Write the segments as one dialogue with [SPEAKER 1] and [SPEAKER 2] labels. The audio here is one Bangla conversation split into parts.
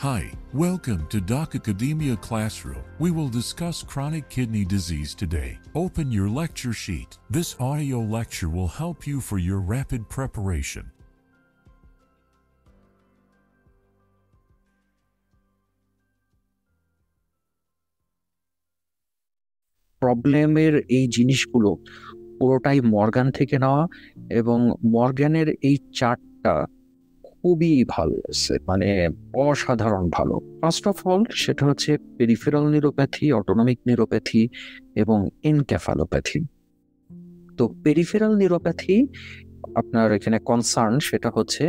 [SPEAKER 1] Hi, welcome to Doc Academia Classroom. We will discuss chronic kidney disease today. Open your lecture sheet. This audio lecture will help you for your rapid preparation.
[SPEAKER 2] প্রবলেমের এই জিনিসগুলো পুরোটাই মর্গান থেকে নেওয়া, এবং মর্গানের এই চার্টটা খুবই ভালো আছে, মানে অসাধারণ ভালো। ফার্স্ট অফ অল সেটা হচ্ছে পেরিফেরাল নিউরোপ্যাথি, অটোনমিক নিউরোপ্যাথি এবং এনকেফালোপ্যাথি। তো পেরিফেরাল নিউরোপ্যাথি আপনার এখানে কনসার্ন সেটা হচ্ছে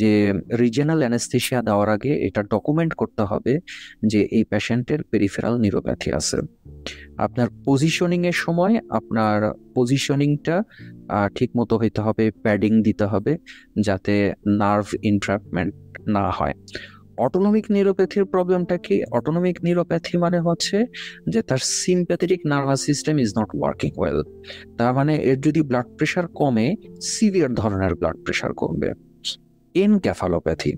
[SPEAKER 2] যে রিজিওনাল অ্যানেস্থেসিয়া দেওয়ার আগে এটা ডকুমেন্ট করতে হবে যে এই পেশেন্টের পেরিফেরাল নিউরোপ্যাথি আছে। আপনার পজিশনিং এর সময় আপনার পজিশনিংটা ঠিক মতো হইতে হবে, প্যাডিং দিতে হবে যাতে নার্ভ ইন্ট্রাপমেন্ট না হয়। অটোনমিক নিউরোপ্যাথির প্রবলেমটা কি? অটোনমিক নিউরোপ্যাথি মানে হচ্ছে যে তার sympathetic nervous system is not working well. তার মানে এর যদি ব্লাড প্রেশার কমে, সিভিয়ার ধরনের ব্লাড প্রেশার কমবে। এনকেফালোপ্যাথি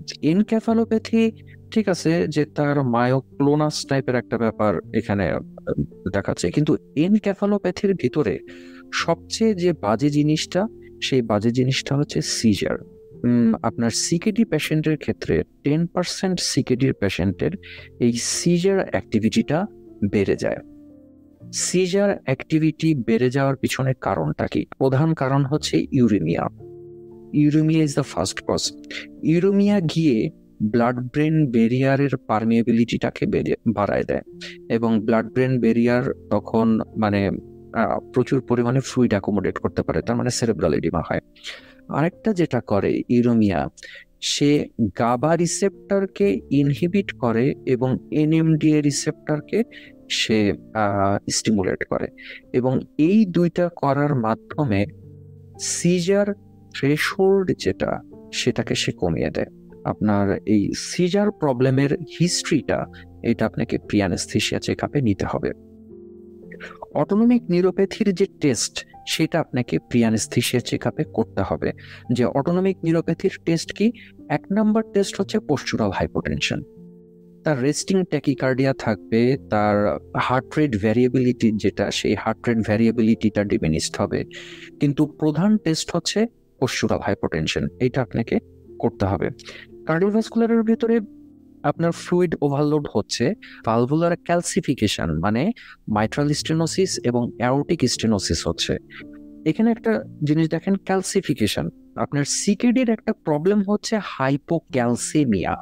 [SPEAKER 2] ঠিক আছে যে তার মায়োক্লোনাস টাইপের একটা ব্যাপার এখানে দেখাচ্ছে, কিন্তু এনকেফালোপ্যাথির ভিতরে সবচেয়ে যে বাজে জিনিসটা, সেই বাজে জিনিসটা হচ্ছে সিজার। আপনার সিকেডি পেশেন্টের ক্ষেত্রে 10% সিকেডির পেশেন্টের এই সিজার অ্যাক্টিভিটিটা বেড়ে যায়। সিজার অ্যাক্টিভিটি বেড়ে যাওয়ার পিছনে কারণটা কি? প্রধান কারণ হচ্ছে uremia. Uremia is the first cause. Uremia গিয়ে ব্লাড ব্রেন ব্যারিয়ারের পারমিয়েবিলিটিটাকে বাড়ায় দেয়, এবং ব্লাড ব্রেন ব্যারিয়ার তখন মানে প্রচুর পরিমাণে ফ্লুইড অ্যাকোমোডেট করতে পারে, তার মানে সেরেব্রাল এডিমা হয়। আরেকটা যেটা করে ইউরেমিয়া, সে গাবা রিসেপ্টরকে ইনহিবিট করে এবং এনএমডিএ রিসেপ্টরকে সে স্টিমুলেট করে, এবং এই দুইটা করার মাধ্যমে সিজার থ্রেশহোল্ড যেটা, সেটাকে সে কমিয়ে দেয়। আপনার এই সিজার প্রবলেমের হিস্ট্রিটা এটা আপনাকে প্রি অ্যানেস্থেসিয়া চেকআপে নিতে হবে। অটোনমিক নিউরোপ্যাথির যে টেস্ট সেটা আপনাকে প্রি অ্যানেস্থেসিয়া চেকআপে করতে হবে। যে অটোনমিক নিউরোপ্যাথির টেস্ট কি? 1 নম্বর টেস্ট হচ্ছে পোস্চুরাল হাইপোটেনশন। তার রেস্টিং ট্যাকিকার্ডিয়া থাকবে, তার হার্ট রেট ভ্যারিয়েবিলিটি যেটা, সেই হার্ট রেট ভ্যারিয়েবিলিটিটা ডিমিনিশড হবে, কিন্তু প্রধান টেস্ট হচ্ছে পোস্চুরাল হাইপোটেনশন, এটা আপনাকে করতে হবে। কার্ডিওভাস্কুলারের ভিতরে আপনার ফ্লুইড ওভারলোড হচ্ছে, ভালভুলার ক্যালসিফিকেশন মানে মাইট্রাল স্টেনোসিস এবং অ্যাওর্টিক স্টেনোসিস হচ্ছে। এখানে একটা জিনিস দেখেন, ক্যালসিফিকেশন। আপনার সিকেডির একটা প্রবলেম হচ্ছে হাইপোক্যালসেমিয়া,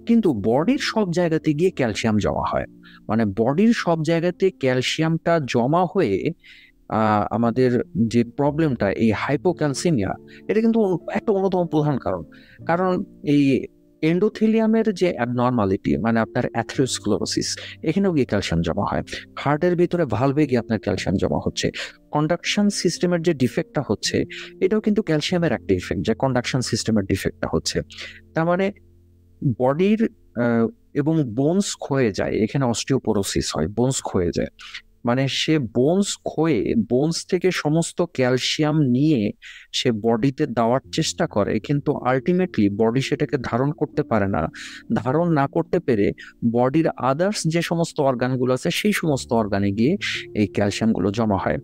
[SPEAKER 2] কিন্তু বডির সব জায়গাতে গিয়ে ক্যালসিয়াম জমা হয়, মানে বডির সব জায়গাতে ক্যালসিয়ামটা জমা হয়ে আমাদের যে প্রবলেমটা এই হাইপোক্যালসেমিয়া, এটা কিন্তু একটা অন্যতম প্রধান কারণ এই এন্ডোথেলিয়ামের যে অ্যাবনর্মালিটি, মানে আপনার অ্যাথেরোস্ক্লেরোসিস, এখানেও গিয়ে ক্যালসিয়াম জমা হয়। হার্টের ভিতরে ভালভে গিয়ে আপনার ক্যালসিয়াম জমা হচ্ছে। কন্ডাকশন সিস্টেমের যে ডিফেক্টটা হচ্ছে, এটাও কিন্তু ক্যালসিয়ামের একটা ইফেক্ট, যে কন্ডাকশন সিস্টেমের ডিফেক্টটা হচ্ছে। তার মানে বডির এবং বোনস ক্ষয়ে যায়, এখানে অস্টিওপোরোসিস হয়, বোনস ক্ষয়ে যায়, মানে সে বোনস থেকে সমস্ত ক্যালসিয়াম নিয়ে সে বডিতে দেওয়ার চেষ্টা করে, কিন্তু আলটিমেটলি বডি সেটাকে ধারণ করতে পারে না। ধারণ না করতে পেরে বডির আদার্স যে সমস্ত অর্গানগুলো আছে, সেই সমস্ত অর্গানে গিয়ে এই ক্যালসিয়ামগুলো জমা হয়।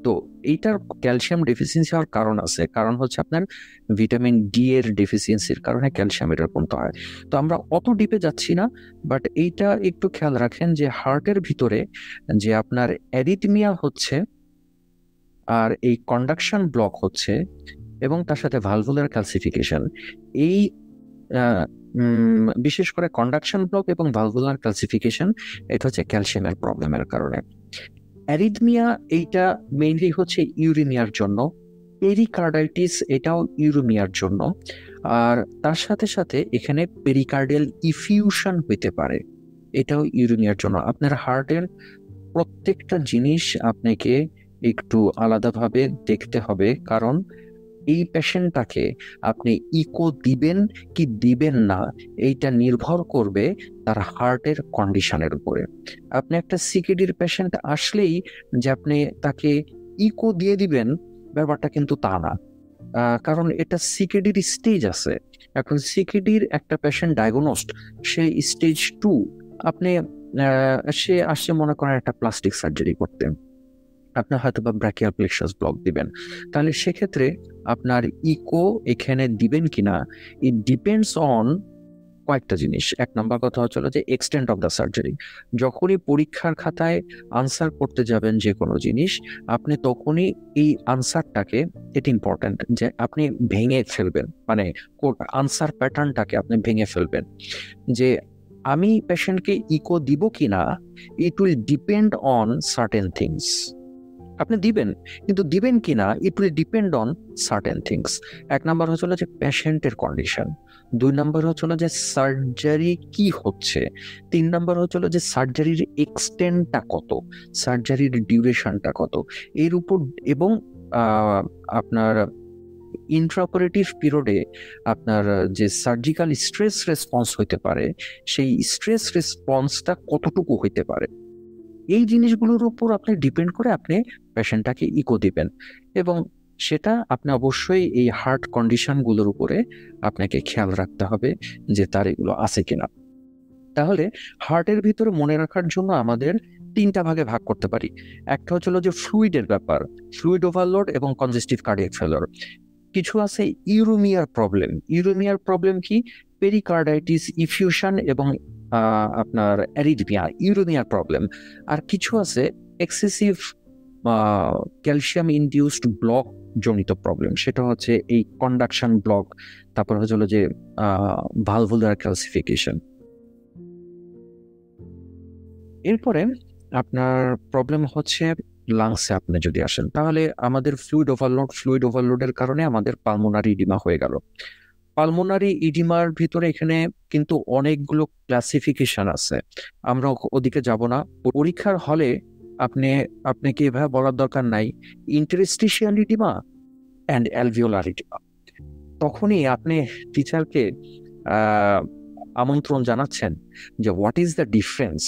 [SPEAKER 2] তো এইটার ক্যালসিয়াম ডেফিসিয়েন্সি হওয়ার কারণ আছে, কারণ হচ্ছে আপনার ভিটামিন ডি এর ডেফিসিয়েন্সির কারণে ক্যালসিয়াম এটার কমতে হয়। তো আমরা অত ডিপে যাচ্ছি না, বাট এইটা একটু খেয়াল রাখেন যে হার্টের ভিতরে যে আপনার অ্যারিথমিয়া হচ্ছে, আর এই কন্ডাকশন ব্লক হচ্ছে, এবং তার সাথে ভালভুলার ক্যালসিফিকেশন, এই বিশেষ করে কন্ডাকশন ব্লক এবং ভালভুলার ক্যালসিফিকেশন, এটা হচ্ছে ক্যালসিয়ামের প্রবলেমের কারণে। অ্যারিথমিয়া এইটা মেইনলি হচ্ছে ইউরেমিয়ার জন্য, পেরিকার্ডাইটিস এটাও ইউরেমিয়ার জন্য, আর তার সাথে সাথে এখানে পেরিকার্ডিয়াল ইফিউশন হইতে পারে, এটাও ইউরেমিয়ার জন্য। আপনার হার্টের প্রত্যেকটা জিনিস আপনাকে একটু আলাদাভাবে দেখতে হবে, কারণ এই পেশেন্টটাকে আপনি ইকো দিবেন কি দিবেন না, এইটা নির্ভর করবে তার হার্টের কন্ডিশনের উপরে। আপনি একটা সিকেডির পেশেন্ট আসলেই যে আপনি তাকে ইকো দিয়ে দিবেন, ব্যাপারটা কিন্তু তা না। কারণ এটা সিকেডির স্টেজ আছে। এখন সিকেডির একটা পেশেন্ট ডায়াগনোসড, সে স্টেজ 2, আপনি সে আসছে মনে করেন একটা প্লাস্টিক সার্জারি করতে, আপনার হয়তো বা ব্র্যাকিয়াল প্লেক্সাস ব্লক দিবেন, তাহলে সেক্ষেত্রে আপনার ইকো এখানে দিবেন কিনা, ইট ডিপেন্ডস অন কয়েকটা জিনিস। এক নম্বর কথা হচ্ছে যে এক্সটেন্ট অফ দ্য সার্জারি। যখনই পরীক্ষার খাতায় আনসার করতে যাবেন যে কোনো জিনিস, আপনি তখনই এই আনসারটাকে, এটা ইম্পর্ট্যান্ট যে আপনি ভেঙে ফেলবেন, মানে আনসার প্যাটার্নটাকে আপনি ভেঙে ফেলবেন, যে আমি পেশেন্টকে ইকো দিব কিনা, ইট will depend on certain things. আপনি দিবেন, কিন্তু দিবেন কিনা ইট will depend on certain things. এক নাম্বার হচ্ছে যে পেশেন্টের কন্ডিশন, 2 নাম্বার হচ্ছে যে সার্জারি কি হচ্ছে, 3 নাম্বার হচ্ছে যে সার্জারির এক্সটেন্টটা কত, সার্জারির ডিউরেশনটা কত, এর উপর, এবং আপনার ইন্ট্রাঅপারেটিভ পিরিয়ডে আপনার যে সার্জিক্যাল স্ট্রেস রেসপন্স হইতে পারে, সেই স্ট্রেস রেসপন্সটা কতটুকু হইতে পারে, এই জিনিসগুলোর উপর আপনি ডিপেন্ড করে আপনি পেশেন্টটাকে ইকো দিবেন। এবং সেটা আপনি অবশ্যই এই হার্ট কন্ডিশনগুলোর উপরে আপনাকে খেয়াল রাখতে হবে যে তার এগুলো আছে কিনা। তাহলে হার্টের ভিতরে মনে রাখার জন্য আমাদের 3টা ভাগে ভাগ করতে পারি। একটা হচ্ছে যে ফ্লুইডের ব্যাপার, ফ্লুইড ওভারলোড এবং কনজেস্টিভ কার্ডিয়াক ফেলিওর। কিছু আছে ইউরোমিয়ার প্রবলেম। ইউরোমিয়ার প্রবলেম কি? পেরিকার্ডাইটিস, ইফিউশন এবং আপনার অ্যারিথমিয়া, ইউরোমিয়ার প্রবলেম। আর কিছু আছে এক্সেসিভ ক্যালসিয়াম ইনডিউসড ব্লক জনিত প্রবলেম, সেটা হচ্ছে এই কন্ডাকশন ব্লক, তারপর হচ্ছে যে ভালভুলার ক্যালসিফিকেশন। এরপরে আপনার প্রবলেম হচ্ছে লাংসে আপনি যদি আসেন, তাহলে আমাদের ফ্লুইড ওভারলোডের কারণে আমাদের পালমোনারি ইডিমা হয়ে গেল। পালমোনারি ইডিমার ভিতরে এখানে কিন্তু অনেকগুলো ক্লাসিফিকেশন আছে, আমরা ওদিকে যাব না। পরীক্ষার হলে আপনাকে এভাবে বলার দরকার নাই interstitial edema and alveolar edema. তখনই আপনি টিচারকে আমন্ত্রণ জানাচ্ছেন যে what is the difference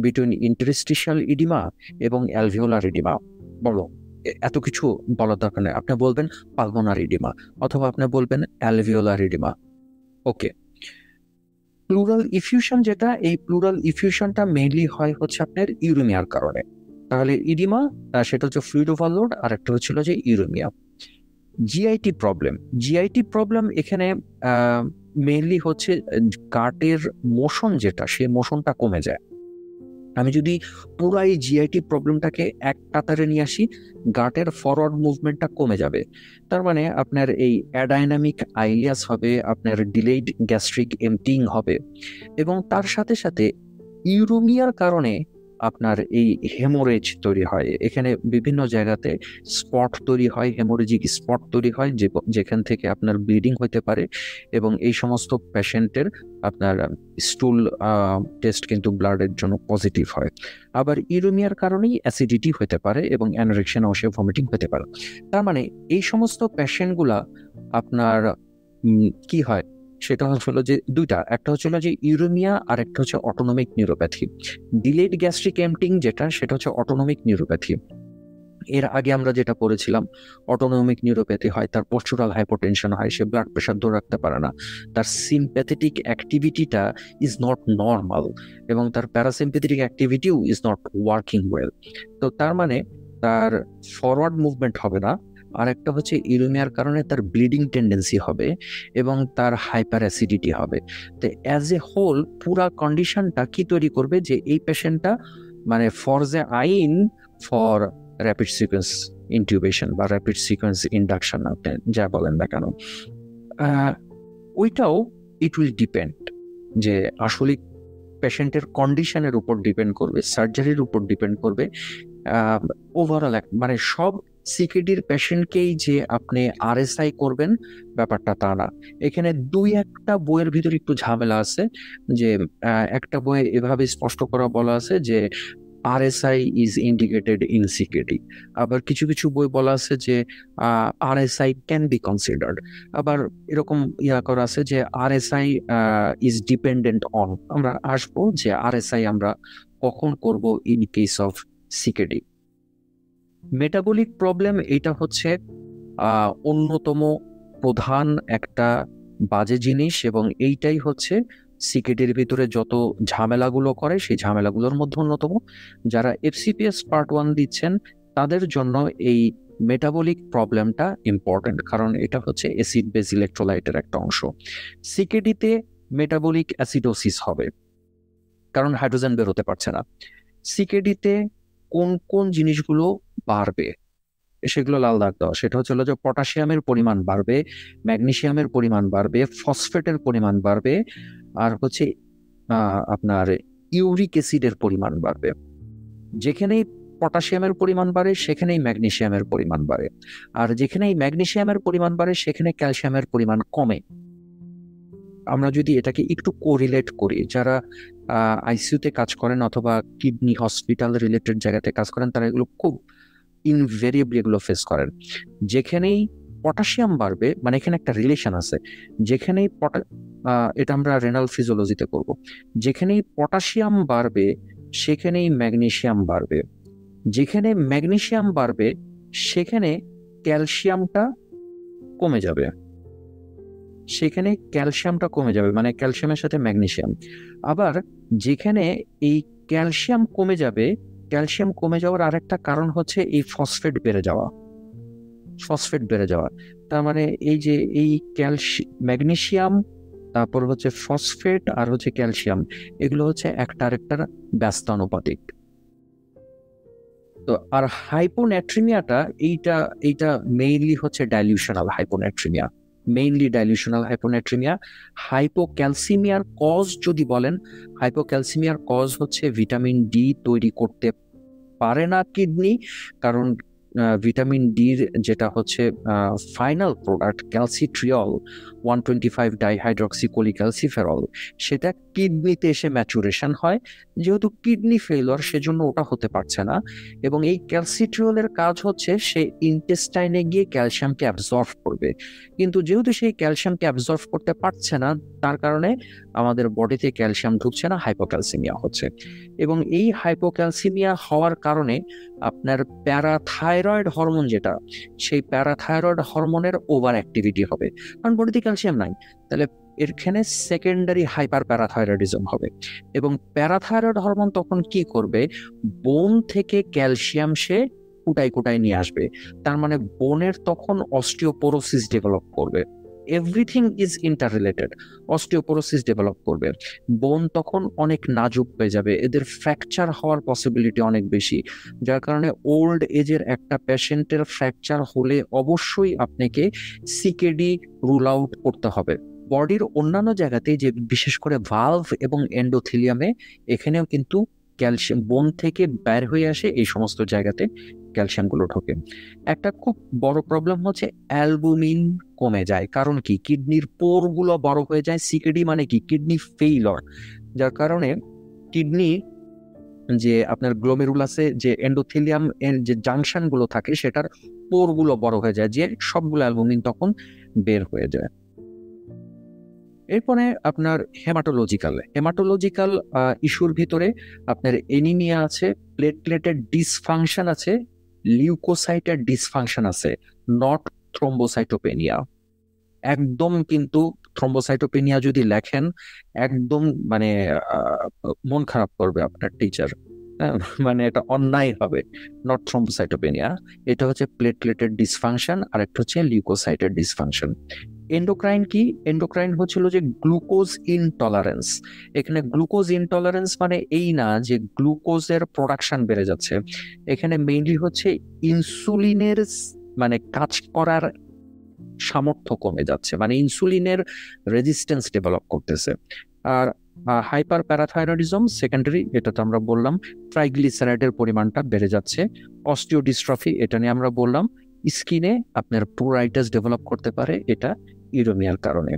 [SPEAKER 2] between interstitial edema এবং অ্যালভিওলার ইডিমা, বলো। এত কিছু বলার দরকার নেই, আপনি বলবেন পালমোনারি ইডিমা অথবা আপনি বলবেন অ্যালভিওলার ইডিমা। ওকে। প্লুরাল ইফিউশন, যেটা এই প্লুরাল ইফিউশনটা মেইনলি হয় হচ্ছে আপনার ইউরোমিয়ার কারণে। তাহলে ইডিমা সেটা হচ্ছে ফ্লুইড ওভারলোড, আর একটা হচ্ছিল যে ইউরোমিয়া। জিআইটি প্রবলেম এখানে মেইনলি হচ্ছে গাটের মোশন, যেটা সে মোশনটা কমে যায়। আমি যদি পুরো এই জিআইটি প্রবলেমটাকে এক কাতারে নিয়ে আসি, গাটের ফরওয়ার্ড মুভমেন্টটা কমে যাবে, তার মানে আপনার এই অ্যাডাইনামিক আইলিয়াস হবে, আপনার ডিলেইড গ্যাস্ট্রিক এমটিং হবে, এবং তার সাথে সাথে ইউরোমিয়ার কারণে আপনার এই হেমোরেজ তৈরি হয়। এখানে বিভিন্ন জায়গাতে স্পট তৈরি হয়, হেমোরেজিক স্পট তৈরি হয়, যেখান থেকে আপনার ব্লিডিং হতে পারে, এবং এই সমস্ত পেশেন্টের আপনার স্টুল টেস্ট কিন্তু ব্লাডের জন্য পজিটিভ হয়। আবার ইউরোমিয়ার কারণেই অ্যাসিডিটি হতে পারে এবং অ্যানোরেক্সিয়া, নাউসিয়া, ভমিটিং হতে পারে। তার মানে এই সমস্ত পেশেন্টগুলা আপনার কি হয়, সেটা হলো যে 2টা, একটা হচ্ছিল যে ইউরোমিয়া আর একটা হচ্ছে autonomic neuropathy. Delayed gastric emptying যেটা, সেটা হচ্ছে অটোনমিক নিউরোপ্যাথি। এর আগে আমরা যেটা পড়েছিলাম, অটোনমিক নিউরোপ্যাথি হয়, তার পোস্চুরাল হাইপোটেনশন হয়, সে ব্লাড প্রেশার ধরে রাখতে পারে না, তার সিম্প্যাথেটিক অ্যাক্টিভিটিটা ইজ নট নর্মাল, এবং তার প্যারাসিম্প্যাথেটিক অ্যাক্টিভিটিও ইজ নট ওয়ার্কিং ওয়েল। তো তার মানে তার ফরওয়ার্ড মুভমেন্ট হবে না। আর একটা হচ্ছে ইউরোমিয়ার কারণে তার ব্লিডিং টেন্ডেন্সি হবে এবং তার হাইপার অ্যাসিডিটি হবে। তো অ্যাজ এ হোল পুরা কন্ডিশনটা কি তৈরি করবে, যে এই পেশেন্টটা মানে ফর দ্য আইন ফর র্যাপিড সিকোয়েন্স ইনটিউবেশন বা র্যাপিড সিকোয়েন্স ইন্ডাকশন, আপনি যা বলেন না কেন, ওইটাও ইট উইল ডিপেন্ড, যে আসলে পেশেন্টের কন্ডিশনের উপর ডিপেন্ড করবে, সার্জারির উপর ডিপেন্ড করবে। ওভারঅল মানে সব সিকেডির পেশেন্টকেই যে আপনি আরএসআই করবেন ব্যাপারটা তা না। এখানে 2-1টা বইয়ের ভিতরে একটু ঝামেলা আছে, যে একটা বইয়ে এভাবে স্পষ্ট করা বলা আছে যে RSI is indicated in CKD, আবার কিছু কিছু বই বলা আছে যে আরএসআই ক্যান বি কনসিডার্ড, আবার এরকম করা আছে যে আরএসআই ইজ ডিপেন্ডেন্ট অন। আমরা আসবো যে আরএসআই আমরা কখন করব in case of CKD. Metabolic problem, এটা হচ্ছে অন্যতম প্রধান একটা বাজে জিনিস, এবং এইটাই হচ্ছে সিকেডির ভিতরে যত ঝামেলাগুলো করে সেই ঝামেলাগুলোর মধ্যে অন্যতম। যারা এফসিপিএস পার্ট 1 দিচ্ছেন তাদের জন্য এই মেটাবলিক প্রবলেমটা ইম্পর্টেন্ট, কারণ এটা হচ্ছে অ্যাসিড বেস ইলেকট্রোলাইটের একটা অংশ। সিকেডিতে মেটাবলিক অ্যাসিডোসিস হবে, কারণ হাইড্রোজেন বের হতে পারছে না। সিকেডিতে কোন কোন জিনিসগুলো বাড়বে সেগুলো লাল দাগ দেওয়া, সেটা হচ্ছে যে পটাশিয়ামের পরিমাণ বাড়বে, ম্যাগনেসিয়ামের পরিমাণ বাড়বে, ফসফেটের পরিমাণ বাড়বে, আর হচ্ছে আপনার ইউরিক অ্যাসিডের পরিমাণ বাড়বে। যেখানেই পটাশিয়ামের পরিমাণ বাড়ে সেখানেই ম্যাগনেসিয়ামের পরিমাণ বাড়ে, আর যেখানেই ম্যাগনেসিয়ামের পরিমাণ বাড়ে সেখানে ক্যালসিয়ামের পরিমাণ কমে। আমরা যদি এটাকে একটু কোরিলেট করি, যারা আইসিইউতে কাজ করেন অথবা কিডনি হসপিটাল রিলেটেড জায়গাতে কাজ করেন, তারা এগুলো খুব ইনভেরিয়েবলি এগুলো ফেস করেন। যেখানেই পটাশিয়াম বাড়বে, মানে এখানে একটা রিলেশন আছে, যেখানেই এটা আমরা রেনাল ফিজিওলজিতে করব, যেখানেই পটাশিয়াম বাড়বে সেখানেই ম্যাগনেসিয়াম বাড়বে, যেখানে ম্যাগনেসিয়াম বাড়বে সেখানে ক্যালসিয়ামটা কমে যাবে, সেখানে ক্যালসিয়ামটা কমে যাবে, মানে ক্যালসিয়ামের সাথে ম্যাগনেসিয়াম। আবার যেখানে এই ক্যালসিয়াম কমে যাবে, ক্যালসিয়াম কমে যাওয়ার আরেকটা কারণ হচ্ছে এই ফসফেট বেড়ে যাওয়া, ফসফেট বেড়ে যাওয়া। তার মানে এই যে এই ম্যাগনেসিয়াম, তারপর হচ্ছে ফসফেট, আর হচ্ছে ক্যালসিয়াম, এগুলো হচ্ছে একটা আরেকটার ব্যস্তানুপাতিক। তো আর হাইপোন্যাট্রিমিয়াটা এইটা এইটা মেইনলি হচ্ছে ডাইলিউশনাল হাইপোন্যাট্রিমিয়া, মেইনলি ডাইলিউশনাল হাইপোন্যাট্রিমিয়া। হাইপোক্যালসিমিয়ার কজ যদি বলেন, হাইপোক্যালসিমিয়ার কজ হচ্ছে ভিটামিন ডি তৈরি করতে পারে না কিডনি, কারণ ভিটামিন ডির যেটা হচ্ছে ফাইনাল প্রোডাক্ট ক্যালসিট্রিয়ল 125 ডাইহাইড্রক্সিকোলিক্যালসিফেরল, সেটা কিডনিতে এসে ম্যাচুরেশন হয়। যেহেতু কিডনি ফেইলর, সেজন্য ওটা হতে পারছে না। এবং এই ক্যালসিট্রিয়লের কাজ হচ্ছে সে ইন্টেস্টাইনে গিয়ে ক্যালসিয়ামকে অ্যাবজর্ব করবে, কিন্তু যেহেতু সেই ক্যালসিয়ামকে অ্যাবজর্ব করতে পারছে না, তার কারণে আমাদের বডিতে ক্যালসিয়াম ঢুকছে না, হাইপোক্যালসিমিয়া হচ্ছে। এবং এই হাইপোক্যালসিমিয়া হওয়ার কারণে আপনার প্যারাথাইরয়েড হরমোন যেটা, সেই প্যারাথাইরয়েড হরমোনের ওভার অ্যাক্টিভিটি হবে, কারণ বডিতে ক্যালসিয়াম নাই। তাহলে এখানে সেকেন্ডারি হাইপার প্যারাথাইরয়েডিজম হবে। এবং প্যারাথাইরয়েড হরমোন তখন কি করবে, বোন থেকে ক্যালসিয়াম সে কুটাই কুটাই নিয়ে আসবে। তার মানে বোনের তখন অস্টিওপোরোসিস ডেভেলপ করবে, everything is inter related. Osteoporosis develop করবে, বোন তখন অনেক নাজুক হয়ে যাবে, এদের ফ্র্যাকচার হওয়ার পসিবিলিটি অনেক বেশি। যার কারণে ওল্ড এজের একটা পেশেন্টের ফ্র্যাকচার হলে অবশ্যই আপনাকে সিকেডি রুল আউট করতে হবে। বডির অন্যান্য জায়গাতে, যে বিশেষ করে ভালভ এবং এন্ডোথেলিয়ামে, এখানেও কিন্তু ক্যালসিয়াম বোন থেকে বের হয়ে আসে, এই সমস্ত জায়গাতে ক্যালসিয়ামগুলো ঢোকে। একটা খুব বড় প্রবলেম হচ্ছে অ্যালবুমিন কমে যায়। কারণ কি, কিডনির পোরগুলো বড় হয়ে যায়। সিকেডি মানে কি, কিডনি ফেইলর, যার কারণে কিডনি যে আপনার গ্লোমেরুলাসে যে এন্ডোথেলিয়াম এর যে জাংশন গুলো থাকে, সেটার পোরগুলো বড় হয়ে যায়, যে সবগুলো অ্যালবুমিন তখন বের হয়ে যায়। এরপরে আপনার হেমাটোলজিক্যাল ইস্যুর ভিতরে আপনার এনিমিয়া আছে, প্লেটলেটের ডিসফাংশন আছে, লিউকোসাইটের ডিসফাংশন আছে, নট থ্রোম্বোসাইটোপেনিয়া। একদম কিন্তু থ্রোম্বোসাইটোপেনিয়া যদি লেখেন, একদম মানে মন খারাপ করবে আপনার টিচার, মানে এটা অন্যায় হবে। নট থ্রোম্বোসাইটোপেনিয়া, এটা হচ্ছে প্লেটলেটের ডিসফাংশন, আর একটা হচ্ছে লিউকোসাইটের ডিসফাংশন। এন্ডোক্রাইন কি, এন্ডোক্রাইন হচ্ছিল যে গ্লুকোজ ইনটলারেন্স। এখানে গ্লুকোজ ইনটলারেন্স মানে এই না যে গ্লুকোজের প্রোডাকশন বেড়ে যাচ্ছে, এখানে মেইনলি হচ্ছে ইনসুলিনের মানে কাজ করার সামর্থ্য কমে যাচ্ছে, মানে ইনসুলিনের রেজিস্ট্যান্স ডেভেলপ করতেছে। আর হাইপার প্যারাথাইরয়েডিজম সেকেন্ডারি, এটা তো আমরা বললাম। ট্রাইগ্লিসারাইডের পরিমাণটা বেড়ে যাচ্ছে। অস্টিওডিস্ট্রফি, এটা নিয়ে আমরা বললাম। স্কিনে আপনার প্রুরাইটাস ডেভেলপ করতে পারে, এটা ইউরেমিয়ার কারণে।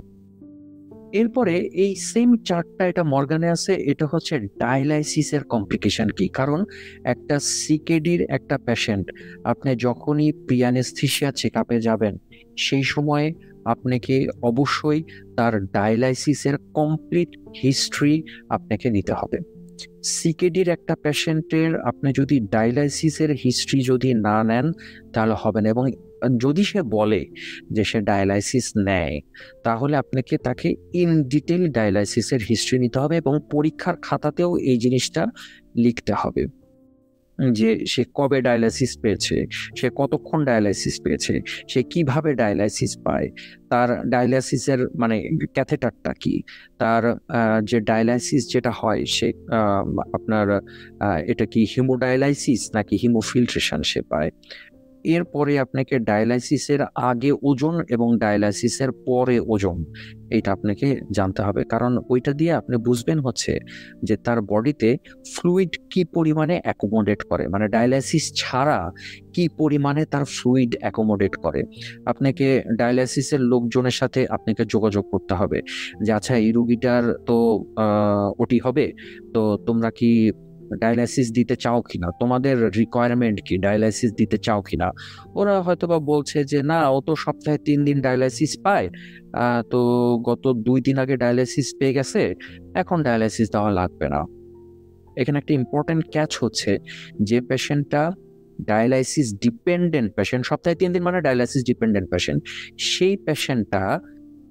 [SPEAKER 2] এরপরে এই সেম চার্টটা, এটা মর্গানে আছে, এটা হচ্ছে ডায়ালাইসিসের কমপ্লিকেশন কি। কারণ একটা সিকেডির একটা পেশেন্ট, আপনি যখনই প্রিয়ানেস্থিসিয়া চেক আপে যাবেন, সেই সময় আপনাকে অবশ্যই তার ডায়ালাইসিসের কমপ্লিট হিস্ট্রি আপনাকে নিতে হবে। সিকেডির একটা পেশেন্টের আপনি যদি ডায়ালাইসিসের হিস্ট্রি যদি না নেন, তাহলে হবে না। এবং যদি সে বলে যে সে ডায়ালাইসিস নেয়, তাহলে আপনাকে তাকে ইন ডিটেল ডায়ালাইসিসের হিস্ট্রি নিতে হবে এবং পরীক্ষার খাতাতেও এই জিনিসটা লিখতে হবে যে সে কবে ডায়ালাইসিস পেয়েছে, সে কতক্ষণ ডায়ালাইসিস পেয়েছে, সে কিভাবে ডায়ালাইসিস পায়, তার ডায়ালাইসিসের মানে ক্যাথেটারটা কি, তার যে ডায়ালাইসিস যেটা হয় সে আপনার এটা কি হিমোডায়ালাইসিস নাকি হিমোফিল্ট্রেশন সে পায়। এরপরে আপনাকে ডায়ালাইসিসের আগে ওজন এবং ডায়ালাইসিসের পরে ওজন এটা আপনাকে জানতে হবে, কারণ ওইটা দিয়ে আপনি বুঝবেন হচ্ছে যে তার বডিতে ফ্লুইড কি পরিমাণে অ্যাকোমোডেট করে, মানে ডায়ালাইসিস ছাড়া কি পরিমাণে তার ফ্লুইড অ্যাকোমোডেট করে। আপনাকে ডায়ালাইসিসের লোকজনের সাথে আপনাকে যোগাযোগ করতে হবে যে আচ্ছা এই রুগীটার তো ওটি হবে, তো তোমরা কি ডায়ালাইসিস দিতে চাও কিনা, তোমাদের রিকোয়ারমেন্ট কি, ডায়ালাইসিস দিতে চাও কিনা। ওরা হয়তোবা বলছে যে না, ও তো সপ্তাহে 3 দিন ডায়ালাইসিস পায়, তো গত 2 দিন আগে ডায়ালাইসিস পেয়ে গেছে, এখন ডায়ালাইসিস দেওয়া লাগবে না। এখানে একটা ইম্পর্টেন্ট ক্যাচ হচ্ছে যে পেশেন্টটা ডায়ালাইসিস ডিপেন্ডেন্ট পেশেন্ট, সপ্তাহে 3 দিন মানে ডায়ালাইসিস ডিপেন্ডেন্ট পেশেন্ট, সেই পেশেন্টটা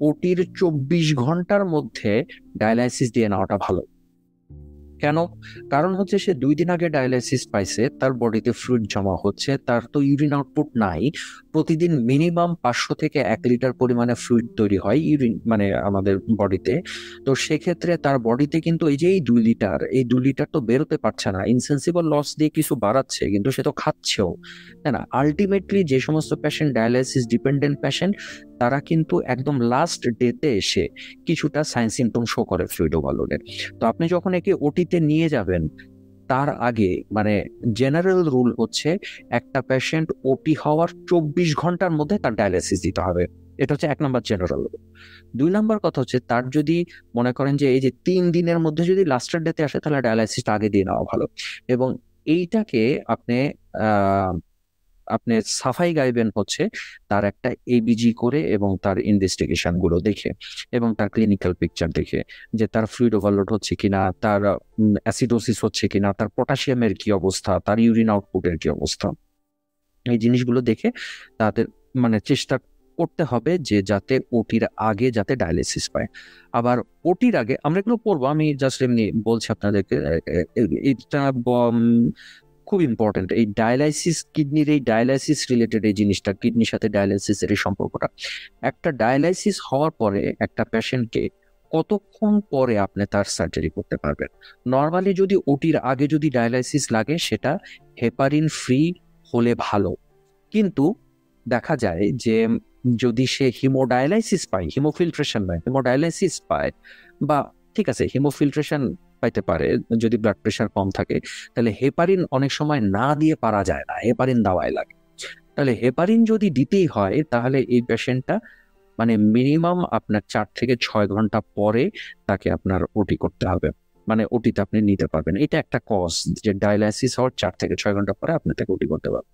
[SPEAKER 2] ওটির 24 ঘন্টার মধ্যে ডায়ালাইসিস দিয়ে নেওয়াটা ভালো। কেন? কারণ হচ্ছে সে 2 দিন আগে ডায়ালাইসিস পাইছে, তার বডিতে ফ্লুইড জমা হচ্ছে, তার তো ইউরিন আউটপুট নাই, প্রতিদিন মিনিমাম 500 থেকে 1 লিটার পরিমাণে ফ্লুইড তৈরি হয় ইউরিন মানে আমাদের বডিতে। তো সেক্ষেত্রে তার বডিতে কিন্তু এই যে এই 2 লিটার, এই 2 লিটার তো বেরোতে পারছে না, ইনসেন্সিবল লস দিয়ে কিছু বাড়াচ্ছে কিন্তু সে তো খাচ্ছেও, তাই না? আলটিমেটলি যে সমস্ত পেশেন্ট ডায়ালাইসিস ডিপেন্ডেন্ট পেশেন্ট, তারা কিন্তু একদম লাস্ট ডেতে এসে কিছুটা সাইন সিমটম শো করে ফ্লুইড ওভারলোডের। তো আপনি যখন একে ওটিতে নিয়ে যাবেন তার আগে মানে জেনারেল রুল হচ্ছে একটা পেশেন্ট ওটি হওয়ার 24 ঘন্টার মধ্যে তার ডায়ালাইসিস দিতে হবে। এটা হচ্ছে 1 নম্বর জেনারেল রুল। 2 নম্বর কথা হচ্ছে তার যদি মনে করেন যে এই যে 3 দিনের মধ্যে যদি লাস্টের ডেতে আসে তাহলে ডায়ালাইসিসটা আগে দিয়ে নেওয়া ভালো। এবং এইটাকে আপনি আহ আপনি সাফাই গাইবেন হচ্ছে তার একটা এবিজি করে এবং তার ইনভেস্টিগেশন গুলো দেখে এবং তার ক্লিনিক্যাল পিকচার দেখে যে তার ফ্লুইড ওভারলোড হচ্ছে কিনা, তার অ্যাসিডোসিস হচ্ছে কিনা, তার পটাশিয়ামের কি অবস্থা, তার ইউরিন আউটপুটের কি অবস্থা, এই জিনিসগুলো দেখে তাদের মানে চেষ্টা করতে হবে যে যাতে ওটির আগে যাতে ডায়ালিসিস পায়। আবার ওটির আগে আমরা এগুলো পড়বো, আমি জাস্ট এমনি বলছি আপনাদেরকে, এটা খুব ইম্পর্টেন্ট এই ডায়ালাইসিস, কিডনির এই ডায়ালাইসিস রিলেটেড এই জিনিসটা, কিডনির সাথে ডায়ালাইসিসের এই সম্পর্কটা। একটা ডায়ালাইসিস হওয়ার পরে একটা পেশেন্টকে কতক্ষণ পরে আপনি তার সার্জারি করতে পারবেন। নর্মালি যদি ওটির আগে যদি ডায়ালাইসিস লাগে সেটা হেপারিন ফ্রি হলে ভালো, কিন্তু দেখা যায় যে যদি সে হিমোডায়ালাইসিস পায়, হিমোফিল্ট্রেশন নয় হিমোডায়ালাইসিস পায়, বা ঠিক আছে হিমোফিল্ট্রেশন পাইতে পারে যদি ব্লাড প্রেশার কম থাকে, তাহলে হেপারিন অনেক সময় না দিয়ে পারা যায় না, হেপারিন দেওয়াই লাগে। তাহলে হেপারিন যদি দিতেই হয় তাহলে এই পেশেন্টটা মানে মিনিমাম আপনার 4 থেকে 6 ঘন্টা পরে তাকে আপনার ওটি করতে হবে, মানে ওটিতে আপনি নিতে পারবেন। এটা একটা কজ যে ডায়ালাইসিস হওয়ার 4 থেকে 6 ঘন্টা পরে আপনি তাকে ওটি করতে পারবেন।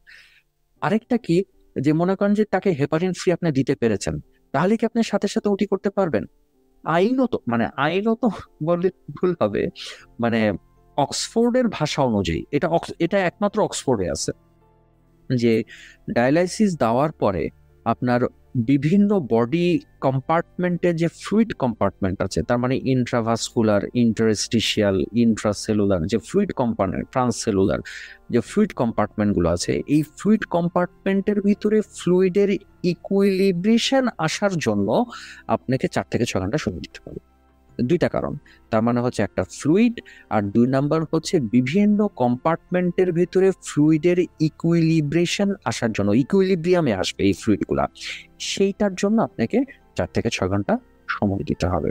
[SPEAKER 2] আরেকটা কি, যে মনে করেন যে তাকে হেপারিন ফ্রি আপনি দিতে পেরেছেন, তাহলে কি আপনি সাথে সাথে ওটি করতে পারবেন? আইনত মানে আইনত বললে ভুল হবে, মানে অক্সফোর্ডের ভাষা অনুযায়ী এটা এটা একমাত্র অক্সফোর্ডে আছে যে ডায়ালাইসিস দেওয়ার পরে আপনার বিভিন্ন বডি কম্পার্টমেন্টে যে ফ্লুইড কম্পার্টমেন্ট আছে, তার মানে ইন্ট্রাভাস্কুলার, ইন্টারস্টিশিয়াল, ইন্ট্রাসেলুলার যে ফ্লুইড কম্পার্টমেন্ট, ট্রান্সসেলুলার যে ফ্লুইড কম্পার্টমেন্টগুলো আছে, এই ফ্লুইড কম্পার্টমেন্টের ভিতরে ফ্লুইডের ইকুইলিব্রেশন আসার জন্য আপনাকে 4 থেকে 6 ঘন্টা সময় দিতে হবে। 2টা কারণ, তার মানে হচ্ছে একটা ফ্লুইড, আর 2 নম্বর হচ্ছে বিভিন্ন কম্পার্টমেন্টের ভিতরে ফ্লুইডের ইকুইলিব্রেশন আসার জন্য, ইকুইলিব্রিয়ামে আসবে এই ফ্লুইডগুলা, সেইটার জন্য আপনাকে 4 থেকে 6 ঘন্টা সময় দিতে হবে।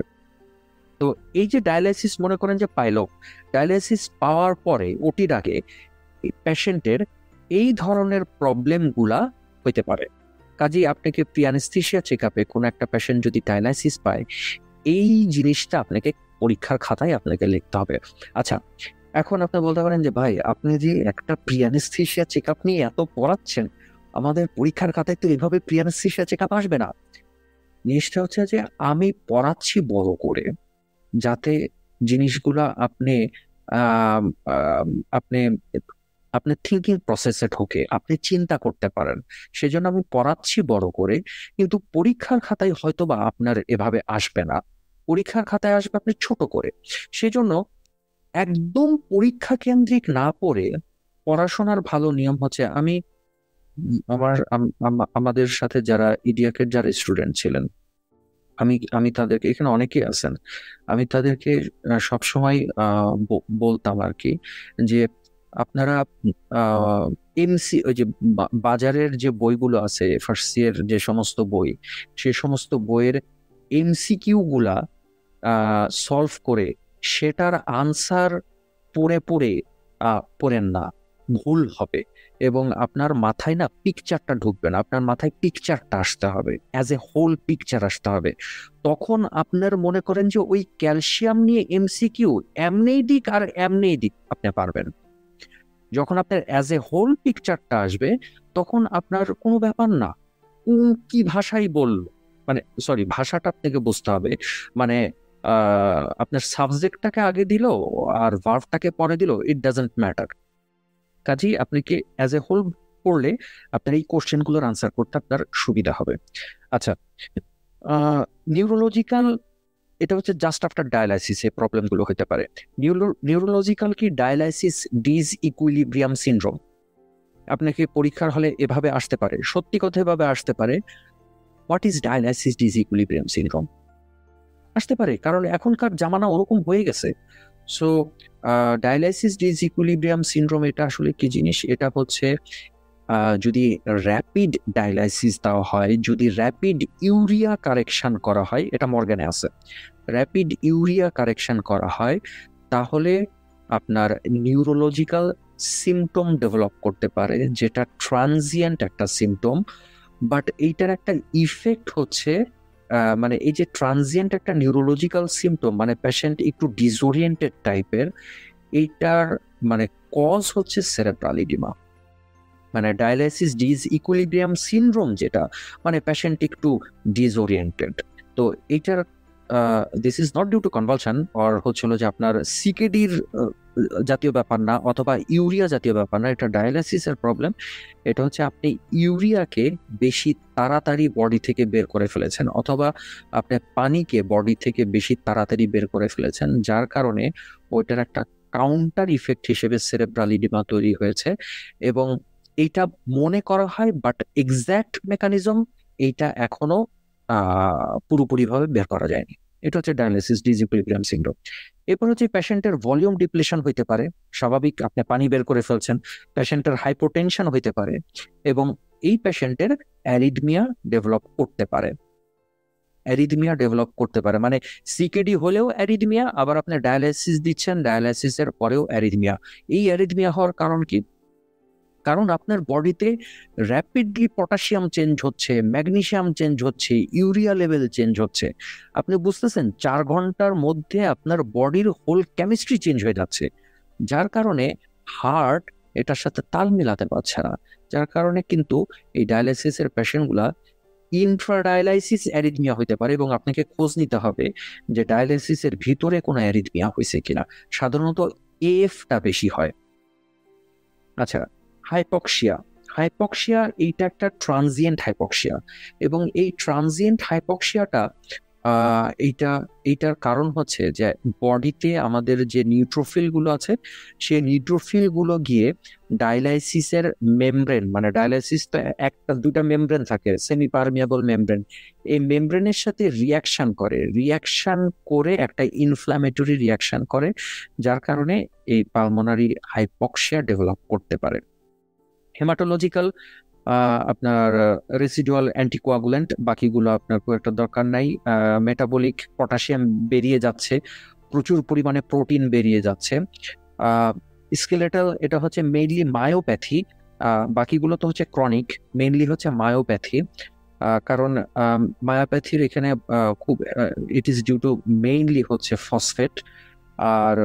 [SPEAKER 2] তো এই যে ডায়ালাইসিস মনে করেন যে পাইলো, ডায়ালাইসিস পাওয়ার পরে ওটির আগে পেশেন্টের এই ধরনের প্রবলেমগুলা হইতে পারে। কাজেই আপনাকে প্রি অ্যানেস্থেসিয়া চেক আপে কোনো একটা পেশেন্ট যদি ডায়ালাইসিস পায়, এই জিনিসটা আপনাকে পরীক্ষার খাতায় আপনাকে লিখতে হবে। আচ্ছা, এখন আপনি বলতে পারেন যে ভাই আপনি যে একটা প্রি অ্যানেস্থেসিয়া চেক আপ নিয়ে এত পড়াচ্ছেন, আমাদের পরীক্ষার খাতায় তো এভাবে প্রি অ্যানেস্থেসিয়া চেক আপ আসবে না। জিনিসটা হচ্ছে যে আমি পড়াচ্ছি বড় করে যাতে জিনিসগুলা আপনি আহ, আহ, আপনি আপনার থিঙ্কিং প্রসেসে ঢোকে, আপনি চিন্তা করতে পারেন। সেজন্য আমি পড়াচ্ছি বড় করে, কিন্তু পরীক্ষার খাতায় হয়তোবা আপনার এভাবে আসবে না, পরীক্ষার খাতায় আসবে আপনি ছোট করে। সেজন্য একদম পরীক্ষা কেন্দ্রিক না পড়ে পড়াশোনার ভালো নিয়ম হচ্ছে, আমি আমাদের সাথে যারা ইডিয়াকের যারা স্টুডেন্ট ছিলেন, আমি আমি তাদেরকে, এখানে অনেকেই আছেন, আমি তাদেরকে সবসময় বলতাম আর কি, যে আপনারা এমসি, ওই যে বাজারের যে বইগুলো আছে ফার্স্ট ইয়ার যে সমস্ত বই, সে সমস্ত বইয়ের এমসিকিউ গুলা সলভ করে সেটার আনসার পড়ে পড়ে পড়েন না, ভুল হবে। এবং আপনার মাথায় না পিকচারটা ঢুকবে না, আপনার মাথায় পিকচারটা আসতে হবে, অ্যাজ এ হোল পিকচার আসতে হবে। তখন আপনার মনে করেন যে ওই ক্যালসিয়াম নিয়ে এমসিকিউ এমনিই দিক আর এমনিই দিক আপনি পারবেন। যখন আপনার অ্যাজ এ হোল পিকচারটা আসবে, তখন আপনার কোনো ব্যাপার না কি ভাষাই বল, মানে সরি, ভাষাটা আপনাকে বুঝতে হবে। মানে আপনার সাবজেক্টটাকে আগে দিল আর ভার্বটাকে পরে দিল, ইট ডাজন্ট ম্যাটার। কাজেই আপনি কি অ্যাজ এ হোল পড়লে আপনার এই কোশ্চেনগুলোর আনসার করতে আপনার সুবিধা হবে। আচ্ছা, নিউরোলজিক্যাল, এটা হচ্ছে জাস্ট আফটার ডায়ালাইসিস এই প্রবলেমগুলো হতে পারে। নিউরোলজিক্যাল কি ডায়ালাইসিস ডিজ ইকুইলিব্রিয়াম সিনড্রোম, আপনাকে পরীক্ষার হলে এভাবে আসতে পারে, সত্যি কথা এভাবে আসতে পারে, what is dialysis disequilibrium syndrome আসতে পারে, কারণ এখনকার জামানা ওরকম হয়ে গেছে। So dialysis disequilibrium syndrome এটা আসলে কি জিনিস? এটা হচ্ছে যদি র্যাপিড ডায়ালাইসিস দেওয়া হয়, যদি র্যাপিড ইউরিয়া কারেকশন করা হয়, এটা মর্গানে আছে, র্যাপিড ইউরিয়া কারেকশন করা হয়, তাহলে আপনার নিউরোলজিক্যাল সিমটম ডেভেলপ করতে পারে, যেটা ট্রানজিয়েন্ট একটা সিমটম, বাট এইটার একটা ইফেক্ট হচ্ছে, মানে এই যে ট্রানজিয়েন্ট একটা নিউরোলজিক্যাল সিমটম, মানে পেশেন্ট একটু ডিসওরিয়েন্টেড টাইপের, এইটার মানে কজ হচ্ছে সেরেব্রাল ইডিমা। মানে ডায়ালাইসিস ডিজ ইকুইলিব্রিয়াম সিনড্রোম যেটা, মানে পেশেন্ট একটু ডিসওরিয়েন্টেড। তো এইটার this is not due to convulsion, or হচ্ছিল যে আপনার সিকেডির জাতীয় ব্যাপার না, অথবা ইউরিয়া জাতীয় ব্যাপার না, এটা ডায়ালাইসিসের প্রবলেম। এটা হচ্ছে আপনি ইউরিয়াকে বেশি তাড়াতাড়ি বডি থেকে বের করে ফেলেছেন, অথবা আপনি পানিকে বডি থেকে বেশি তাড়াতাড়ি বের করে ফেলেছেন, যার কারণে ওইটার একটা কাউন্টার ইফেক্ট হিসেবে সেরেব্রাল ইডিমা তৈরি হয়েছে। এবং এইটা মনে করা হয়, বাট এক্স্যাক্ট মেকানিজম এইটা এখনো পুরোপুরিভাবে বের করা যায়নি। এটা হচ্ছে ডায়ালাইসিস ডিসইকুইলিব্রিয়াম সিনড্রোম। এরপর হচ্ছে পেশেন্টের ভলিউম ডিপ্লেশন হইতে পারে, স্বাভাবিক আপনি পানি বের করে ফেলছেন, পেশেন্টের হাইপোটেনশন হইতে পারে, এবং এই পেশেন্টের অ্যারিথমিয়া ডেভেলপ করতে পারে। অ্যারিথমিয়া ডেভেলপ করতে পারে মানে সিকেডি হলেও অ্যারিথমিয়া, আবার আপনি ডায়ালাইসিস দিচ্ছেন, ডায়ালাইসিসের পরেও অ্যারিথমিয়া। এই অ্যারিথমিয়া হওয়ার কারণ কি? কারণ আপনার বডিতে র্যাপিডলি পটাশিয়াম চেঞ্জ হচ্ছে, ম্যাগনেসিয়াম চেঞ্জ হচ্ছে, ইউরিয়া লেভেল চেঞ্জ হচ্ছে। আপনি বুঝতেছেন 4 ঘন্টার মধ্যে আপনার বডির হোল কেমিস্ট্রি চেঞ্জ হয়ে যাচ্ছে, যার কারণে হার্ট এটার সাথে তাল মিলাতে পারছে না। যার কারণে কিন্তু এই ডায়ালাইসিসের পেশেন্টগুলা ইন্ট্রাডায়ালাইসিস অ্যারিথমিয়া হইতে পারে, এবং আপনাকে খোঁজ নিতে হবে যে ডায়ালাইসিসের ভিতরে কোনো অ্যারিথমিয়া হয়েছে কিনা। সাধারণত এফটা বেশি হয়। আচ্ছা, হাইপক্সিয়া। হাইপক্সিয়া এইটা একটা ট্রানজিয়েন্ট হাইপক্সিয়া, এবং এই ট্রানজিয়েন্ট হাইপক্সিয়াটা এইটার কারণ হচ্ছে যে বডিতে আমাদের যে নিউট্রোফিল গুলো আছে, সেই নিউট্রোফিল গুলো গিয়ে ডায়ালাইসিসের মেমব্রেন, মানে ডায়ালাইসিস তো একটা দুটা মেমব্রেন থাকে, সেমি পারমিয়েবল মেমব্রেন, এই মেমব্রেনের সাথে রিয়াকশন করে একটা ইনফ্ল্যামেটরি রিয়াকশন করে, যার কারণে এই পালমোনারি হাইপক্সিয়া ডেভেলপ করতে পারে। হেমাটোলজিক্যাল, আপনার রেসিডুয়াল অ্যান্টিকোয়াগুলেন্ট, বাকিগুলো আপনার খুব একটা দরকার নাই। মেটাবলিক পটাশিয়াম বেরিয়ে যাচ্ছে, প্রচুর পরিমাণে প্রোটিন বেরিয়ে যাচ্ছে। স্কেলেটাল, এটা হচ্ছে মেইনলি মায়োপ্যাথি, বাকিগুলো তো হচ্ছে ক্রনিক, মেইনলি হচ্ছে মায়োপ্যাথি। কারণ মায়োপ্যাথির এখানে খুব it is due to mainly হচ্ছে ফসফেট, আর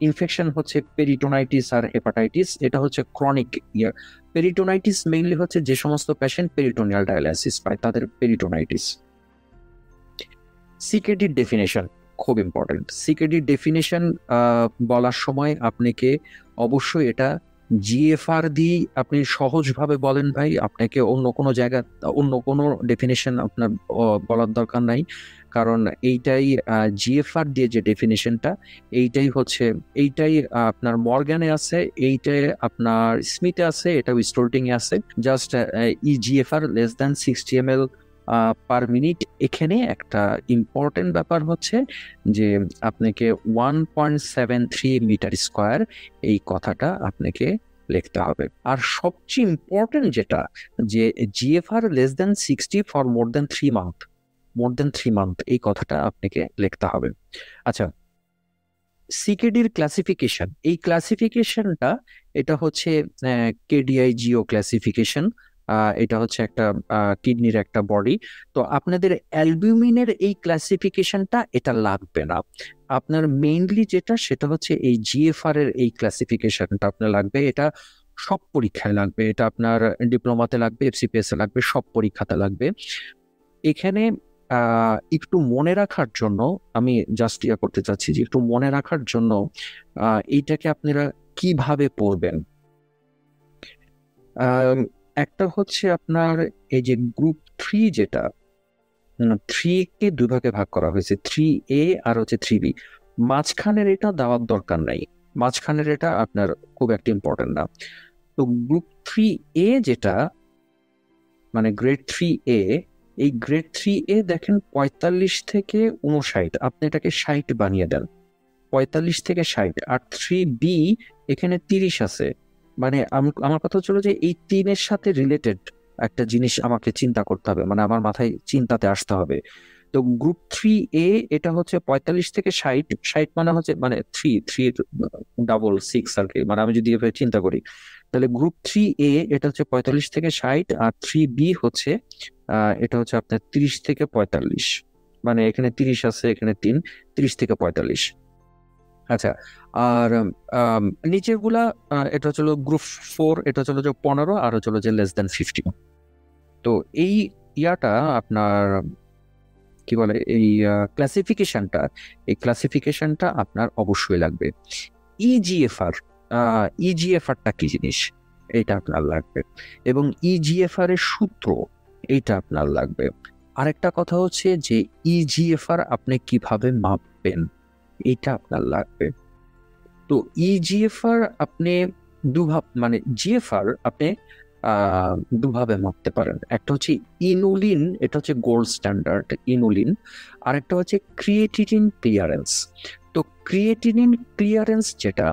[SPEAKER 2] ইনফেকশন হচ্ছে পেরিটোনাইটিস আর হেপাটাইটিস, এটা হচ্ছে ক্রনিক ইয়ার। পেরিটোনাইটিস মেইনলি হচ্ছে যে সমস্ত পেশেন্ট পেরিটোনিয়াল ডায়ালাইসিস পায় তাদের পেরিটোনাইটিস। সিকেডির ডেফিনেশন খুব ইম্পর্টেন্ট। সিকেডির ডেফিনেশন বলার সময় আপনাকে অবশ্যই এটা জিএফআর দিয়ে আপনি সহজভাবে বলেন ভাই, আপনাকে অন্য কোনো জায়গা, অন্য কোনো ডেফিনেশন আপনার বলার দরকার নাই, কারণ এইটাই জিএফআর দিয়ে যে ডেফিনেশনটা, এইটাই হচ্ছে, এইটাই আপনার মর্গ্যানে আছে, এইটাই আপনার স্মিথে আছে, এটা স্টোরটিং এ আছে। Just GFR less than 60 ml per minute. এখানে একটা ইম্পর্টেন্ট ব্যাপার হচ্ছে যে আপনাকে 1.73 মিটার স্কোয়ার এই কথাটা আপনাকে লিখতে হবে। আর সবচেয়ে ইম্পর্টেন্ট যেটা, যে GFR less than 60 for more than 3 month এই কথাটা আপনাকে লিখতে হবে। আচ্ছা, সিকেডির ক্লাসিফিকেশন, এই ক্লাসিফিকেশনটা এটা হচ্ছে কেডিআই জিও ক্লাসিফিকেশন। এটা হচ্ছে একটা কিডনির একটা বডি। তো আপনাদের অ্যালবুমিনের এই ক্লাসিফিকেশনটা এটা লাগবে না। আপনার মেইনলি যেটা সেটা হচ্ছে এই জিএফআর এর এই ক্লাসিফিকেশনটা আপনার লাগবে। এটা সব পরীক্ষায় লাগবে, এটা আপনার ডিপ্লোমাতে লাগবে, এফসিপিএস এ লাগবে, সব পরীক্ষাতে লাগবে। এখানে একটু মনে রাখার জন্য আমি জাস্ট করতে চাচ্ছি যে একটু মনে রাখার জন্য এইটাকে আপনারা কিভাবে পড়বেন। একটা হচ্ছে আপনার এই যে গ্রুপ 3, যেটা 3 কে 2 ভাগে ভাগ করা হয়েছে, 3A আর হচ্ছে 3B। মাঝখানের এটা দেওয়ার দরকার নাই, মাঝখানের এটা আপনার খুব একটা ইম্পর্টেন্ট না। তো গ্রুপ 3A যেটা মানে গ্রেড 3A, এই গ্রেড 3A দেখেন 45 থেকে 59, আপনি এটাকে 60 বানিয়ে দেন, 45 থেকে 60। আর 3B এখানে 30 আছে, মানে আমার কথা হচ্ছিল যে এই 3-এর সাথে রিলেটেড একটা জিনিস আমাকে চিন্তা করতে হবে, মানে আমার মাথায় চিন্তাতে আসতে হবে। তো গ্রুপ 3A এটা হচ্ছে 45 থেকে 60, 60 মানে হচ্ছে মানে 3 আর কি, মানে আমি যদি এভাবে চিন্তা করি, তাহলে গ্রুপ 3A এটা হচ্ছে 45 থেকে 60, আর 3B হচ্ছে এটা হচ্ছে আপনার 30 থেকে 45, মানে এখানে 30 আছে, এখানে 30 থেকে 45। আচ্ছা, আর নিচের গুলা এটা হচ্ছিল গ্রুপ 4, এটা হচ্ছিল যে 15, আর হচ্ছিল যে লেস দেন 50। তো এই ইয়াটা আপনার কি বলে, এই ক্লাসিফিকেশনটা আপনার অবশ্যই লাগবে। ইজিএফআর, ইজিএফআরটা কি জিনিস এটা আপনার লাগবে, এবং ইজিএফআর এর সূত্র এইটা আপনার লাগবে। আরেকটা কথা হচ্ছে যে ইজিএফআর আপনি কিভাবে মাপবেন এটা আপনার লাগবে। তো ইজিএফআর আপনি মানে জিএফআর আপনি দুভাবে মাপতে পারেন। একটা হচ্ছে ইনুলিন, এটা হচ্ছে গোল্ড স্ট্যান্ডার্ড ইনুলিন, আর একটা হচ্ছে ক্রিয়েটিনিন ক্লিয়ারেন্স। তো ক্রিয়েটিনিন ক্লিয়ারেন্স যেটা,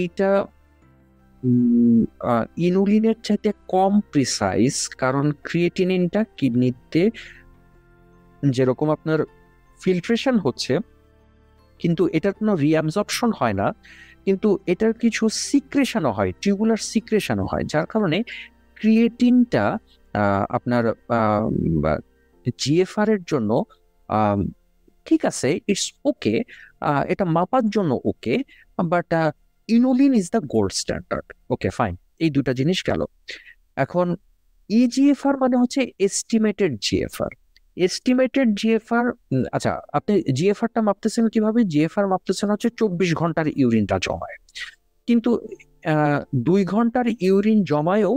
[SPEAKER 2] এইটা ইনুলিনের চাইতে কম প্রিসাইজ, কারণ ক্রিয়েটিনিনটা কিডনিতে যেরকম আপনার ফিল্ট্রেশন হচ্ছে, কিন্তু এটার কোনো রিঅ্যাবজর্পশন হয় না, কিন্তু এটার কিছু সিক্রেশনও হয়, টিউবুলার সিক্রেশনও হয়, যার কারণে ক্রিয়েটিনটা আপনার জিএফআর এর জন্য ঠিক আছে, ইটস ওকে, এটা মাপার জন্য okay, but inulin is the gold standard. Okay fine, এই দুটা জিনিস গেল। এখন ইজিএফআর মানে হচ্ছে এস্টিমেটেড জিএফআর। এস্টিমেটেড জিএফআর, আচ্ছা আপনি জিএফআরটা মাপতেছেন কিভাবে? জিএফআর মাপতেছেন হচ্ছে 24 ঘন্টার ইউরিনটা জমায়, কিন্তু 2 ঘন্টার ইউরিন জমায়েও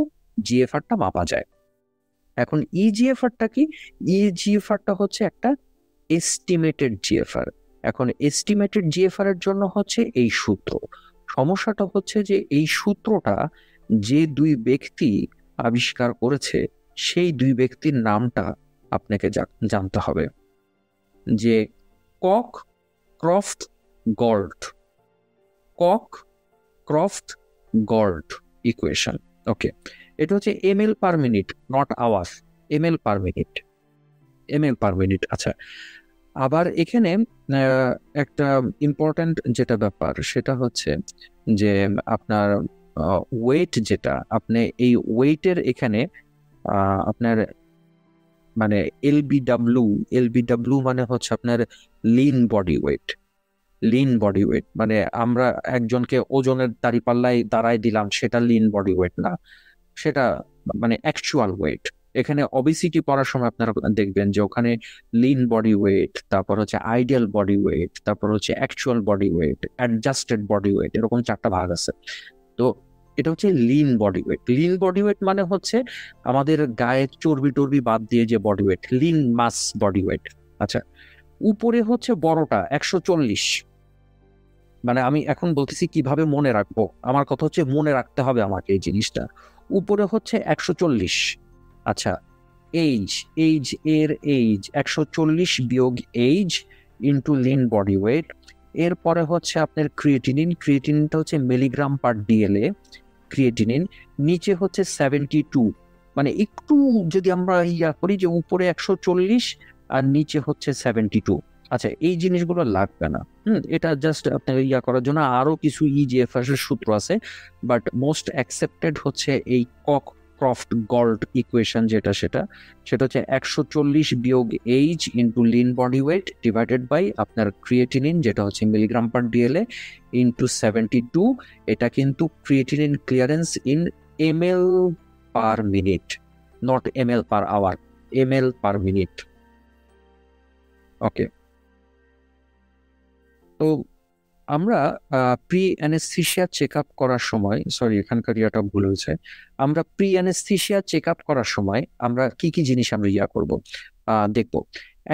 [SPEAKER 2] জিএফআরটা মাপা যায়। এখন ইজিএফআরটা কি? ইজিএফআরটা হচ্ছে একটা এস্টিমেটেড জিএফআর। এখন এস্টিমেটেড জিএফআর এর জন্য হচ্ছে এই সূত্র। সমস্যাটা হচ্ছে যে এই সূত্রটা যে 2 ব্যক্তি আবিষ্কার করেছে, সেই 2 ব্যক্তির নামটা আপনাকে জানতে হবে, যে Cockcroft Gault, Cockcroft Gault equation. Okay, এটা হচ্ছে ml per minute, not hour, ml per minute, ml per minute. আচ্ছা, আবার এখানে একটা ইম্পর্ট্যান্ট যেটা ব্যাপার সেটা হচ্ছে যে আপনার ওয়েট, যেটা আপনি এই ওয়েটের এখানে আপনার মানে এলবিডব্লিউ মানে হচ্ছে আপনার lean body weight. Lean body weight মানে আমরা একজনকে ওজনের দাঁড়িপাল্লায় দাঁড়ায় দিলাম, সেটা লিন বডি ওয়েট না, সেটা মানে অ্যাকচুয়াল ওয়েট। এখানে ওবেসিটি পড়ার সময় আপনারা দেখবেন যে ওখানে লিন বডি ওয়েট, তারপর হচ্ছে আইডিয়াল বডি ওয়েট, তারপর হচ্ছে actual body weight, adjusted body weight, এরকম 4টা ভাগ আছে। তো এটা হচ্ছে lean body weight. Lean body weight মানে হচ্ছে আমাদের গায়ে চর্বি টর্বি বাদ দিয়ে যে body weight, lean mass body weight. আচ্ছা, উপরে হচ্ছে বড়টা 140, মানে আমি এখন বলতেছি কিভাবে মনে রাখবো, আমার কথা হচ্ছে মনে রাখতে হবে আমাকে এই জিনিসটা। উপরে হচ্ছে 140। আচ্ছা, এইজ, এইজ 140 বিয়োগ age into lean body weight. এরপরে হচ্ছে আপনার ক্রিয়েটিনিনটা হচ্ছে মিলিগ্রাম পার ডিএলএ ক্রিয়েটিনিন। নিচে হচ্ছে 72, মানে একটু যদি আমরা করি যে উপরে 140 আর নিচে হচ্ছে 72। আচ্ছা, এই জিনিসগুলো লাগবে না, এটা জাস্ট আপনার করার জন্য আরো কিছু ইজিএফএস এর সূত্র আছে, বাট মোস্ট অ্যাকসেপ্টেড হচ্ছে এই ক্রফট গল্ড ইকুয়েশন, সেটা হচ্ছে 140 বিয়োগ age into lean body weight divided by আপনার ক্রিয়েটিনিন, যেটা হচ্ছে মিলিগ্রাম পার ডিএলএ, ইন্টু 72। এটা কিন্তু creatinine clearance in ml per minute, not ml per hour, ml per minute. Okay, তো আমরা প্রি অ্যানেস্থেসিয়া চেক আপ করার সময়, সরি এখানকার ইয়াটা ভুল হয়েছে, আমরা প্রি অ্যানেস্থেসিয়া চেক আপ করার সময় আমরা কি কি জিনিস আমরা করব দেখব।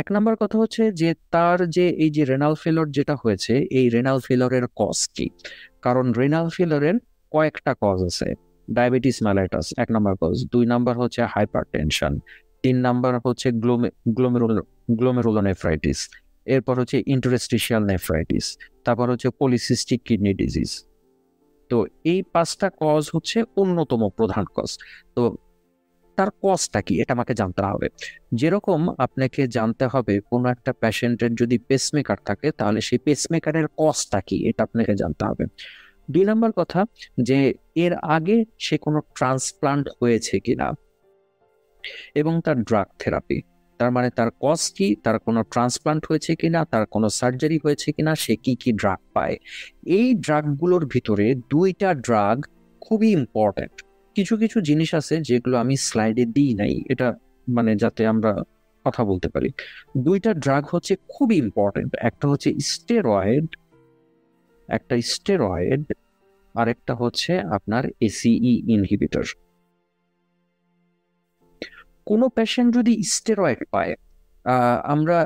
[SPEAKER 2] এক নাম্বার কথা হচ্ছে যে তার যে এই যে রেনাল ফেলর যেটা হয়েছে, এই রেনাল ফেলরের কজ কি, কারণ রেনাল ফেলরের কয়েকটা কজ আছে। Diabetes mellitus 1 number cause, 2 number হচ্ছে হাইপারটেনশন, 3 নাম্বার হচ্ছে গ্লোমেরুলোনেফ্রাইটিস, এরপর হচ্ছে ইন্টারস্টিশিয়াল নেফ্রাইটিস, তারপর হচ্ছে পলিসিস্টিক কিডনি ডিজিজ। তো এই 5টা কজ হচ্ছে অন্যতম প্রধান কজ। তো তার কজটা কি এটা আমাকে জানতে হবে। যেরকম আপনাকে জানতে হবে কোনো একটা পেশেন্টের যদি পেসমেকার থাকে তাহলে সেই পেসমেকারের কজটা কি এটা আপনাকে জানতে হবে। 2 নাম্বার কথা যে এর আগে সে কোনো ট্রান্সপ্লান্ট হয়েছে কিনা এবং তার ড্রাগ থেরাপি, তার মানে তার কজ কি, তার কোনো ট্রান্সপ্লান্ট হয়েছে কিনা, তার কোনো সার্জারি হয়েছে কিনা, সে কি কি ড্রাগ পায়। এই ড্রাগগুলোর ভিতরে 2টা ড্রাগ খুবই ইম্পর্টেন্ট। কিছু কিছু জিনিস আছে যেগুলো আমি স্লাইডে দিই নাই, এটা মানে যাতে আমরা কথা বলতে পারি। 2টা ড্রাগ হচ্ছে খুবই ইম্পর্টেন্ট, একটা হচ্ছে স্টেরয়েড, আর একটা হচ্ছে আপনার এসিই ইনহিবিটর। কোনো পেশেন্ট যদি স্টেরয়েড পায়, আমরা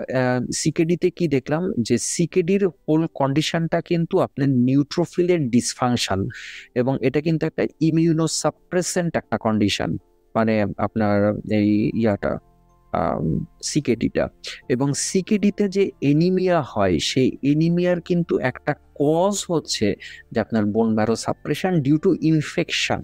[SPEAKER 2] সিকেডিতে কি দেখলাম যে সিকেডির হোল কন্ডিশনটা কিন্তু আপনার নিউট্রোফিলের ডিসফাংশন, এবং এটা কিন্তু একটা ইমিউনোসাপ্রেসেন্ট একটা কন্ডিশন, মানে আপনার এই সিকেডিটা। এবং সিকেডিতে যে এনিমিয়া হয়, সেই এনিমিয়ার কিন্তু একটা কজ হচ্ছে যে আপনার bone marrow suppression due to infection,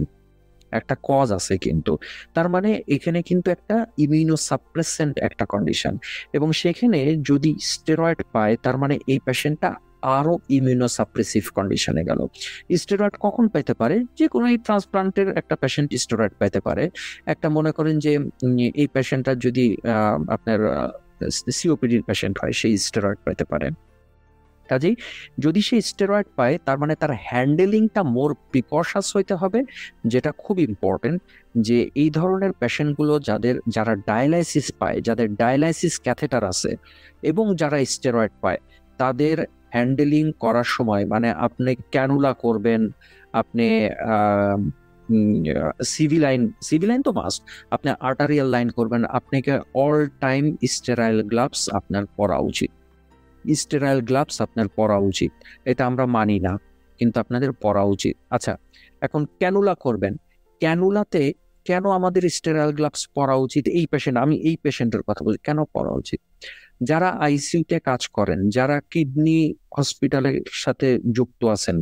[SPEAKER 2] একটা কজ আছে কিন্তু। তার মানে এখানে কিন্তু একটা ইমিউনোসাপ্রেসেন্ট একটা কন্ডিশন, এবং সেখানে যদি স্টেরয়েড পায় তার মানে এই পেশেন্টটা আরো ইমিউনোসাপ্রেসিভ কন্ডিশনে গেল। স্টেরয়েড কখন পেতে পারে, যে কোনো এই ট্রান্সপ্লান্টের একটা পেশেন্ট স্টেরয়েড পেতে পারে। একটা মনে করেন যে এই পেশেন্টটা যদি আপনার সিওপিডির পেশেন্ট হয়, সেই স্টেরয়েড পেতে পারে। কাজেই যদি সে স্টেরয়েড পায় তার মানে তার হ্যান্ডেলিংটা মোর প্রিকশাস হইতে হবে, যেটা খুব ইম্পর্টেন্ট। যে এই ধরনের পেশেন্টগুলো যারা ডায়ালাইসিস পায়, যাদের ডায়ালাইসিস ক্যাথেটার আছে এবং যারা স্টেরয়েড পায়, তাদের হ্যান্ডেলিং করার সময় মানে আপনি ক্যানুলা করবেন, আপনি সিভিলাইন তো মাস্ট, আপনি আর্টারিয়াল লাইন করবেন, আপনাকে অল টাইম স্টেরাইল গ্লাভস আপনার পরা উচিত। স্টেরাইল গ্লাভস আপনার পরা উচিত, এটা আমরা মানি না, কিন্তু আপনাদের পরা উচিত। আচ্ছা, এখন ক্যানুলা করবেন, ক্যানুলাতে কেন আমাদের স্টেরাইল গ্লাভস পরা উচিত? আমি এই পেশেন্টের কথা বলছি, কেন পরা উচিত? যারা আইসিইউতে কাজ করেন, যারা কিডনি হসপিটালের সাথে যুক্ত আছেন,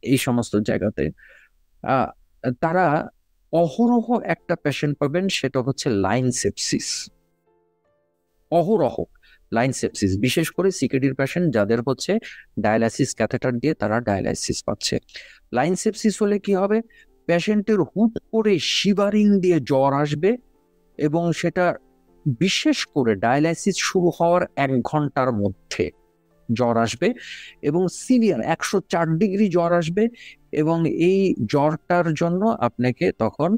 [SPEAKER 2] এই সমস্ত জায়গাতে তারা অহরহ একটা পেশেন্ট পাবেন, সেটা হচ্ছে লাইন সেপসিস। অহরহ লাইন সেপসিস, বিশেষ করে সিকেডির পেশেন্ট যাদের হচ্ছে ডায়ালাইসিস ক্যাথেটার দিয়ে তারা ডায়ালাইসিস পাচ্ছে। লাইন সেপসিস হলে কি হবে, পেশেন্টের হুট করে শিভারিং দিয়ে জ্বর আসবে, এবং সেটা বিশেষ করে ডায়ালাইসিস শুরু হওয়ার 1 ঘন্টার মধ্যে জ্বর আসবে, এবং সিভিয়ার 104 ডিগ্রি জ্বর আসবে, এবং এই জ্বরটার জন্য আপনাকে তখন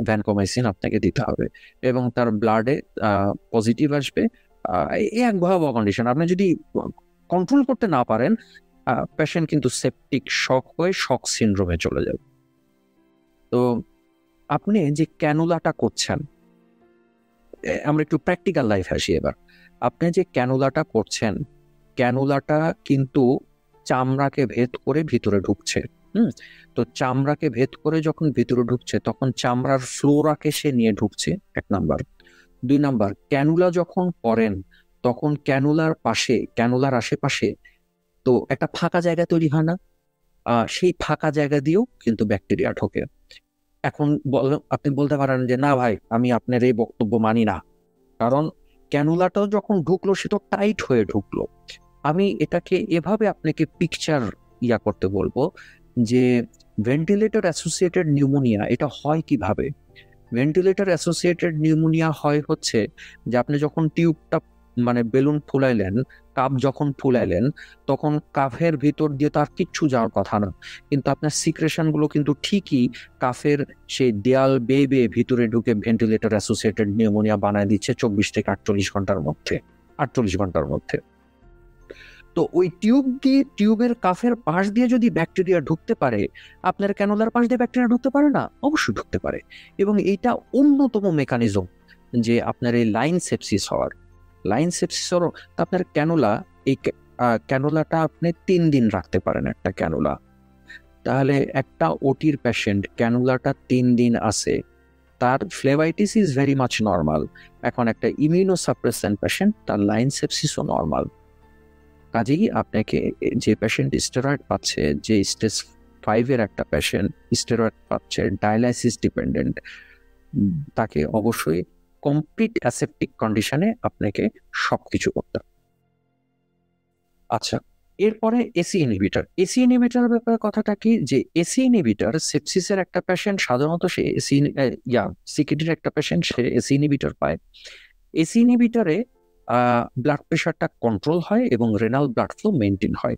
[SPEAKER 2] ভ্যানকোমাইসিন আপনাকে দিতে হবে, এবং তার ব্লাডে পজিটিভ আসবে। এই এক ভয়াবহ কন্ডিশন। আপনি যদি কন্ট্রোল করতে না পারেন, পেশেন্ট কিন্তু সেপটিক শক হয়ে শক সিনড্রোমে চলে যাবে। তো আপনি যে ক্যানুলাটা করছেন, আমরা একটু প্র্যাকটিক্যাল লাইফ আসি এবার। আপনি যে ক্যানুলাটা করছেন, ক্যানুলাটা কিন্তু চামড়াকে ভেদ করে ভিতরে ঢুকছে। হুম। তো চামড়াকে ভেদ করে যখন ভিতরে ঢুকছে তখন চামড়ার ফ্লোরাকে সে নিয়ে ঢুকছে, 1 নাম্বার। 2 নাম্বার, ক্যানুলা যখন করেন তখন ক্যানুলার আশেপাশে তো একটা ফাঁকা জায়গা তৈরি হয় না? সেই ফাঁকা জায়গা দিয়েও কিন্তু ব্যাকটেরিয়া ঢোকে। এখন আপনি বলতে পারেন যে না ভাই, আমি আপনার এই বক্তব্য মানি না, কারণ ক্যানুলাটাও যখন ঢুকলো সে তো টাইট হয়ে ঢুকলো। আমি এটাকে এভাবে আপনাকে পিকচার করতে বলবো যে ভেন্টিলেটর অ্যাসোসিয়েটেড নিউমোনিয়া এটা হয় কিভাবে। ভেন্টিলেটর অ্যাসোসিয়েটেড নিউমোনিয়া হয় হচ্ছে যে আপনি যখন টিউবটা মানে বেলুন ফুলাইলেন, কাপ যখন ফুলাইলেন, তখন কাফের ভিতর দিয়ে তার কিচ্ছু যাওয়ার কথা না, কিন্তু আপনার সিক্রেশন গুলো কিন্তু ঠিকই কাফের সেই দেয়াল বেয়ে বেয়ে ভিতরে ঢুকে ভেন্টিলেটর অ্যাসোসিয়েটেড নিউমোনিয়া বানায় দিচ্ছে 24 থেকে 48 ঘন্টার মধ্যে। 48 ঘন্টার মধ্যে। তো ওই টিউবের কাফের পাশ দিয়ে যদি ব্যাকটেরিয়া ঢুকতে পারে, আপনার ক্যানুলার পাশ দিয়ে ব্যাকটেরিয়া ঢুকতে পারে না? অবশ্যই ঢুকতে পারে। এবং এইটা অন্যতম মেকানিজম যে আপনার এই লাইন সেপসিস হওয়ার। আপনার ক্যানুলা, এই ক্যানুলাটা আপনি 3 দিন রাখতে পারেন একটা ক্যানুলা। তাহলে একটা ওটির পেশেন্ট ক্যানুলাটা 3 দিন আছে, তার ফ্লেভাইটিস ইজ ভেরি মাচ নর্মাল। এখন একটা ইমিউনোসাপ্রেসেন্ট পেশেন্ট, তার লাইন সেপসিসও নর্মাল। কাজেই আপনাকে যে পেশেন্ট স্টেরয়েড পাচ্ছে, যে স্টেজ 5-এর একটা পেশেন্ট স্টেরয়েড পাচ্ছে, ডায়ালাইসিস ডিপেন্ডেন্ট, তাকে অবশ্যই কমপ্লিট অ্যাসেপ্টিক কন্ডিশনে আপনাকে সবকিছু করতে হবে। আচ্ছা, এরপরে এসি ইনহিবিটর ব্যাপারে কথাটা কি, যে এসি ইনহিবিটর সেপসিসের একটা পেশেন্ট সাধারণত সে সিকিডির একটা পেশেন্ট সে এসি ইনহিবিটর পায়। এসি ইনহিবিটরে ব্লাড প্রেশারটা কন্ট্রোল হয় এবং রেনাল ব্লাড ফ্লো মেনটেন হয়।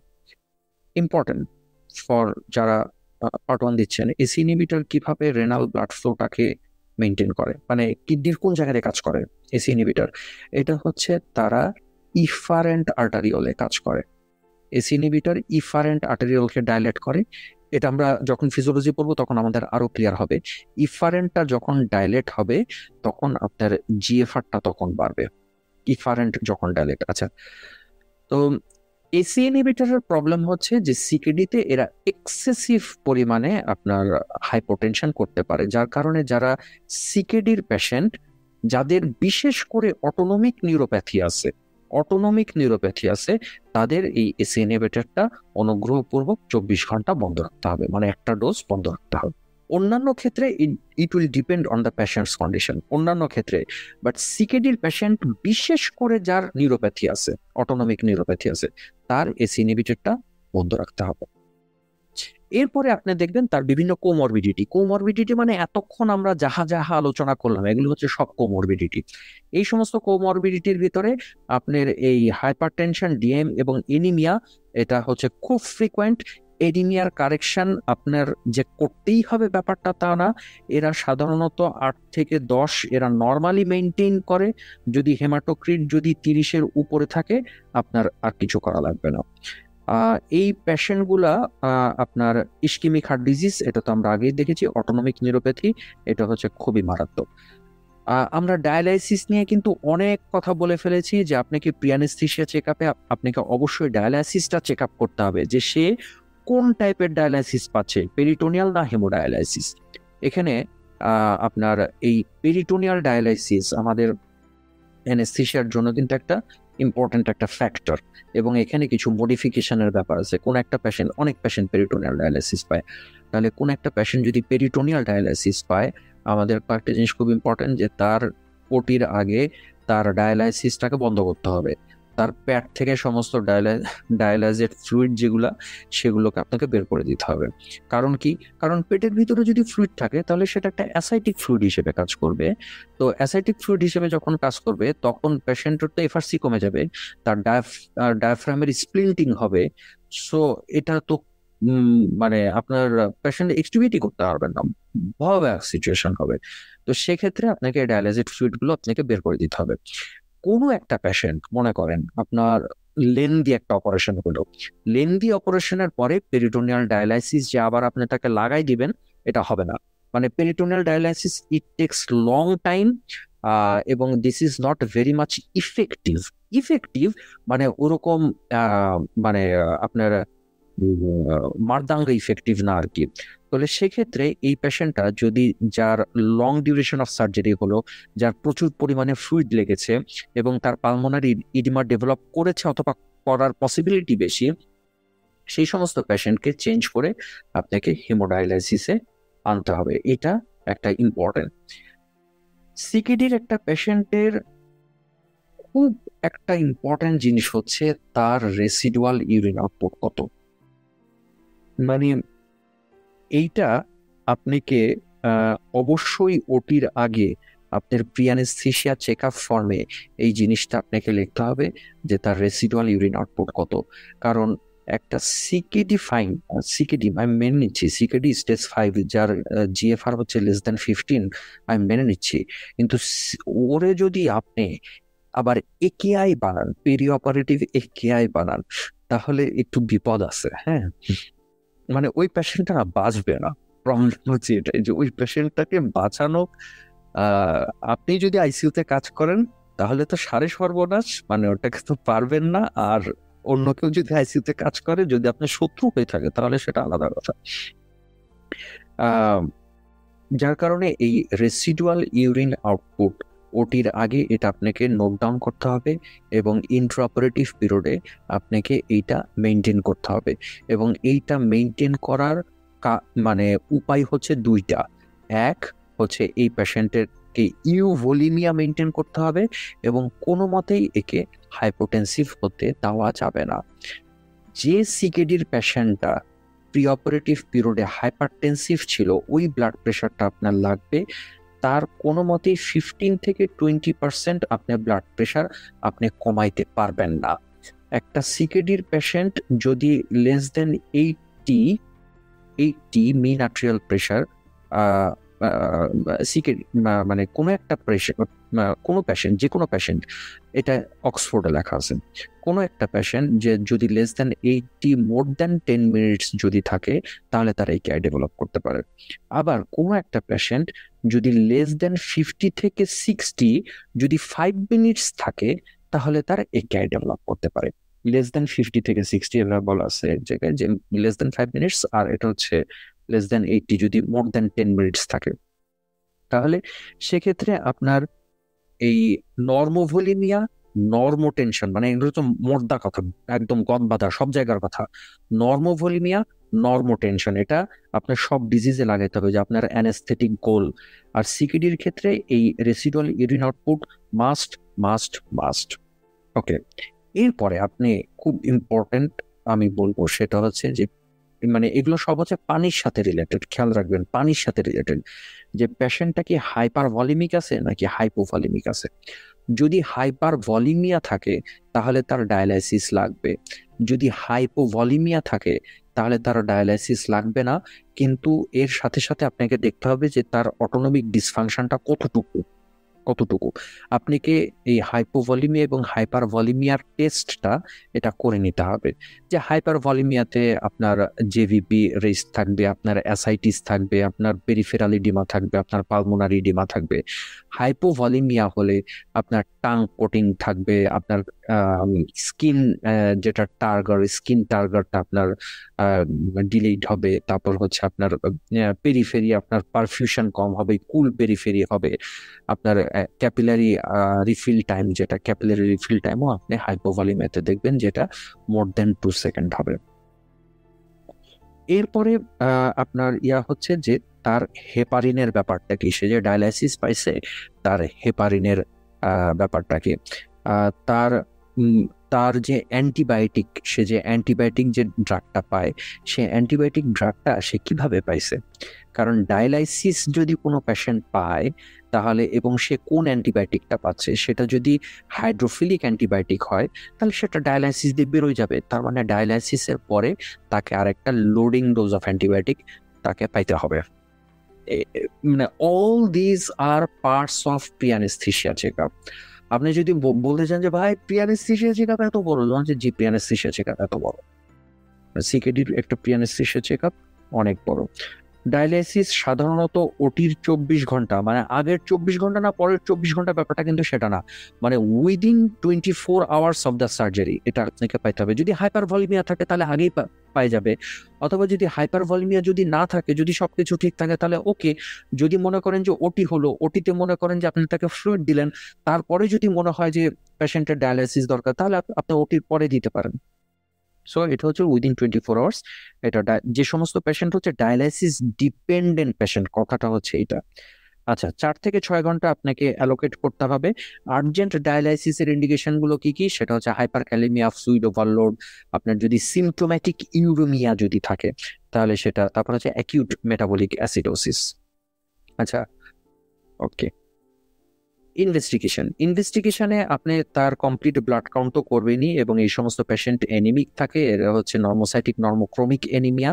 [SPEAKER 2] ইম্পর্টেন্ট ফর যারা পার্ট 1 দিচ্ছেন, এসি ইনহিবিটর কিভাবে রেনাল ব্লাড ফ্লোটাকে মেনটেন করে, মানে কিডনির কোন জায়গায় কাজ করে এসি ইনহিবিটর? এটা হচ্ছে তারা ইফারেন্ট আর্টারিওলে কাজ করে। এসি ইনহিবিটর ইফারেন্ট আর্টারিওলকে ডাইলেট করে। এটা আমরা যখন ফিজিওলজি পড়বো তখন আমাদের আরো ক্লিয়ার হবে। ইফারেন্টটা যখন ডাইলেট হবে তখন আপনার জিএফআরটা তখন বাড়বে, ইফারেন্ট যখন ডাইলেট। আচ্ছা, তো এসি ইনহিবিটরের প্রবলেম হচ্ছে যে সিকেডিতে এরা এক্সেসিভ পরিমাণে আপনার হাইপোটেনশন করতে পারে, যার কারণে যারা সিকেডির পেশেন্ট, যাদের বিশেষ করে অটোনমিক নিউরোপ্যাথি আছে, তাদের এই এসি ইনহিবিটরটা অনুগ্রহপূর্বক 24 ঘন্টা বন্ধ রাখতে হবে, মানে একটা ডোজ বন্ধ রাখতে হবে। অন্যান্য ক্ষেত্রে it will depend on the patient's condition, অন্যান্য ক্ষেত্রে। বাট সিকেডির পেশেন্ট, বিশেষ করে যার নিউরোপ্যাথি আছে, অটোনমিক নিউরোপ্যাথি আছে, তার এসি ইনহিবিটরটা বন্ধ রাখতে হবে। এরপরে আপনি দেখবেন তার বিভিন্ন কোমরবিডিটি মানে এতক্ষণ আমরা যাহা যাহা আলোচনা করলাম এগুলো হচ্ছে সব কোমরবিডিটি। এই সমস্ত কোমরবিডিটির ভিতরে আপনার এই হাইপারটেনশন, ডিএম এবং এনিমিয়া, এটা হচ্ছে খুব ফ্রিকোয়েন্ট। এনিমিয়ার কারেকশন আপনার যে করতেই হবে ব্যাপারটা তা না, এরা সাধারণত 8 থেকে 10 এরা নর্মালি মেনটেন করে। যদি হেমাটোক্রিট যদি 30-এর উপরে থাকে, আপনার আর কিছু করা লাগবে না। এই পেশেন্টগুলা আপনার ইস্কিমিক হার্ট ডিজিজ, এটা তো আমরা আগেই দেখেছি। অটোনমিক নিউরোপ্যাথি, এটা হচ্ছে খুবই মারাত্মক। আমরা ডায়ালাইসিস নিয়ে কিন্তু অনেক কথা বলে ফেলেছি, যে আপনাকে প্রিয়ানেস্থেশিয়া চেক আপে আপনাকে অবশ্যই ডায়ালাইসিসটা চেক আপ করতে হবে, যে সে কোন টাইপের ডায়ালাইসিস পাচ্ছে, পেরিটোনিয়াল না হেমোডায়ালাইসিস। এখানে আপনার এই পেরিটোনিয়াল ডায়ালাইসিস আমাদের অ্যানেস্থেশিয়ার জন্য কিন্তু একটা ইম্পর্টেন্ট একটা ফ্যাক্টর, এবং এখানে কিছু মডিফিকেশনের ব্যাপার আছে। অনেক পেশেন্ট পেরিটোনিয়াল ডায়ালাইসিস পায়, তাহলে কোন একটা পেশেন্ট যদি পেরিটোনিয়াল ডায়ালাইসিস পায়, আমাদের কয়েকটা জিনিস খুব ইম্পর্টেন্ট, যে তার ওটির আগে তার ডায়ালাইসিসটাকে বন্ধ করতে হবে। তার পেট থেকে সমস্ত ডায়ালাইজেড ফ্লুইড সেগুলোকে আপনাকে বের করে দিতে হবে। কারণ কি? কারণ পেটের ভিতরে যদি ফ্লুইড থাকে তাহলে সেটা একটা অ্যাসাইটিক ফ্লুইড হিসেবে কাজ করবে। তো অ্যাসাইটিক ফ্লুইড হিসেবে যখন কাজ করবে তখন পেশেন্টের তো এফআরসি কমে যাবে, তার ডায়াফ্রামের স্প্লিন্টিং হবে। সো এটা তো মানে আপনার পেশেন্ট এক্সটিভিটি করতে পারবেন না, ভয়াবহ সিচুয়েশন হবে। তো সেক্ষেত্রে আপনাকে ডায়ালাইজেড ফ্লুইড গুলো আপনাকে বের করে দিতে হবে। কোনো একটা পেশেন্ট মনে করেন আপনার লেন্দি একটা অপারেশন হলো, লেন্দি অপারেশনের পরে পেরিটোনিয়াল ডায়ালাইসিস যে আবার আপনি তাকে লাগাই দিবেন, এটা হবে না। মানে peritoneal dialysis it takes long time, এবং this is not very much effective মানে ওরকম মানে আপনার মারদাঙ্গা ইফেক্টিভ না আর কি। তাহলে সেক্ষেত্রে এই পেশেন্টটা যদি, যার লং ডিউরেশন অফ সার্জারি হলো, যার প্রচুর পরিমাণে ফ্লুইড লেগেছে এবং তার পালমোনারি ইডিমা ডেভেলপ করেছে অথবা করার পসিবিলিটি বেশি, সেই সমস্ত পেশেন্টকে চেঞ্জ করে আপনাকে হেমোডায়ালাইসিসে আনতে হবে। এটা একটা ইম্পর্টেন্ট। সিকেডির একটা পেশেন্টের খুব একটা ইম্পর্টেন্ট জিনিস হচ্ছে তার রেসিডুয়াল ইউরিন আউটপুট কত। মানে এইটা আপনাকে অবশ্যই ওটির আগে আপনার প্রিয়ানেস্থেসিয়া চেক আপ ফর্মে এই জিনিসটা আপনাকে লিখতে হবে যে তার রেসিডুয়াল ইউরিন আউটপুট কত। কারণ একটা সিকেডি আমি মেনে নিচ্ছি, সিকেডি স্টেজ 5 যার জিএফআর হচ্ছে <15 আমি মেনে নিচ্ছি, কিন্তু ওরে যদি আপনি আবার একেআই বানান, পেরি অপারেটিভ একেআই বানান, তাহলে একটু বিপদ আছে। হ্যাঁ, মানে ওই পেশেন্টটা বাঁচবে না। প্রবলেম হচ্ছে এটাই যে ওই পেশেন্টটাকে বাঁচানো, আপনি যদি আইসিইউতে কাজ করেন তাহলে তো সারে সর্বনাশ, মানে ওটাকে তো পারবেন না। আর অন্য কেউ যদি আইসিইউতে কাজ করে, যদি আপনার শত্রু হয়ে থাকে, তাহলে সেটা আলাদা কথা। যার কারণে এই রেসিডুয়াল ইউরিন আউটপুট ওটির আগে এটা আপনাকে নোট ডাউন করতে হবে এবং ইন্ট্রাঅপারেটিভ পিরিয়ডে আপনাকে এইটা মেনটেন করতে হবে। এবং এইটা মেনটেন করার মানে উপায় হচ্ছে দুইটা। এক হচ্ছে এই পেশেন্টেরকে ইউভোলিমিয়া মেনটেন করতে হবে এবং কোনো মতেই একে হাইপোটেনসিভ হতে দেওয়া যাবে না। যে সিকেডির পেশেন্টটা প্রি অপারেটিভ পিরিয়ডে হাইপারটেনসিভ ছিল, ওই ব্লাড প্রেশারটা আপনার লাগবে, তার কোনো মতেই 15 থেকে 20% আপনার ব্লাড প্রেশার আপনি কমাইতে পারবেন না। একটা সিকেডির পেশেন্ট যদি লেস দেন 80 মিন আর্টেরিয়াল প্রেশার, সিকেডি মানে কোনো একটা প্রেশার, কোনো পেশেন্ট, যে কোনো পেশেন্ট, এটা অক্সফোর্ডে লেখা আছে, কোনো একটা পেশেন্ট যে যদি লেস দেন 80 মোর দেন 10 মিনিটস যদি থাকে, তাহলে তারা এই কেয়ার ডেভেলপ করতে পারে। আবার কোনো একটা পেশেন্ট যদি লেস দেন 50 থেকে 60 যদি 5 মিনিটস থাকে, তাহলে তারা এই কেয়ার ডেভেলপ করতে পারে। লেস দেন 50 থেকে 60 এরা বলা আছে এক জায়গায় যে লেস দেন 5 মিনিটস, আর এটা হচ্ছে লেস দেন 80 যদি মোর দেন 10 মিনিটস থাকে। তাহলে সেক্ষেত্রে আপনার এই নর্মোভোলিমিয়া, নর্মোটেনশন, মানে এগুলো তো মোর্দা কথা, একদম গদবাঁধা সব জায়গার কথা। নর্মোভোলিমিয়া, নর্মোটেনশন, এটা আপনার সব ডিজিজে লাগাইতে হবে যে আপনার অ্যানেস্থেটিক গোল। আর সিকিডির ক্ষেত্রে এই residual urine output must must must. Okay, এরপরে আপনি খুব ইম্পর্টেন্ট আমি বলবো সেটা হচ্ছে যে, মানে এগুলো সব হচ্ছে পানির সাথে রিলেটেড, খেয়াল রাখবেন পানির সাথে রিলেটেড, যে পেশেন্টটা কি হাইপার ভলিমিক আছে নাকি হাইপোভলিমিক আছে। যদি হাইপার ভলিমিয়া থাকে তাহলে তার ডায়ালাইসিস লাগবে, যদি হাইপোভলিমিয়া থাকে তাহলে তার ডায়ালাইসিস লাগবে না। কিন্তু এর সাথে সাথে আপনাকে দেখতে হবে যে তার অটোনমিক ডিসফাংশনটা কতটুকু। আপনাকে এই হাইপোভলিমিয়া এবং হাইপার ভলিমিয়ার টেস্টটা এটা করে নিতে হবে। যে হাইপার ভলিমিয়াতে আপনার জেভিপি রেস থাকবে, আপনার অ্যাসাইটিস থাকবে, আপনার পেরিফেরাল ইডিমা থাকবে, আপনার পালমোনারি ইডিমা থাকবে। হাইপোভলিমিয়া হলে আপনার টাং কোটিং থাকবে, আপনার স্কিন যেটা স্কিন টার্গারটা আপনার ডিলেট হবে। তারপর হচ্ছে আপনার পেরিফেরি, আপনার পারফিউশন কম হবে, কুল পেরিফেরি হবে। আপনার ক্যাপিলারি রিফিল টাইম, যেটা ক্যাপিলারি রিফিল টাইমও আপনি হাইপোভলিমিয়াতে দেখবেন যেটা মোর দেন 2 সেকেন্ড হবে। এরপরে আপনার হচ্ছে যে তার হেপারিনের ব্যাপারটা কি, সে যে ডায়ালাইসিস পাইছে তার হেপারিনের ব্যাপারটা কি, তার যে অ্যান্টিবায়োটিক, সে যে অ্যান্টিবায়োটিক যে ড্রাগটা পায়, সে অ্যান্টিবায়োটিক ড্রাগটা সে কিভাবে পাইছে। কারণ ডায়ালাইসিস যদি কোনো পেশেন্ট পায় তাহলে, এবং সে কোন অ্যান্টিবায়োটিকটা পাচ্ছে, সেটা যদি হাইড্রোফিলিক অ্যান্টিবায়োটিক হয় তাহলে সেটা ডায়ালাইসিস দিয়ে বেরোয় যাবে। তার মানে ডায়ালাইসিসের পরে তাকে আরেকটা লোডিং ডোজ অফ অ্যান্টিবায়োটিক তাকে পাইতে হবে। মানে all this are parts of pre anaesthesia checkup. আপনি যদি বলতে চান যে ভাই প্রি অ্যানেস্থেসিয়া চেকআপ এত বড়, জি প্রি অ্যানেস্থেসিয়া চেকআপ এত বড়, সিকেডির একটা প্রি অ্যানেস্থেসিয়া চেকআপ অনেক বড়। ডায়ালাইসিস সাধারণত ওটির 24 ঘন্টা, মানে আগের 24 ঘন্টা না পরের 24 ঘন্টা, ব্যাপারটা কিন্তু সেটা না, মানে within 24 hours of the surgery এটা আপনাকে পাইতে হবে। যদি হাইপার ভলিমিয়া থাকে তাহলে আগেই পাই যাবে, অথবা যদি হাইপার ভলিমিয়া যদি না থাকে, যদি সবকিছু ঠিক থাকে তাহলে ওকে। যদি মনে করেন যে ওটি হলো, ওটিতে মনে করেন যে আপনি তাকে ফ্লুইড দিলেন, তারপরে যদি মনে হয় যে পেশেন্টের ডায়ালাইসিস দরকার, তাহলে আপনি ওটির পরে দিতে পারেন। সো এটা হচ্ছে উইদিন 24 আওয়ার্স। এটা যে সমস্ত পেশেন্ট হচ্ছে ডায়ালাইসিস ডিপেন্ডেন্ট পেশেন্ট, কথাটা হচ্ছে এটা। আচ্ছা, 4 থেকে 6 ঘন্টা আপনাকে অ্যালোকেট করতে হবে। আর্জেন্ট ডায়ালাইসিসের ইন্ডিকেশন গুলো কি কি, সেটা হচ্ছে হাইপার ক্যালেমিয়া, ফ্লুইড ওভারলোড, আপনার যদি সিমটোম্যাটিক ইউরেমিয়া যদি থাকে তাহলে সেটা, তারপর হচ্ছে অ্যাকিউট মেটাবলিক অ্যাসিডোসিস। আচ্ছা, ওকে। ইনভেস্টিগেশনে আপনি তার কমপ্লিট ব্লাড কাউন্ট তো করবেনই, এবং এই সমস্ত পেশেন্ট এনিমিক থাকে, এরা হচ্ছে নর্মোসাইটিক নর্মোক্রোমিক এনিমিয়া,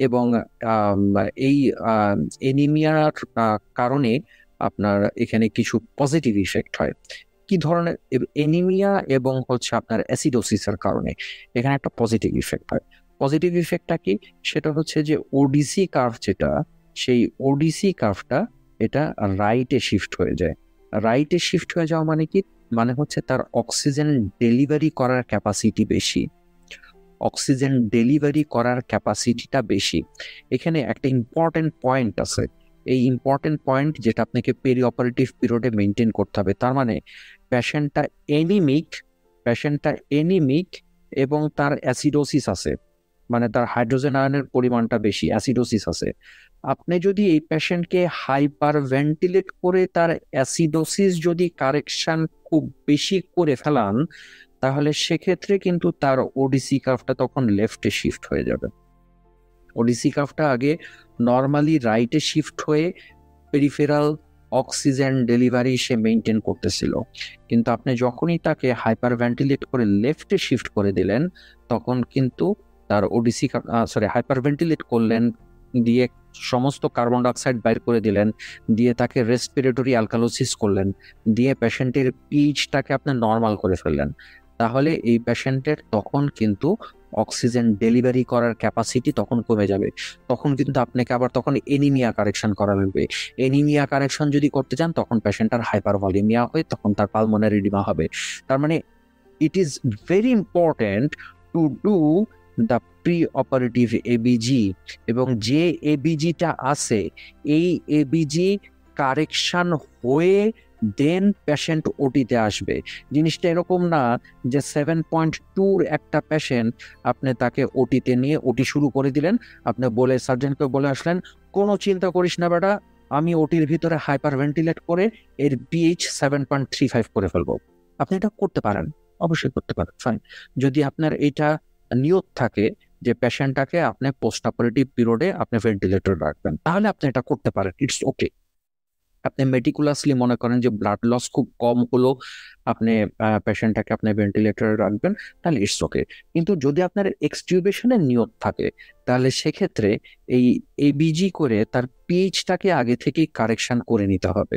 [SPEAKER 2] এবং এই এনিমিয়ার কারণে আপনার এখানে কিছু পজিটিভ ইফেক্ট হয়। কি ধরনের এনিমিয়া এবং হচ্ছে আপনার অ্যাসিডোসিসের কারণে এখানে একটা পজিটিভ ইফেক্ট হয়। পজিটিভ ইফেক্টটা কি, সেটা হচ্ছে যে ওডিসি কার্ভ যেটা, সেই ওডিসি কার্ভটা এটা রাইটে শিফট হয়ে যায়। রাইটে শিফট হয়ে যাওয়া মানে কি, মানে হচ্ছে তার অক্সিজেন ডেলিভারি করার ক্যাপাসিটি বেশি, অক্সিজেন ডেলিভারি করার ক্যাপাসিটিটা বেশি। এখানে একটা ইম্পর্টেন্ট পয়েন্ট আছে, এই ইম্পর্টেন্ট পয়েন্ট যেটা আপনাকে পেরি অপারেটিভ পিরিয়ডে মেনটেন করতে হবে। তার মানে পেশেন্টটা এনিমিক এবং তার অ্যাসিডোসিস আছে, মানে তার হাইড্রোজেন আয়নের পরিমাণটা বেশি, অ্যাসিডোসিস আছে। আপনি যদি এই পেশেন্টকে হাইপার ভেন্টিলেট করে তার অ্যাসিডোসিস যদি কারেকশন খুব বেশি করে ফেলান, তাহলে সেক্ষেত্রে কিন্তু তার ওডিসি কার্ভটা তখন লেফটে শিফট হয়ে যাবে। ওডিসি কার্ভটা আগে নর্মালি রাইটে শিফট হয়ে পেরিফেরাল অক্সিজেন ডেলিভারি সে মেনটেন করতেছিল, কিন্তু আপনি যখনই তাকে হাইপার ভেন্টিলেট করে লেফটে শিফট করে দিলেন, তখন কিন্তু তার ওডিসি হাইপার ভেন্টিলেট করলেন, দিয়ে সমস্ত কার্বন ডাইঅক্সাইড বাইর করে দিলেন, দিয়ে তাকে রেসপিরেটরি অ্যালকালোসিস করলেন, দিয়ে পেশেন্টের পিচটাকে আপনি নর্মাল করে ফেললেন, তাহলে এই পেশেন্টের তখন কিন্তু অক্সিজেন ডেলিভারি করার ক্যাপাসিটি তখন কমে যাবে। তখন কিন্তু আপনাকে আবার তখন এনিমিয়া কারেকশন করা লাগবে। এনিমিয়া কারেকশন যদি করতে চান, তখন পেশেন্টার হাইপার ভলিমিয়া হয়, তখন তার পালমোনারি এডিমা হবে। তার মানে it is very important to do the pre operative ABG, এবং যে এবিজিটা আছে এই এবিজি কারেকশন হয়ে দেন পেশেন্ট ওটিতে আসবে। জিনিসটা এরকম না যে 7.2 একটা পেশেন্ট আপনি তাকে ওটিতে নিয়ে ওটি শুরু করে দিলেন, আপনি বলে সার্জনকে বলে আসলেন কোনো চিন্তা করিস না বেটা, আমি ওটির ভিতরে হাইপার ভেন্টিলেট করে এর পিএইচ 7.35 করে ফেলবো। আপনি এটা করতে পারেন, অবশ্যই করতে পারেন, ফাইন। যদি আপনার এটা নিয়ত থাকে যে পেশেন্টটাকে আপনি পোস্ট অপারেটিভ পিরিয়ডে আপনি ভেন্টিলেটর রাখবেন, তাহলে আপনি এটা করতে পারেন, ইটস ওকে। আপনি মেটিকুলাসলি মনে করেন যে ব্লাড লস খুব কম হলো, আপনি পেশেন্টটাকে আপনি ভেন্টিলেটরে রাখবেন, তাহলে ইটস ওকে। কিন্তু যদি আপনার এক্সটিউবেশনের নিয়ত থাকে, তাহলে সেক্ষেত্রে এই এবিজি করে তার পিএইচটাকে আগে থেকেই কারেকশন করে নিতে হবে।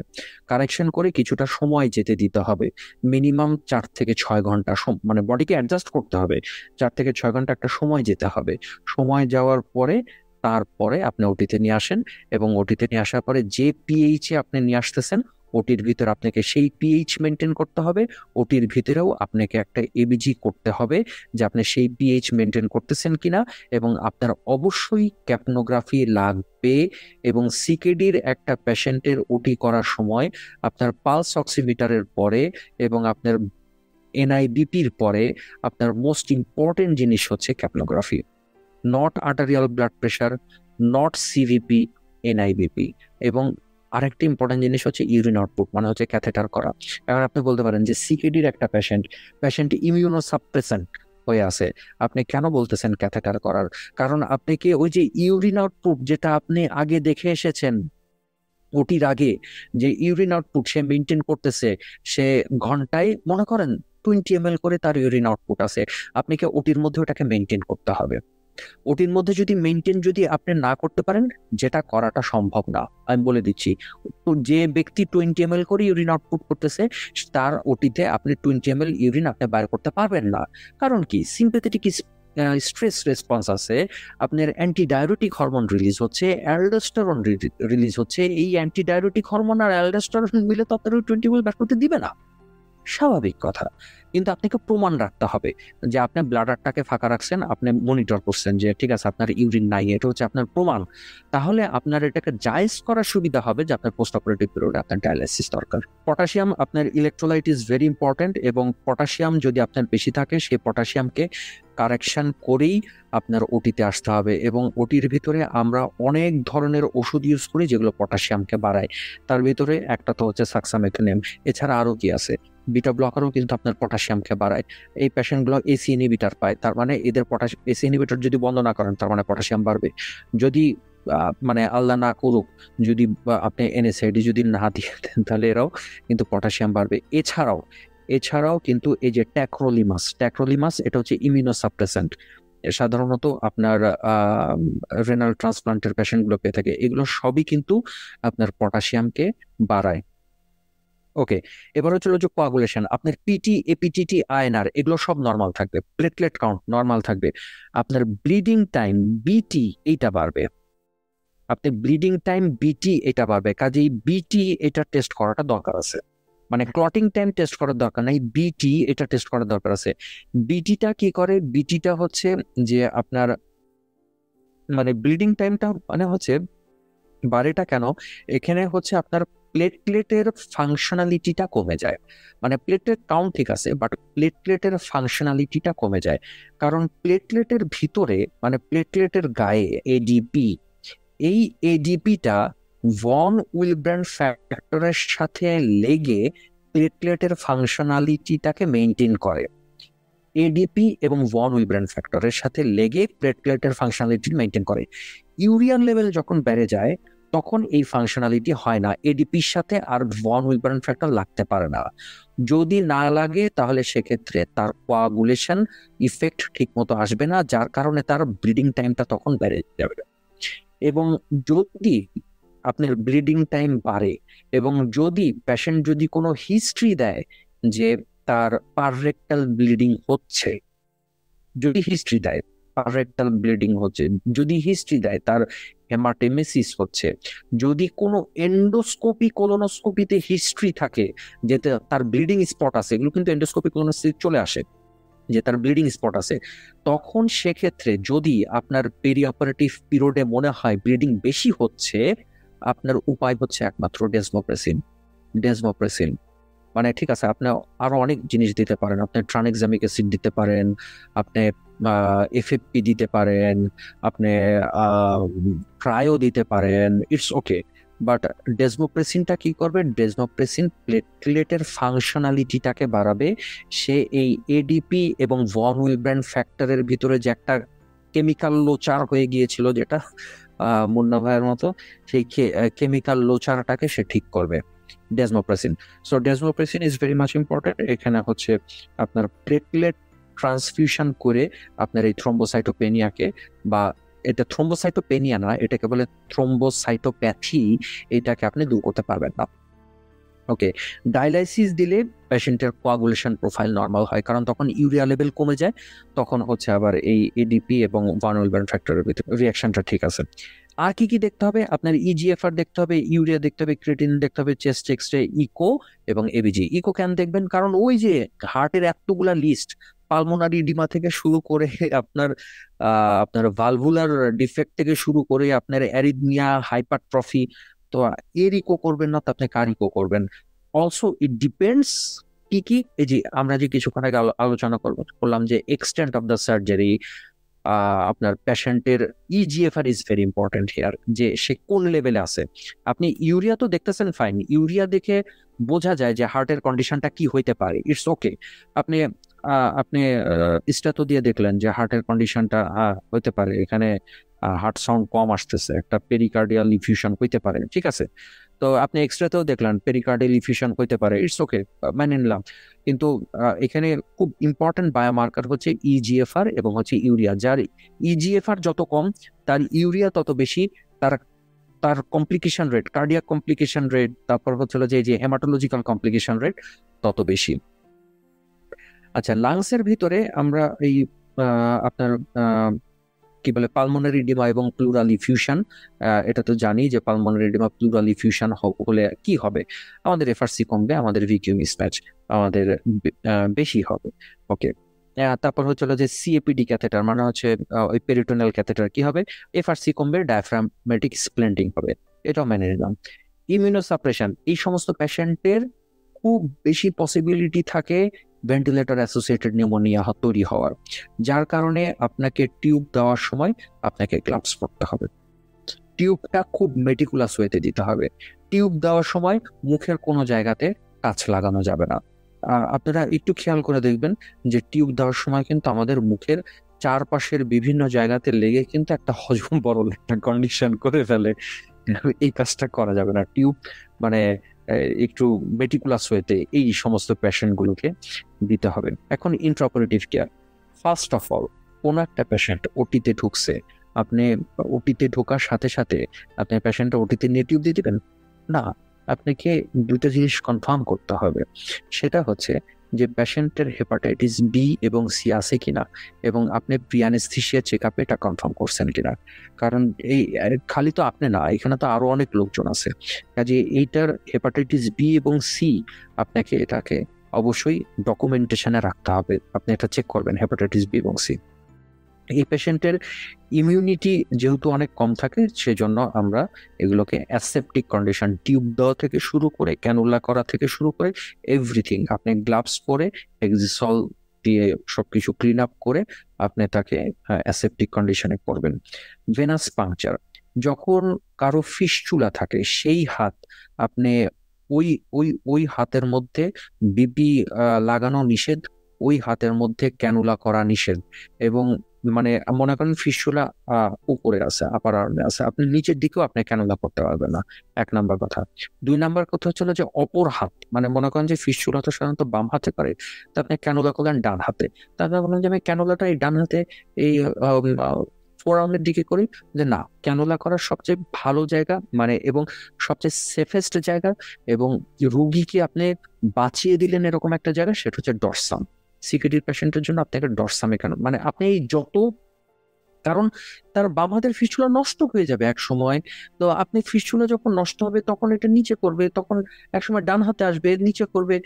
[SPEAKER 2] কারেকশন করে কিছুটা সময় যেতে দিতে হবে, মিনিমাম 4 থেকে 6 ঘন্টা, মানে বডিকে অ্যাডজাস্ট করতে হবে, 4 থেকে 6 ঘন্টা একটা সময় যেতে হবে। সময় যাওয়ার পরে তারপরে আপনি ওটিতে নিয়ে আসেন, এবং ওটিতে নিয়ে আসার পরে যে পিএইচ এ আপনি নিয়ে আসতেছেন, ওটির ভিতরে আপনাকে সেই পিএইচ মেনটেন করতে হবে। ওটির ভিতরেও আপনাকে একটা এবিজি করতে হবে যে আপনি সেই পিএইচ মেনটেন করতেছেন কিনা, এবং আপনার অবশ্যই ক্যাপনোগ্রাফি লাগবে, এবং সিকেডির একটা পেশেন্টের ওটি করার সময় আপনার পালস অক্সিমিটারের পরে এবং আপনার এনআইবিপির পরে আপনার মোস্ট ইম্পর্টেন্ট জিনিস হচ্ছে capnography, not arterial blood pressure, not CVP, NIBP. এবং আরেকটা ইম্পর্টেন্ট জিনিস হচ্ছে ইউরিন আউটপুট, মানে হচ্ছে ক্যাথেটার করা। এবার আপনি বলতে পারেন যে সিকেডির একটা পেশেন্ট ইমিউনোসাপ্রেসেন্ট হয়ে আছে, আপনি কেন বলতেছেন ক্যাথেটার করার? কারণ আপনি কি ওই যে ইউরিন আউটপুট যেটা আপনি আগে দেখে এসেছেন, ওটির আগে যে ইউরিন আউটপুট সে মেনটেন করতেছে, সে ঘন্টায় মনে করেন 20 ml করে তার ইউরিন আউটপুট আছে, আপনি কি ওটির মধ্যে ওটাকে মেনটেন করতে হবে। ওটির মধ্যে যদি মেনটেন যদি আপনি না করতে পারেন, যেটা করাটা সম্ভব না, আমি বলে দিচ্ছি, তো যে ব্যক্তি 20 ml করে ইউরিন আউটপুট করতেছে, তার ওটিতে আপনি 20 ml ইউরিন আপনি বাইর করতে পারবেন না। কারণ কি, সিম্প্যাথেটিক স্ট্রেস রেসপন্স আছে, আপনার অ্যান্টিডায়াবেটিক হরমোন রিলিজ হচ্ছে, অ্যালডোস্টেরন রিলিজ হচ্ছে। এই অ্যান্টিডায়াবেটিক হরমোন আর অ্যালডোস্টেরন মিলে তো আপনার 20 ব্যাক করতে দিবে না, স্বাভাবিক কথা। কিন্তু আপনাকে প্রমাণ রাখতে হবে যে আপনি ব্লাডারটাকে ফাঁকা রাখছেন, আপনি মনিটর করছেন যে ঠিক আছে আপনার ইউরিন নাই, এটা হচ্ছে আপনার প্রমাণ। তাহলে আপনার এটাকে জায়েজ করার সুবিধা হবে যে আপনার পোস্ট অপারেটিভ পিরিয়ডে আপনার ডায়ালাইসিস দরকার। পটাশিয়াম, আপনার ইলেকট্রোলাইট ইজ ভেরি ইম্পর্টেন্ট, এবং পটাশিয়াম যদি আপনার বেশি থাকে সেই পটাশিয়ামকে কারেকশন করেই আপনার ওটিতে আসতে হবে। এবং ওটির ভিতরে আমরা অনেক ধরনের ওষুধ ইউজ করি যেগুলো পটাশিয়ামকে বাড়ায়। তার ভিতরে একটা তো হচ্ছে সাক্সামেথিনিয়াম, এছাড়া আরও কি আছে, বিটা ব্লকারও কিন্তু আপনার পটাশিয়ামকে বাড়ায়। এই পেশেন্টগুলো এসি ইনহিবিটর পায়, তার মানে এদের এসি ইনহিবিটর যদি বন্ধ না করেন তার মানে পটাশিয়াম বাড়বে। যদি মানে আল্লাহ না করুক যদি আপনি এনএসআইডি যদি না দিয়ে দেন তাহলে এরাও কিন্তু পটাশিয়াম বাড়বে। এছাড়াও কিন্তু এই যে ট্যাক্রোলিমাস এটা হচ্ছে ইমিউনোসাপ্রেসেন্ট, সাধারণত আপনার রেনাল ট্রান্সপ্লান্টের পেশেন্টগুলো পেয়ে থাকে। এগুলো সবই কিন্তু আপনার পটাশিয়ামকে বাড়ায়। ওকে, এবার হচ্ছে কোয়াগুলেশন। আপনার পিটি, এপিটিটি, আয়এনআর এগুলো সব নর্মাল থাকবে, প্লেটলেট কাউন্ট নর্মাল থাকবে, আপনার ব্লিডিং টাইম বিটি এইটা বাড়বে, আপনি ব্লিডিং টাইম বিটি এটা বাড়বে। কাজেই বিটি এটা টেস্ট করাটা দরকার আছে, মানে ক্লটিং টাইম টেস্ট করার দরকার নাই, বিটি এটা টেস্ট করার দরকার আছে। বিটিটা কি করে? বিটিটা হচ্ছে যে আপনার মানে ব্লিডিং টাইমটা মানে হচ্ছে বাড়েটা কেন, এখানে হচ্ছে আপনার প্লেটলেটের ফাংশনালিটিটা কমে যায়। মানে প্লেটলেট কাউন্ট ঠিক আছে, বাট প্লেটলেটের ফাংশনালিটিটা কমে যায়। কারণ প্লেটলেটের ভিতরে মানে প্লেটলেটের গায়ে এডিপি, এই এডিপিটা ভন উইলব্র্যান্ড ফ্যাক্টরের সাথে লেগে প্লেটলেটের ফাংশনালিটিটাকে মেনটেন করে। এডিপি এবং ভন উইলব্র্যান্ড ফ্যাক্টরের সাথে লেগে প্লেটলেটের ফাংশনালিটি মেনটেন করে। ইউরিয়ার লেভেল যখন বেড়ে যায় তখন এই ফাংশনালিটি হয় না, এডিপির সাথে আর ভন উইলব্র্যান্ড ফ্যাক্টর লাগতে পারে না। যদি না লাগে তাহলে সেক্ষেত্রে তার কোয়াগুলেশন ইফেক্ট ঠিক মতো আসবে না, যার কারণে তার ব্লিডিং টাইমটা তখন বেড়ে যাবে। এবং যদি আপনার ব্লিডিং টাইম বাড়ে এবং যদি পেশেন্ট যদি কোনো হিস্ট্রি দেয় যে তার পাররেক্টাল ব্লিডিং হচ্ছে, যদি হিস্ট্রি দেয় পাররেক্টাল ব্লিডিং হচ্ছে, যদি হিস্ট্রি দেয় তার হেমাটেমেসিস হচ্ছে, যদি কোনো এন্ডোস্কোপি কোলোনোস্কোপিতে হিস্ট্রি থাকে যে তার ব্লিডিং স্পট আছে, এগুলো কিন্তু এন্ডোস্কোপি কোলোনোস্কোপি চলে আসে যে তার ব্লিডিং স্পট আছে, তখন সেক্ষেত্রে যদি আপনার পেরি অপারেটিভ পিরিয়ডে মনে হয় ব্লিডিং বেশি হচ্ছে, আপনার উপায় হচ্ছে একমাত্র ডেসমোপ্রেসিন। মানে ঠিক আছে, আপনি আরো অনেক জিনিস দিতে পারেন, আপনি ট্রানএক্সামিক অ্যাসিড দিতে পারেন, আপনি এফএফপি দিতে পারেন, আপনি ক্রায়ো দিতে পারেন, ইটস ওকে। বাট ডেসমোপ্রেসিনটা কি করবে? ডেসমোপ্রেসিন প্লেটলেটের ফাংশনালিটিটাকে বাড়াবে। সে এই এডিপি এবং ভন উইলব্র্যান্ড ফ্যাক্টরের ভিতরে যে একটা কেমিক্যাল লোচার হয়ে গিয়েছিল, যেটা মুন্না ভাইয়ের মতো, সেই কেমিক্যাল লোচারটাকে সে ঠিক করবে desmopressin. So desmopressin is very much important. এখানে হচ্ছে আপনার প্লেটলেট ট্রান্সফিউশন করে আপনার এই থ্রম্বোসাইটোপেনিয়াকে, বা এটা থ্রম্বোসাইটোপেনিয়া না, এটাকে বলে থ্রম্বোসাইটোপ্যাথি, এটাকে আপনি দূর করতে পারবেন না। ওকে, ডায়ালাইসিস দিলে পেশেন্টের কোয়াগুলেশন প্রোফাইল নর্মাল হয়, কারণ তখন ইউরিয়া লেভেল কমে যায়, তখন হচ্ছে আবার এই এডিপি এবং ভন উইলব্র্যান্ড ফ্যাক্টরের ভিতরে রিঅ্যাকশনটা ঠিক আছে। আর কি কি দেখতে হবে? আপনার ইজিএফআর দেখতে হবে, ইউরিয়া দেখতে হবে, ক্রিয়েটিন দেখতে হবে, চেস্ট এক্সরে, ইকো এবং এবিজি। ইকো কেন দেখবেন? কারণ ওই যে হার্টের এতগুলা লিস্ট, পালমোনারি ইডিমা থেকে শুরু করে আপনার আপনার ভালভুলার ডিফেক্ট থেকে শুরু করে আপনার অ্যারিথমিয়া, হাইপারট্রফি, তো এর ইকো করবেন না তো আপনি কার ইকো করবেন? অলসো ইট ডিপেন্ডস কি কি, এই যে আমরা যে কিছুক্ষণ আগে আলোচনা করলাম যে এক্সটেন্ট অফ দ্য সার্জারি, আপনার পেশেন্টের eGFR is very important here, যে সে কোন লেভেলে আছে। আপনি ইউরিয়া তো দেখতেছেন ফাইন, ইউরিয়া দেখে বোঝা যায় যে হার্টের কন্ডিশনটা কি হইতে পারে, ইটস ওকে। আপনি আপনি স্ট্যাটো দিয়ে দেখলেন যে হার্টের কন্ডিশনটা হইতে পারে, এখানে হার্ট সাউন্ড কম আসতেছে, একটা পেরিকার্ডিয়াল ইফিউশন হইতে পারে, ঠিক আছে। তো আপনি এক্সরেতেও দেখলেন পেরিকার্ডিয়াল ইফিউশন হইতে পারে, ইটস ওকে, মেনে নিলাম। কিন্তু এখানে খুব ইম্পর্টেন্ট বায়োমার্কার হচ্ছে ইজিএফআর এবং হচ্ছে ইউরিয়া। যার ইজিএফআর যত কম তার ইউরিয়া তত বেশি, তার তার complication rate, cardiac complication rate, তারপর হচ্ছিল যে হেমাটোলজিক্যাল কমপ্লিকেশন রেট তত বেশি। আচ্ছা, লাংসের ভিতরে আমরা এই আপনার কি বলে পালমোনারি এডিমা এবং প্লুরাল ইফিউশন। এটা তো জানি যে পালমোনারি এডিমা প্লুরাল ইফিউশন হলে কি হবে, আমাদের এফআরসি কমবে, আমাদের ভিকিউ মিসম্যাচ আমাদের বেশি হবে। ওকে, তারপর হচ্ছে যে সিএপিডি ক্যাথেটার মানে হচ্ছে ওই পেরিটোনিয়াল ক্যাথেটার কি হবে, এফআরসি কমবে, ডায়াফ্রামেটিক স্প্লেন্টিং হবে, এটাও মেনে নিলাম। ইমিউনোসাপ্রেশন, এই সমস্ত পেশেন্টের খুব বেশি পসিবিলিটি থাকে ভেন্টিলেটর অ্যাসোসিয়েটেড নিউমোনিয়া তৈরি হওয়ার, যার কারণে আপনাকে টিউব দেওয়ার সময় আপনাকে গ্লাভস পরতে হবে। টিউবটা খুব মেটিকুলাস ওয়েতে দিতে হবে। টিউব দেওয়ার সময় মুখের কোনো জায়গাতে কাঁচ লাগানো যাবে না। আপনারা একটু খেয়াল করে দেখবেন যে টিউব দেওয়ার সময় কিন্তু আমাদের মুখের চারপাশের বিভিন্ন জায়গাতে লেগে কিন্তু একটা হজম বরল একটা কন্ডিশন করে ফেলে। এই কাজটা করা যাবে না। টিউব মানে একটু মেটিকুলাস ওয়েতে এই সমস্ত পেশেন্টগুলোকে দিতে হবে। এখন intraoperative care, first of all কোনো একটা পেশেন্ট ওটিতে ঢুকছে, আপনি ওটিতে ঢোকার সাথে সাথে আপনি পেশেন্টটা ওটিতে নিয়ে টিউব দিয়ে দিবেন না। আপনাকে দুটো জিনিস কনফার্ম করতে হবে, সেটা হচ্ছে যে পেশেন্টের হেপাটাইটিস বি এবং সি আছে কিনা, এবং আপনি প্রি অ্যানেস্থেসিয়া চেক আপে এটা কনফার্ম করছেন কিনা। কারণ এই খালি তো আপনি না, এখানে তো আরো অনেক লোকজন আছে, কাজে এইটার হেপাটাইটিস বি এবং সি আপনাকে এটাকে অবশ্যই ডকুমেন্টেশনে রাখতে হবে। আপনি এটা চেক করবেন হেপাটাইটিস বি এবং সি। এই পেশেন্টের ইমিউনিটি যেহেতু অনেক কম থাকে, সেজন্য আমরা এগুলোকে অ্যাসেপ্টিক কন্ডিশন, টিউব দেওয়া থেকে শুরু করে ক্যানুলা করা থেকে শুরু করে এভরিথিং, আপনি গ্লাভস পরে এক্সিসল দিয়ে সবকিছু ক্লিন আপ করে আপনি তাকে অ্যাসেপ্টিক কন্ডিশনে করবেন। ভেনাস পাংচার, যখন কারো ফিস্চুলা থাকে সেই হাত আপনি ওই ওই ওই হাতের মধ্যে বিপি লাগানো নিষেধ, ওই হাতের মধ্যে ক্যানুলা করা নিষেধ। এবং মানে মনে করেন ফিস্চুলা উপরে আছে, আপার আর্মে আছে, আপনি নিচের দিকেও আপনি ক্যানুলা করতে পারবেন না, এক নাম্বার কথা। দুই নাম্বার কথা হচ্ছিল যে অপর হাত, মানে মনে করেন যে ফিস্চুলা তো সাধারণত বাম হাতে করে, তা আপনি ক্যানুলা করলেন ডান হাতে, তারপর বলেন যে আমি ক্যানুলাটা এই ডান হাতে এই ফোরামের দিকে করি, যে না, ক্যানুলা করার সবচেয়ে ভালো জায়গা মানে এবং সবচেয়ে সেফেস্ট জায়গা এবং রুগীকে আপনি বাঁচিয়ে দিলেন এরকম একটা জায়গা, সেটা হচ্ছে ডরসাম। সিকিউরিটি পেশেন্টের জন্য আপনাকে ডরসামে কেন, মানে আপনি এই যত, কারণ তার বাম হাতের ফিস্চুলা নষ্ট হয়ে যাবে এক সময়, তো আপনি ফিস্চুলা যখন নষ্ট হবে তখন এটা নিচে করবে, তখন এক সময় ডান হাতে আসবে নিচে করবে।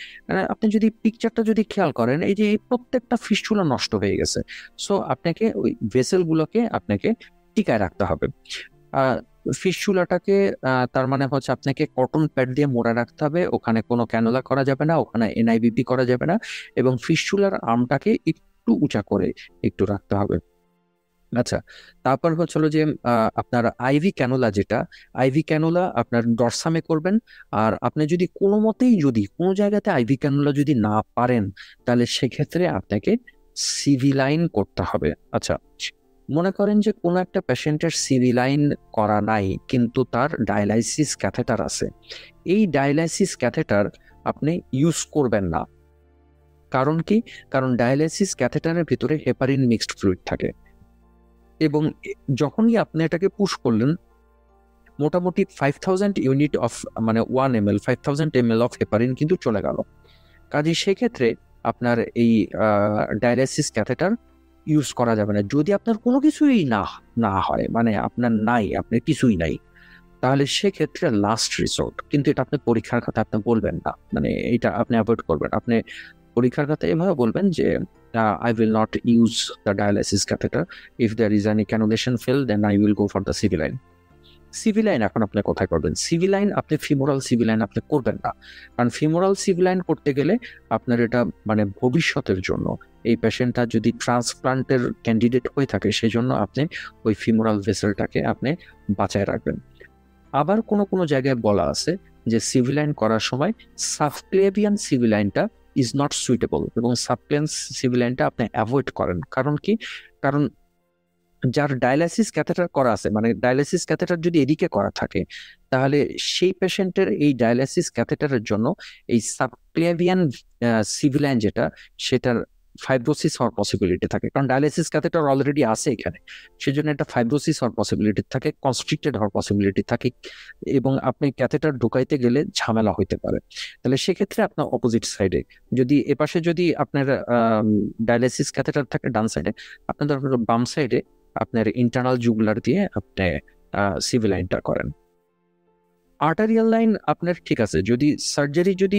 [SPEAKER 2] আপনি যদি পিকচারটা যদি খেয়াল করেন, এই যে এই প্রত্যেকটা ফিস্চুলা নষ্ট হয়ে গেছে। সো আপনাকে ওই ভেসেল গুলোকে আপনাকে টিকায় রাখতে হবে। ফিস্চুলাটাকে তার মানে হচ্ছে আপনাকে কটন প্যাড দিয়ে মোড়া রাখতে হবে, ওখানে কোনো ক্যানুলা করা যাবে না, ওখানে এনআইবিপি করা যাবে না, এবং ফিস্চুলার আর্মটাকে একটু উঁচা করে একটু রাখতে হবে। আচ্ছা, তারপর হচ্ছিল যে আপনার আইভি ক্যানোলা, যেটা আইভি ক্যানোলা আপনার ডরসামে করবেন। আর আপনি যদি কোনো মতেই যদি কোনো জায়গাতে আইভি ক্যানোলা যদি না পারেন, তাহলে সেক্ষেত্রে আপনাকে সিভি লাইন করতে হবে। আচ্ছা, মনে করেন যে কোনো একটা পেশেন্টের সিভি লাইন করা নাই কিন্তু তার ডায়ালাইসিস ক্যাথেটার আছে, এই ডায়ালাইসিস ক্যাথেটার আপনি ইউজ করবেন না। কারণ কি? কারণ ডায়ালাইসিস ক্যাথেটারের ভিতরে হেপারিন মিক্সড ফ্লুইড থাকে, এবং যখনই আপনি এটাকে পুশ করলেন মোটামুটি 5000 ইউনিট অফ মানে 1 ml 5000 ml অফ হেপারিন কিন্তু চলে গেল। কাজে সেক্ষেত্রে আপনার এই ডায়ালাইসিস ক্যাথেটার ইউজ করা যাবে না। যদি আপনার কোনো কিছুই না না হয়, মানে আপনার নাই, আপনার কিছুই নাই, তাহলে সেক্ষেত্রে লাস্ট রিসোর্ট, কিন্তু এটা আপনি পরীক্ষার কথা আপনি বলবেন না, মানে এটা আপনি অ্যাভয়েড করবেন। আপনি পরীক্ষার কথা এভাবে বলবেন যে I will not use the dialysis catheter. If there is any cannulation fail, then I will go for the CV line. CV line এখন আপনি কোথায় করবেন? সিভি লাইন আপনি ফিমোরাল সিভি লাইন আপনি করবেন না, কারণ ফিমোরাল সিভি লাইন করতে গেলে আপনার এটা মানে ভবিষ্যতের জন্য, এই পেশেন্টটা যদি ট্রান্সপ্লান্টের ক্যান্ডিডেট হয়ে থাকে সেজন্য আপনি ওই ফিমোরাল ভেসেলটাকে আপনি বাঁচায় রাখবেন। আবার কোনো কোনো জায়গায় বলা আছে যে সিভি লাইন করার সময় সাবক্লেভিয়ান সিভি লাইনটা ইজ নট সুইটেবল, এবং সাবক্লেভিয়ান সিভি লাইনটা আপনি অ্যাভয়েড করেন। কারণ কি? কারণ যার ডায়ালাইসিস ক্যাথেটার করা আছে, মানে ডায়ালাইসিস ক্যাথেটার যদি এদিকে করা থাকে, তাহলে সেই পেশেন্টের এই ডায়ালাইসিস ক্যাথেটারের জন্য এই সাবক্লেভিয়ান সিভি লাইন যেটা, সেটার ফাইব্রোসিস হওয়ার পসিবিলিটি থাকে, কারণ ডায়ালিসিস ক্যাথেটার অলরেডি আছে এখানে, সেজন্য একটা ফাইব্রোসিস হওয়ার পসিবিলিটি থাকে, কনস্ট্রিক্টেড হওয়ার পসিবিলিটি থাকে, এবং আপনি ক্যাথেটার ঢুকাইতে গেলে ঝামেলা হইতে পারে। তাহলে সেক্ষেত্রে আপনার অপোজিট সাইডে যদি এপাশে যদি আপনার ডায়ালিসিস ক্যাথেটার থাকে ডান সাইডে, আপনাদের বাম সাইডে আপনার ইন্টারনাল জুগুলার দিয়ে আপনি সিভি লাইনটা করেন। আর্টারিয়াল লাইন আপনার ঠিক আছে, যদি সার্জারি যদি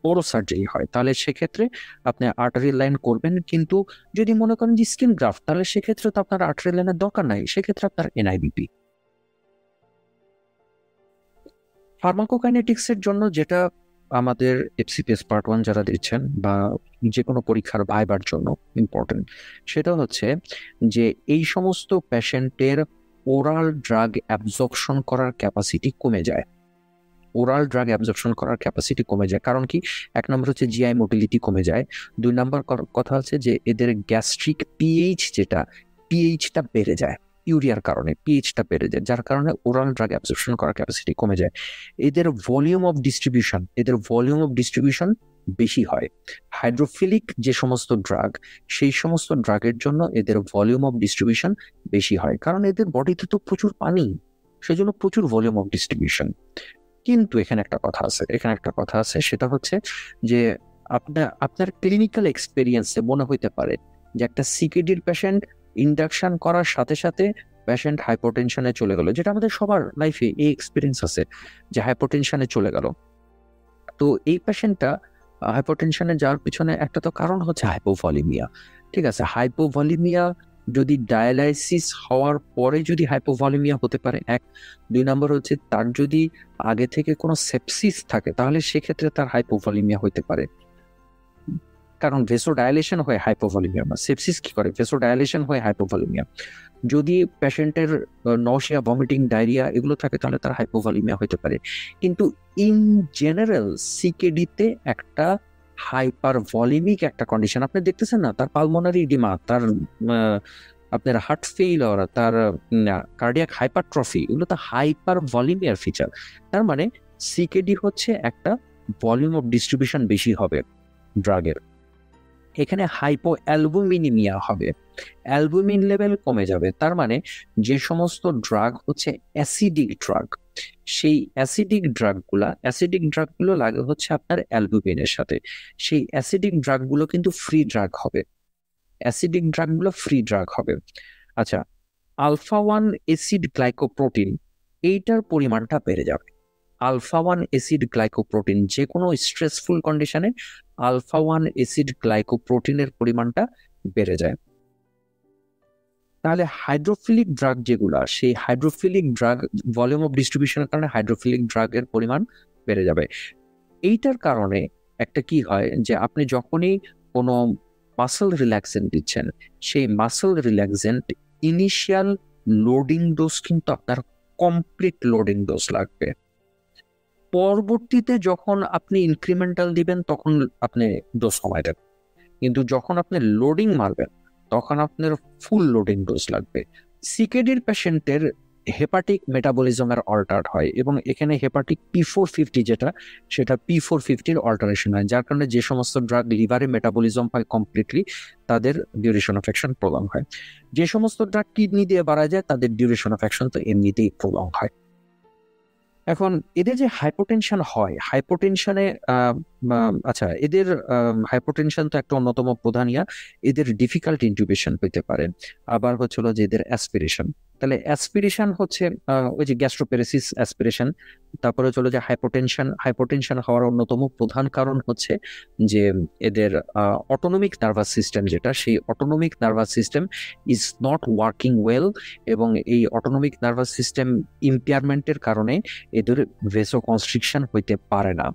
[SPEAKER 2] বড় সার্জারি হয় তাহলে সেক্ষেত্রে আপনি আর্টারিয়াল লাইন করবেন, কিন্তু যদি মনে করেন যে স্কিন গ্রাফট তাহলে সেক্ষেত্রে তো আপনার আর্টারিয়াল লাইনের দরকার নাই, সেক্ষেত্রে আপনার এনআইবিপি। ফার্মাকোকাইনেটিক্সের জন্য যেটা আমাদের এফসিপিএস পার্ট 1 যারা দিচ্ছেন বা যে কোনো পরীক্ষার ভাইবার জন্য ইম্পর্টেন্ট, সেটা হচ্ছে যে এই সমস্ত পেশেন্টের ওরাল ড্রাগ অ্যাবজর্পশন করার ক্যাপাসিটি কমে যায়। ওরাল ড্রাগ অ্যাবজর্পশন করার ক্যাপাসিটি কমে যায়, কারণ কি? এক নম্বর হচ্ছে জিআই মোটিলিটি কমে যায়, 2 নম্বর কথা হচ্ছে যে এদের গ্যাস্ট্রিক পিএইচ পিএইচটা বেড়ে যায়, ইউরিয়ার কারণে পিএইচটা বেড়ে যায়, যার কারণে ওরাল ড্রাগ অ্যাবজর্পশন করার ক্যাপাসিটি কমে যায়। এদের ভলিউম অফ ডিস্ট্রিবিউশন বেশি হয়। হাইড্রোফিলিক যে সমস্ত ড্রাগ, সেই সমস্ত ড্রাগের জন্য এদের ভলিউম অফ ডিস্ট্রিবিউশন বেশি হয়, কারণ এদের বডিতে তো প্রচুর পানি, সেজন্য প্রচুর ভলিউম অফ ডিস্ট্রিবিউশন। কিন্তু এখানে একটা কথা আছে, সেটা হচ্ছে যে আপনার ক্লিনিক্যাল এক্সপেরিয়েন্সে মনে হইতে পারে যে একটা সিকেডির পেশেন্ট ইন্ডাকশন করার সাথে সাথে পেশেন্ট হাইপোটেনশনে চলে গেল, যেটা আমাদের সবার লাইফে এই এক্সপিরিয়েন্স আছে যে হাইপোটেনশনে চলে গেল। তো এই পেশেন্টটা হাইপোটেনশনে যাওয়ার পিছনে একটা তো কারণ হচ্ছে হাইপোভলিমিয়া। ঠিক আছে, হাইপোভলিমিয়া যদি ডায়ালাইসিস হওয়ার পরে যদি হাইপোভলিমিয়া হতে পারে, 1। 2 নম্বর হচ্ছে তার যদি আগে থেকে কোনো সেপসিস থাকে তাহলে সেক্ষেত্রে তার হাইপোভলিমিয়া হতে পারে, কারণ ভেসোডায়ালেশন হয় হাইপোভলিমিয়া। সেপসিস কি করে? ভেসোডায়ালেশন হয় হাইপোভলিমিয়া। যদি পেশেন্টের নশিয়া, ভমিটিং, ডায়রিয়া এগুলো থাকে তাহলে তার হাইপোভলিমিয়া হতে পারে। কিন্তু ইন জেনারেল সিকেডিতে একটা হাইপারভলিমিক একটা কন্ডিশন আপনি দেখতেছেন না, তার পালমোনারি ইডিমা, তার আপনার হার্ট ফেইলিওর, তার কার্ডিয়াক হাইপারট্রফি, এগুলো তো হাইপারভলিমিয়ার ফিচার। তার মানে সিকেডি হচ্ছে একটা ভলিউম অফ ডিস্ট্রিবিউশন বেশি হবে ড্রাগের। এখানে হাইপো অ্যালবুমিনিমিয়া হবে, অ্যালবুমিন লেভেল কমে যাবে। তার মানে যে সমস্ত ড্রাগ হচ্ছে অ্যাসিডিক ড্রাগ, সেই অ্যাসিডিক ড্রাগগুলো লাগে হচ্ছে আপনার অ্যালবুমিনের সাথে, সেই অ্যাসিডিক ড্রাগগুলো কিন্তু ফ্রি ড্রাগ হবে, আচ্ছা, আলফা 1 অ্যাসিড গ্লাইকোপ্রোটিন এইটার পরিমাণটা বেড়ে যাবে। আলফা 1 অ্যাসিড গ্লাইকোপ্রোটিন যে কোনো স্ট্রেসফুল কন্ডিশনে আলফা 1 অ্যাসিড গ্লাইকোপ্রোটিনের পরিমাণটা বেড়ে যায়। তাহলে হাইড্রোফিলিক ড্রাগ যেগুলা, সেই হাইড্রোফিলিক ড্রাগ ভলিউম অফ ডিস্ট্রিবিউশনের কারণে হাইড্রোফিলিক ড্রাগের পরিমাণ বেড়ে যাবে। এইটার কারণে একটা কি হয় যে আপনি যখনই কোনো মাসল রিল্যাক্সেন্ট দিচ্ছেন, সেই muscle relaxant initial loading dose কিন্তু আপনার কমপ্লিট লোডিং ডোজ লাগবে। পরবর্তীতে যখন আপনি ইনক্রিমেন্টাল দিবেন তখন আপনি ডোজ কমাই দেন, কিন্তু যখন আপনি লোডিং মারবেন তখন আপনার ফুল লোডিং ডোজ লাগবে। সিকেডির পেশেন্টের হেপাটিক মেটাবলিজমের অল্টার হয়, এবং এখানে হেপাটিক P450 যেটা, সেটা P450-র অল্টারেশন হয়, যার কারণে যে সমস্ত ড্রাগ লিভারে মেটাবলিজম হয় কমপ্লিটলি তাদের ডিউরেশন অফ অ্যাকশন প্রলং হয়। যে সমস্ত ড্রাগ কিডনি দিয়ে বাড়া যায় তাদের ডিউরেশন অফ অ্যাকশন তো এমনিতেই প্রলং হয়। এখন এদের যে হাইপোটেনশন হয়, হাইপোটেনশনে আচ্ছা, এদের হাইপোটেনশন তো একটা অন্যতম প্রধান এদের ডিফিকাল্ট ইন্টিউবেশন হইতে পারে, আবার হচ্ছিল যে এদের অ্যাসপিরেশন। তাহলে অ্যাসপিরেশন হচ্ছে ওই যে গ্যাস্ট্রোপ্যারেসিস অ্যাসপিরেশন। তারপরে চলো যে হাইপোটেনশন হওয়ার অন্যতম প্রধান কারণ হচ্ছে যে এদের অটোনমিক নার্ভাস সিস্টেম যেটা, সেই autonomic nervous system is not working well, এবং এই অটোনমিক নার্ভাস সিস্টেম ইম্পেয়ারমেন্টের কারণে এদের ভেসোকনস্ট্রিকশন হইতে পারে না।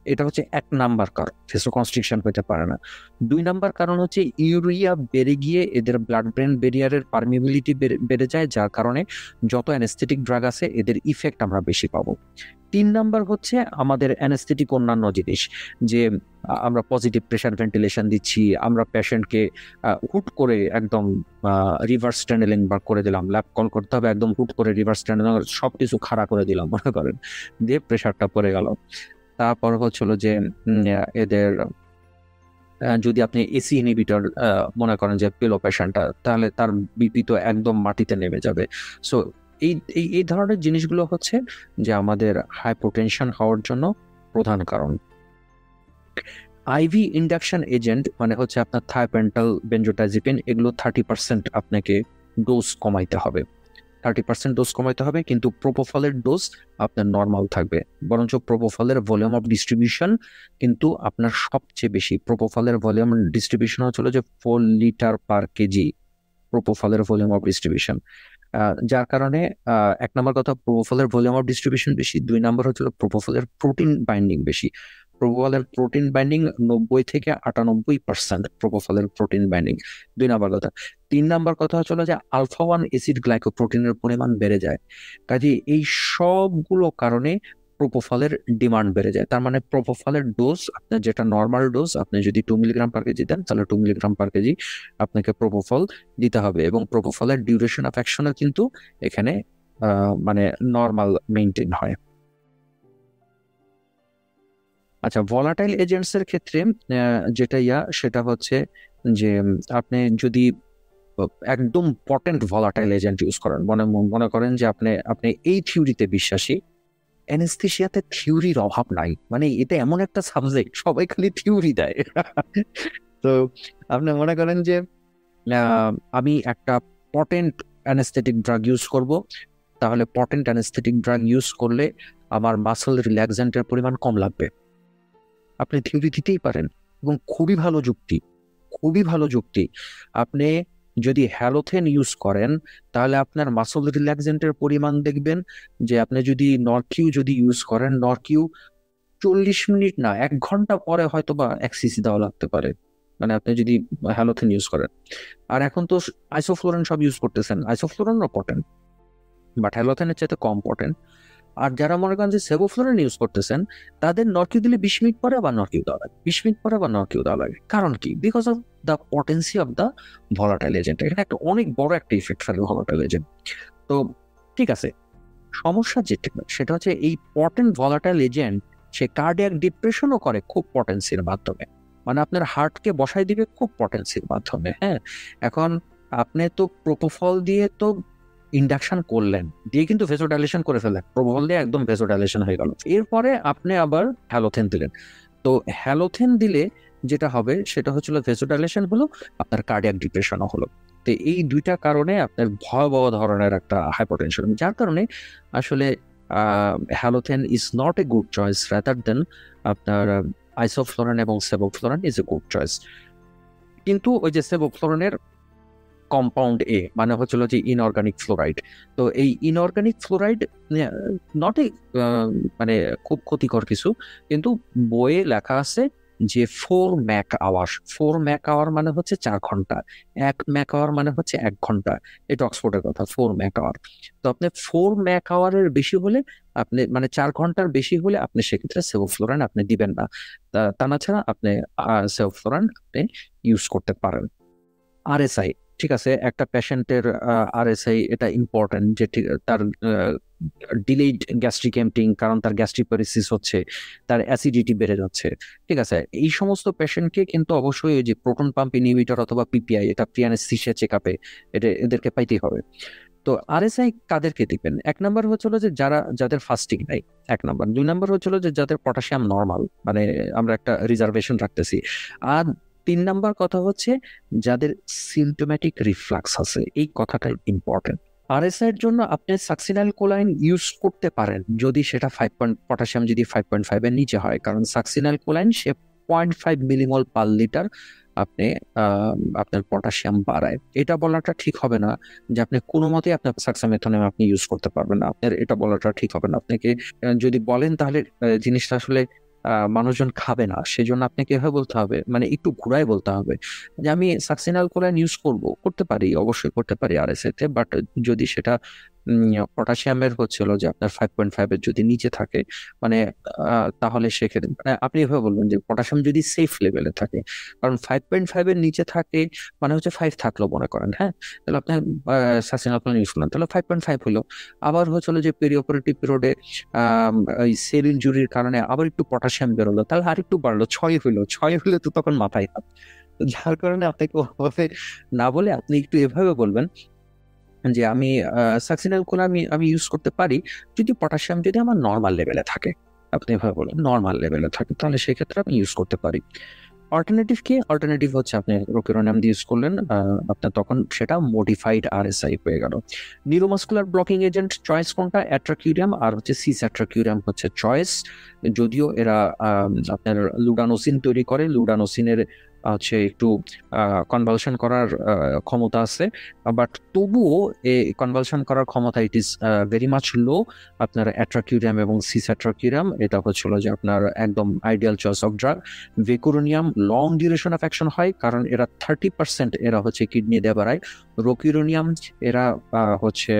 [SPEAKER 2] এটা হচ্ছে 1 নাম্বার কারণ, ভেসোকনস্ট্রিকশন হইতে পারে না। 2 নাম্বার কারণ হচ্ছে ইউরিয়া বেড়ে গিয়ে এদের ব্লাড ব্রেন ব্যারিয়ারের পারমিবিলিটি বেড়ে যায়, যার কারণে যত অ্যানেস্থেটিক ড্রাগ আছে এদের ইফেক্ট আমরা বেশি পাবো। 3 নাম্বার হচ্ছে আমাদের অ্যানেস্থেটিক অন্যান্য জিনিস, যে আমরা পজিটিভ প্রেশার ভেন্টিলেশন দিচ্ছি, আমরা পেশেন্টকে হুট করে একদম রিভার্স টানেলিং বার করে দিলাম, ল্যাব কল করতে হবে, একদম হুট করে রিভার্স টানেলিং সবকিছু খাড়া করে দিলাম মনে করেন, দিয়ে প্রেশারটা পড়ে গেল। তারপর হচ্ছিল যে এদের যদি আপনি এসি ইনহিবিটর মনে করেন যে পেলো পেশেন্টটা, তাহলে তার বিপি তো একদম মাটিতে নেমে যাবে। সো এই এই এই ধরনের জিনিসগুলো হচ্ছে যে আমাদের হাইপোটেনশন হওয়ার জন্য প্রধান কারণ। আইভি ইন্ডাকশন এজেন্ট মানে হচ্ছে আপনার থায়োপেন্টাল, বেনজোটাইজিপিন, এগুলো 30% আপনাকে ডোজ কমাইতে হবে, 30% ডোজ কমাইতে হবে, কিন্তু প্রোপোফলের ডোজ আপনার নর্মাল থাকবে। বরঞ্চ প্রোপোফলের ভলিউম অফ ডিস্ট্রিবিউশন কিন্তু আপনার সবচেয়ে বেশি, প্রোপোফলের ভলিউম ডিস্ট্রিবিউশন হচ্ছিল যে 4 লিটার পার কেজি প্রোপোফলের ভলিউম অফ ডিস্ট্রিবিউশন। যার কারণে এক নম্বর কথা প্রোপোফলের ভলিউম অফ ডিস্ট্রিবিউশন বেশি, 2 নম্বর হচ্ছিল প্রোপোফলের প্রোটিন বাইন্ডিং বেশি। প্রোপোফলের প্রোটিন বাইন্ডিং 90 থেকে 98% প্রোপোফলের প্রোটিন বাইন্ডিং, 2 নম্বর কথা। 3 নম্বর কথা হচ্ছিল যে আলফা 1 অ্যাসিড গ্লাইকোপ্রোটিনের পরিমাণ বেড়ে যায়। কাজে এই সবগুলো কারণে প্রোপোফলের ডিমান্ড বেড়ে যায়। তার মানে প্রোপোফলের ডোজ আপনার যেটা নর্মাল ডোজ, আপনি যদি 2 মিলিগ্রাম পার কেজি দেন, তাহলে 2 মিলিগ্রাম পার কেজি আপনাকে প্রোপোফল দিতে হবে। এবং প্রোপোফলের ডিউরেশন অফ অ্যাকশনও কিন্তু এখানে মানে নর্মাল মেনটেন হয়। আচ্ছা, ভলাটাইল এজেন্টস এর ক্ষেত্রে যেটা সেটা হচ্ছে যে আপনি যদি একদম পটেন্ট ভলাটাইল এজেন্ট ইউজ করেন, মনে করেন যে আপনি এই থিওরিতে বিশ্বাসী, অ্যানেস্থেশিয়াতে থিওরির অভাব নাই, মানে এটা এমন একটা সাবজেক্ট সবাই খালি থিওরি দেয়। তো আপনি মনে করেন যে আমি একটা পটেন্ট অ্যানেস্থেটিক ড্রাগ ইউজ করব, তাহলে পটেন্ট অ্যানেস্থেটিক ড্রাগ ইউজ করলে আমার মাসল রিল্যাক্সেন্টের পরিমাণ কম লাগবে। আপনি থিওরি দিতেই পারেন, এবং খুবই ভালো যুক্তি, খুবই ভালো যুক্তি। আপনি যদি হ্যালোথেন ইউজ করেন, তাহলে আপনার মাসল রিল্যাক্সেন্টের পরিমাণ দেখবেন যে আপনি যদি নরকিউ যদি ইউজ করেন, নরকিউ 40 মিনিট না 1 ঘন্টা পরে হয়তো বা 1 সিসি দেওয়া লাগতে পারে, মানে আপনি যদি হ্যালোথেন ইউজ করেন। আর এখন তো আইসোফ্লোরান সব ইউজ করতেছেন, আইসোফ্লোরানও পটেন্ট, বাট হ্যালোথেনের চাইতে কম পটেন্ট। আর যারা মনে করেন যে সেভোফ্লোরান ইউজ করতেছেন, তাদের নরকিউ দিলে 20 মিনিট পরে আবার নরকিউ দেওয়া লাগে, 20 মিনিট পরে আবার নরকিউ দেওয়া লাগে। কারণ কি? Because of the potency of the volatile agent. এখানে একটা অনেক বড় একটা ইফেক্ট ফেলে ভলাটাইল এজেন্ট। তো ঠিক আছে, সমস্যা যেটা সেটা হচ্ছে এই পটেন্ট ভলাটাইল এজেন্ট সে কার্ডিয়াক ডিপ্রেশনও করে খুব পটেন্সির মাধ্যমে, মানে আপনার হার্টকে বসাই দিবে খুব পটেন্সির মাধ্যমে। হ্যাঁ, এখন আপনি তো প্রোপোফল দিয়ে তো ইন্ডাকশন করলেন, দিয়ে কিন্তু ভেসোডাইলেশন করে ফেলেন, প্রোপোফল দিয়ে একদম ভেসোডাইলেশন হয়ে গেল। এরপরে আপনি আবার হ্যালোথেন দিলেন। তো হ্যালোথেন দিলে যেটা হবে সেটা হচ্ছিল ভেসোডাইলেশন হলো, আপনার কার্ডিয়াক ডিপ্রেশনও হলো। তো এই দুইটা কারণে আপনার ভয়াবহ ধরনের একটা হাইপারটেনশন, যার কারণে আসলে halothane is not a good choice, rather than আপনার আইসোফ্লোরান এবং সেভোফ্লোরান ইজ এ গুড চয়েস। কিন্তু ওই যে সেভোফ্লোরানের কম্পাউন্ড এ মানে হচ্ছিল যে ইনঅর্গানিক ফ্লোরাইড, তো এই ইনঅর্গানিক ফ্লোরাইড নট এ মানে খুব ক্ষতিকর কিছু, কিন্তু বইয়ে লেখা আছে যে 4 ম্যাক আওয়ার, 4 ম্যাক আওয়ার মানে হচ্ছে 4 ঘন্টা, 1 ম্যাক আওয়ার মানে হচ্ছে 1 ঘন্টা, এটা অক্সফোর্ডের কথা, 4 ম্যাক আওয়ার। তো আপনি 4 ম্যাক আওয়ারের বেশি হলে আপনি, মানে 4 ঘন্টার বেশি হলে আপনি সেক্ষেত্রে সেভোফ্লোরান আপনি দিবেন না। তা না ছাড়া আপনি সেভোফ্লোরান আপনি ইউজ করতে পারেন। আরএসআই, ঠিক আছে, একটা পেশেন্টের আরএসআই এটা ইম্পর্টেন্ট, যে তার ডিলেইড গ্যাস্ট্রিক এমটিং, কারণ তার গ্যাস্ট্রিক প্যারালাইসিস হচ্ছে, তার অ্যাসিডিটি বেড়ে যাচ্ছে। ঠিক আছে, এই সমস্ত পেশেন্টকে কিন্তু অবশ্যই ওই যে প্রোটন পাম্প ইনহিবিটর অথবা পিপিআই, এটা প্রি অ্যানেস্থেসিয়া চেকআপে এদেরকে পাইতেই হবে। তো আরএসআই কাদেরকে দিবেন? 1 নাম্বার হচ্ছিল যে যাদের ফাস্টিং নাই, 1 নাম্বার। 2 নাম্বার হচ্ছিল যে যাদের পটাশিয়াম নর্মাল, মানে আমরা একটা রিজার্ভেশন রাখতেছি। আর 3 নাম্বার কথা হচ্ছে যাদের সিমটোম্যাটিক রিফ্লাক্স আছে, এই কথাটা ইম্পর্টেন্ট। আরএসআই এর জন্য আপনি সাকসিনাল কোলাইন ইউজ করতে পারেন যদি সেটা পটাশিয়াম যদি 5.5 এর নিচে হয়, কারণ সাকসিনাল কোলাইন সে 0.5 মিলিমল পার লিটার আপনি আপনার পটাশিয়াম বাড়ায়। এটা বলাটা ঠিক হবে না যে আপনি কোনো মতেই আপনার সাক্সামেথনিয়াম আপনি ইউজ করতে পারবেন না, আপনার এটা বলাটা ঠিক হবে না। আপনাকে যদি বলেন তাহলে জিনিসটা আসলে মানুষজন খাবে না, সেজন্য আপনাকে এভাবে বলতে হবে, মানে একটু ঘুরায় বলতে হবে যে আমি সাকসিনাল কোলাইন ইউজ করতে পারি, অবশ্যই করতে পারি আরএসএ তে, বাট যদি সেটা পটাশিয়ামের হচ্ছিল যে আপনার 5.5 এর যদি নিচে থাকে, মানে তাহলে সেক্ষেত্রে মানে আপনি এভাবে বলবেন যে পটাশিয়াম যদি সেফ লেভেলে থাকে, কারণ 5.5 এর নিচে থাকে মানে হচ্ছে 5 থাকলো মনে করেন, হ্যাঁ, তাহলে আপনার সাসটেইনেবল ইউজ করলেন, তাহলে 5.5 হলো। আবার হচ্ছিল যে পেরিঅপারেটিভ পিরিয়ডে এই সেল ইনজুরির কারণে আবার একটু পটাশিয়াম বেরোলো, তাহলে আর একটু বাড়লো, 6 হলো, 6 হলে তো তখন মাথায় হাত। তো যার কারণে আপনাকে ওভাবে না বলে আপনি একটু এভাবে বলবেন যে আমি সাকসিনাল কোলা আমি ইউজ করতে পারি যদি পটাশিয়াম যদি আমার নর্মাল লেভেলে থাকে। আপনি এভাবে বলেন নর্মাল লেভেলে থাকে, তাহলে সেক্ষেত্রে আমি ইউজ করতে পারি। অল্টারনেটিভ কি? অল্টারনেটিভ হচ্ছে আপনি রোকিউরোনিয়াম দিয়ে ইউজ করলেন, আপনার তখন সেটা মডিফাইড আরএসআই হয়ে গেল। নিউরোমাস্কুলার ব্লকিং এজেন্ট চয়েস কোনটা? অ্যাট্রাকিউরিয়াম আর হচ্ছে সিস অ্যাট্রাকিউরিয়াম হচ্ছে চয়েস। যদিও এরা আপনার লুডানোসিন তৈরি করে, লুডানোসিনের হচ্ছে একটু কনভালশন করার ক্ষমতা আছে, বাট তবুও এই কনভালশন করার ক্ষমতা ইট ইজ ভেরি মাচ লো। আপনার অ্যাট্রাকিউরিয়াম এবং সিস অ্যাট্রাকিউরিয়াম এটা হচ্ছিল যে আপনার একদম ideal choice of drug. Vecuronium long duration of action হয়, কারণ এরা 30% এরা হচ্ছে কিডনি দিয়ে বাড়ায়। রোকিউরোনিয়াম এরা হচ্ছে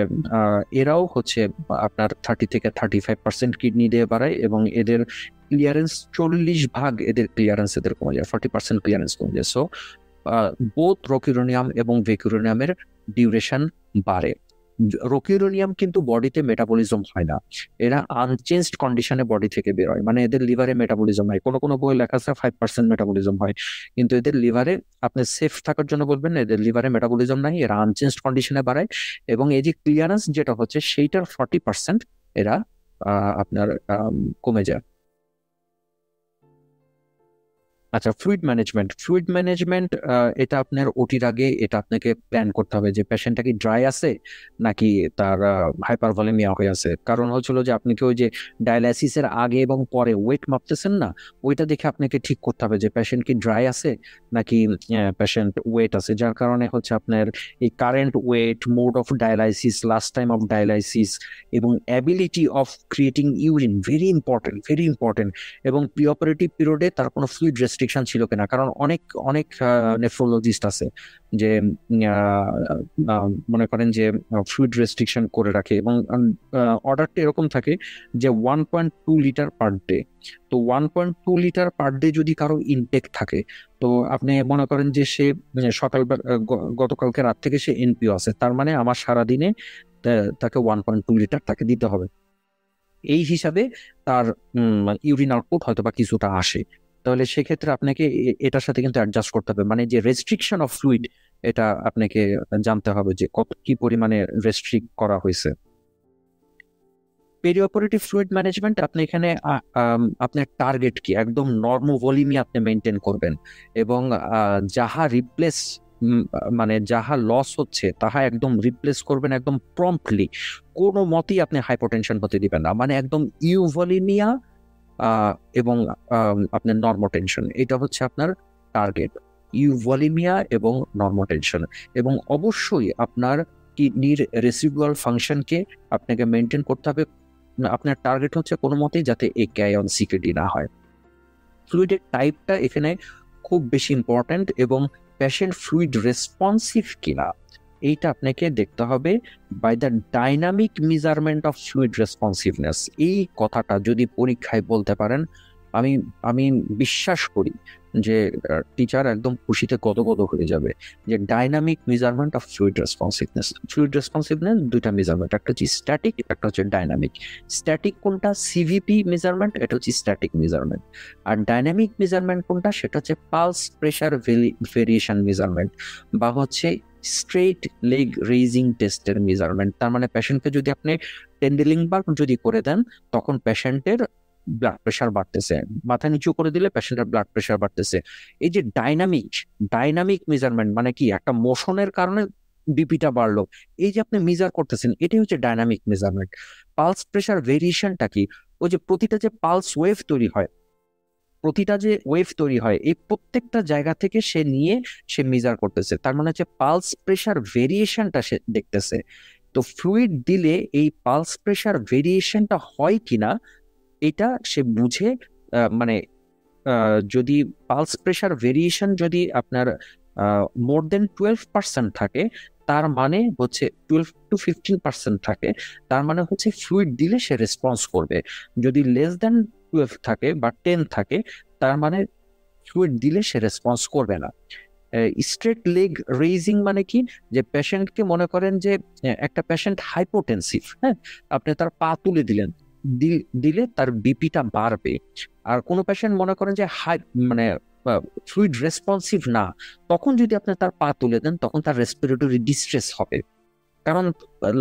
[SPEAKER 2] এরাও হচ্ছে আপনার 30 থেকে 35% কিডনি দিয়ে বাড়ায়, এবং এদের ক্লিয়ারেন্স 40% এদের ক্লিয়ারেন্স এদের কমে যায়, 40% ক্লিয়ারেন্স কমে যায়। সো বোথ রোকিউরোনিয়াম এবং ভেকুরোনিয়ামের ডিউরেশন বাড়ে। রোকিউরোনিয়াম কিন্তু বডিতে মেটাবলিজম হয় না, এরা আনচেঞ্জড কন্ডিশনে বডি থেকে বের হয়, মানে এদের লিভারে মেটাবলিজম হয়। কোনো কোনো বই লেখা আছে 5% মেটাবলিজম হয়, কিন্তু এদের লিভারে, আপনি সেফ থাকার জন্য বলবেন এদের লিভারে মেটাবলিজম নাই, এরা আনচেঞ্জড কন্ডিশনে বাড়ায়, এবং এই যে ক্লিয়ারেন্স যেটা হচ্ছে সেইটার 40% এরা আপনার কমে যায়। আচ্ছা, ফ্লুইড ম্যানেজমেন্ট এটা আপনার ওটির আগে এটা আপনাকে প্ল্যান করতে হবে যে পেশেন্টটা কি ড্রাই আছে নাকি তার হাইপারভলিমিয়া হয়ে আছে। কারণ হচ্ছিল যে আপনি কি ওই যে ডায়ালাইসিসের আগে এবং পরে ওয়েট মাপতেছেন না, ওইটা দেখে আপনাকে ঠিক করতে হবে যে পেশেন্ট কি ড্রাই আছে নাকি পেশেন্ট ওয়েট আছে। যার কারণে হচ্ছে আপনার এই current weight, mode of dialysis, last time of dialysis, এবং ability of creating urine, very important, very important. এবং প্রিঅপারেটিভ পিরিয়ডে তার কোনো ফ্লুইড রেস্ট্রিকশন ছিল কিনা, কারণ অনেক অনেক নেফ্রোলজিস্ট আছে যে আহ, মনে করেন যে ফ্লুইড রেস্ট্রিকশন করে রাখে, এবং অর্ডারটা এরকম থাকে যে 1.2 লিটার পার ডে। তো 1.2 লিটার পার ডে যদি কারো ইনটেক থাকে, তো আপনি মনে করেন যে সে সকালবেলা গতকালকে রাত থেকে সে এনপিও আছে, তার মানে আমার সারাদিনে তাকে 1.2 লিটার তাকে দিতে হবে। এই হিসাবে তার ইউরিন আউটপুট হয়তো বা কিছুটা আসে। তাহলে সেক্ষেত্রে আপনাকে এটার সাথে কিন্তু অ্যাডজাস্ট করতে হবে, মানে যে রেস্ট্রিকশন অফ ফ্লুইড এটা আপনাকে জানতে হবে যে কত কি পরিমাণে রেস্ট্রিক্ট করা হয়েছে। পেরিঅপারেটিভ ফ্লুইড ম্যানেজমেন্ট আপনি এখানে আপনার টার্গেট কি, একদম নর্মোভলিমি আপনি মেনটেন করবেন, এবং যাহা রিপ্লেস মানে যাহা লস হচ্ছে তাহা একদম রিপ্লেস করবেন একদম প্রম্পটলি। কোনো মতেই আপনি হাইপোটেনশন হতে দিবেন না, মানে একদম ইউভলিমিয়া এবং আপনার নর্মোটেনশন, এটা হচ্ছে আপনার টার্গেট, ইউভলিমিয়া এবং নর্মোটেনশন। এবং অবশ্যই আপনার কিডনির রেসিডুয়াল ফাংশনকে আপনাকে মেনটেন করতে হবে। আপনার টার্গেট হচ্ছে কোনো মতেই যাতে একেআই অন সিকেডি না হয়। ফ্লুইডের টাইপটা এখানে খুব বেশি ইম্পর্ট্যান্ট, এবং পেশেন্ট ফ্লুইড রেসপন্সিভ কিনা এইটা আপনাকে দেখতে হবে by the dynamic measurement of fluid responsiveness. এই কথাটা যদি পরীক্ষায় বলতে পারেন, আমি আমি বিশ্বাস করি যে টিচার একদম খুশিতে গদগদ হয়ে যাবে। যে dynamic measurement of fluid responsiveness দুইটা মেজারমেন্ট, একটা হচ্ছে স্ট্যাটিক, একটা হচ্ছে ডাইনামিক। স্ট্যাটিক কোনটা? সিভিপি মেজারমেন্ট, এটা হচ্ছে স্ট্যাটিক মেজারমেন্ট। আর ডাইনামিক মেজারমেন্ট কোনটা? সেটা হচ্ছে পালস প্রেশার ভেরিয়েশন মেজারমেন্ট, বা হচ্ছে স্ট্রেট লেগ রেইজিং টেস্টের মেজারমেন্ট। তার মানে পেশেন্টকে যদি আপনি টেন্ডেলিংবার্গ যদি করে দেন, তখন পেশেন্টের ব্লাড প্রেশার বাড়তেছে, মাথা নিচু করে দিলে পেশেন্টের ব্লাড প্রেশার বাড়তেছে। এই যে ডাইনামিক মেজারমেন্ট মানে কি, একটা মোশনের কারণে বিপিটা বাড়লো, এই যে আপনি মেজার করতেছেন, এটাই হচ্ছে ডাইনামিক মেজারমেন্ট। পালস প্রেশার ভেরিয়েশনটা কি? ওই যে প্রতিটা যে পালস ওয়েভ তৈরি হয়, এই প্রত্যেকটা জায়গা থেকে সে নিয়ে সে মেজার করতেছে, তার মানে হচ্ছে পালস প্রেশার ভেরিয়েশনটা সে দেখতেছে। তো ফ্লুইড দিলে এই পালস প্রেশার ভেরিয়েশনটা হয় কিনা এটা সে বুঝে, মানে যদি পালস প্রেশার ভেরিয়েশন যদি আপনার মোর দেন 12% থাকে, তার মানে হচ্ছে 12 to 15% থাকে, তার মানে হচ্ছে ফ্লুইড দিলে সে রেসপন্স করবে। যদি লেস দেন 12 থাকে বা 10 থাকে, তার মানে ফ্লুইড দিলে সে রেসপন্স করবে না। স্ট্রেট লেগ রেইজিং মানে কি, যে পেশেন্টকে মনে করেন যে একটা পেশেন্ট হাইপোটেনসিভ, হ্যাঁ, আপনি তার পা তুলে দিলেন, দিলে তার বিপিটা বাড়বে। আর কোনো পেশেন্ট মনে করেন যে মানে ফ্লুইড রেসপন্সিভ না, তখন যদি আপনি তার পা তুলে দেন তখন তার রেসপিরেটরি ডিস্ট্রেস হবে, কারণ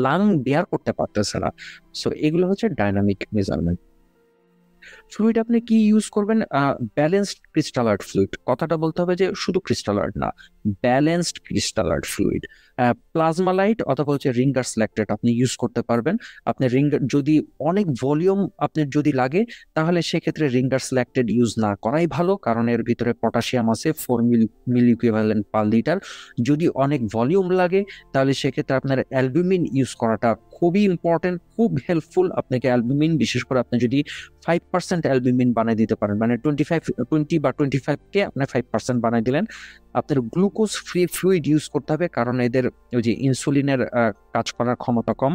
[SPEAKER 2] লাং বেয়ার করতে পারতেছে না। সো এগুলো হচ্ছে ডাইনামিক মেজারমেন্ট। ফ্লুইড আপনি কি ইউজ করবেন? ব্যালেন্সড ক্রিস্টালার্ড ফ্লুইড, কথাটা বলতে হবে যে শুধু ক্রিস্টালার্ড না, ব্যালেন্সড ক্রিস্টালার্ড ফ্লুইড। প্লাজমা লাইট অথবা হচ্ছে রিঙ্গার্স ল্যাকটেট আপনি ইউজ করতে পারবেন। আপনি যদি অনেক ভলিউম আপনার যদি লাগে, তাহলে সেক্ষেত্রে রিঙ্গার্স ল্যাকটেট ইউজ না করাই ভালো, কারণ এর ভিতরে পটাশিয়াম আছে 4 মিলি ইকুইভ্যালেন্ট পার লিটার। যদি অনেক ভলিউম লাগে, তাহলে সেক্ষেত্রে আপনার অ্যালবুমিন ইউজ করাটা খুবই ইম্পর্টেন্ট, খুব হেল্পফুল। আপনাকে অ্যালবুমিন, বিশেষ করে আপনি যদি 5% অ্যালবুমিন বানিয়ে দিতে পারেন, মানে 20 বা 25 কে আপনি 5% বানিয়ে দিলেন। আপনার গ্লুকোজ ফ্রি ফ্লুইড ইউজ করতে হবে, কারণ এদের ওই যে ইনসুলিনের কাজ করার ক্ষমতা কম।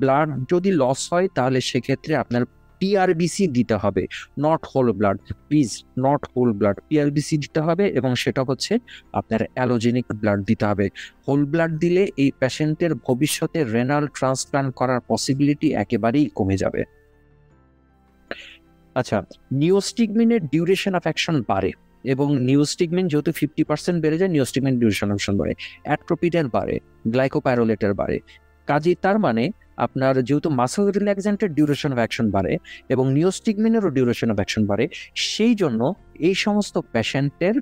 [SPEAKER 2] ব্লাড যদি লস হয়, তাহলে সেক্ষেত্রে আপনার পিআরবিসি দিতে হবে, not whole blood, please, not whole blood, PRBC দিতে হবে, এবং সেটা হচ্ছে আপনার অ্যালোজেনিক ব্লাড দিতে হবে। হোল ব্লাড দিলে এই পেশেন্টের ভবিষ্যতে রেনাল ট্রান্সপ্লান্ট করার পসিবিলিটি একেবারেই কমে যাবে। আচ্ছা, নিওস্টিগমিনের ডিউরেশন অফ অ্যাকশন বাড়ে, এবং নিওস্টিগমিন যেহেতু 50% বেড়ে যায়, নিওস্টিগমিন ডিউরেশন অফ অ্যাকশন বাড়ে, অ্যাট্রোপিনের বাড়ে, গ্লাইকোপাইরোলেটের বাড়ে। কাজেই তার মানে আপনার যেহেতু মাসল রিল্যাক্সেন্টের ডিউরেশন অফ অ্যাকশন বাড়ে এবং নিওস্টিগমিনেরও ডিউরেশন অফ অ্যাকশন বাড়ে, সেই জন্য এই সমস্ত পেশেন্টের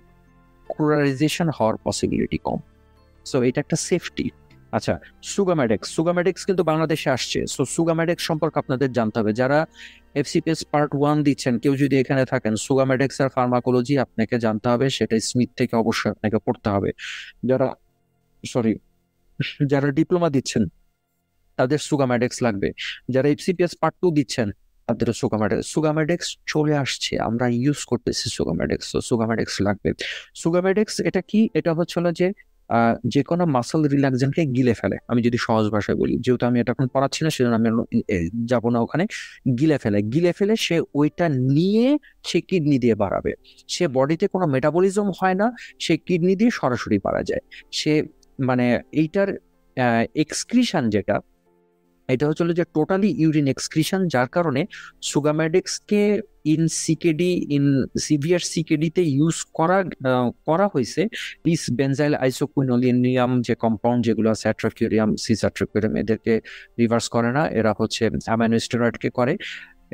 [SPEAKER 2] ক্লোরাইজেশন হওয়ার পসিবিলিটি কম। সো এটা একটা সেফটি। আচ্ছা, সুগামেডেক্স কিন্তু বাংলাদেশে আসছে। সো সুগামেডেক্স সম্পর্কে আপনাদের জানতে হবে। যারা এফসিপিএস পার্ট 1 দিচ্ছেন, কেউ যদি এখানে থাকেন, সুগামেডেক্স এর ফার্মাকোলজি আপনাকে জানতে হবে, সেটা স্মিথ থেকে অবশ্যই আপনাকে পড়তে হবে। যারা যারা ডিপ্লোমা দিচ্ছেন তাদের সুগামেডেক্স লাগবে, যারা এফসিপিএস পার্ট 2 দিচ্ছেন তাদের সুগামেডেক্স চলে আসছে, আমরা ইউজ করতেছি সুগামেডেক্স, তো সুগামেডেক্স লাগবে। সুগামেডেক্স এটা কি? এটা হচ্ছে যে যে কোনো মাসল রিল্যাক্সেন্টকে গিলে ফেলে। আমি যদি সহজ ভাষায় বলি, যেহেতু আমি এটা এখন পড়াচ্ছি না, সেজন্য আমি যাবো না ওখানে। গিলে ফেলে সে ওইটা নিয়ে সে কিডনি দিয়ে বাড়াবে। সে বডিতে কোনো মেটাবলিজম হয় না, সে কিডনি দিয়ে সরাসরি বাড়া যায়। সে মানে এইটার এক্সক্রিশন যেটা, এটা হচ্ছে যে টোটালি ইউরিন এক্সক্রিশন, যার কারণে সুগামেডেক্সকে ইন সিভিয়ার সিকেডিতে ইউজ করা হয়েছে পিস বেনজাইল আইসোকুইনোলিনিয়াম যে কম্পাউন্ড যেগুলো আছে, অ্যাট্রাকিউরিয়াম, সিসঅ্যাট্রাকিউরিয়াম, এদেরকে রিভার্স করে না, এরা হচ্ছে অ্যামাইনো স্টেরয়েডকে করে,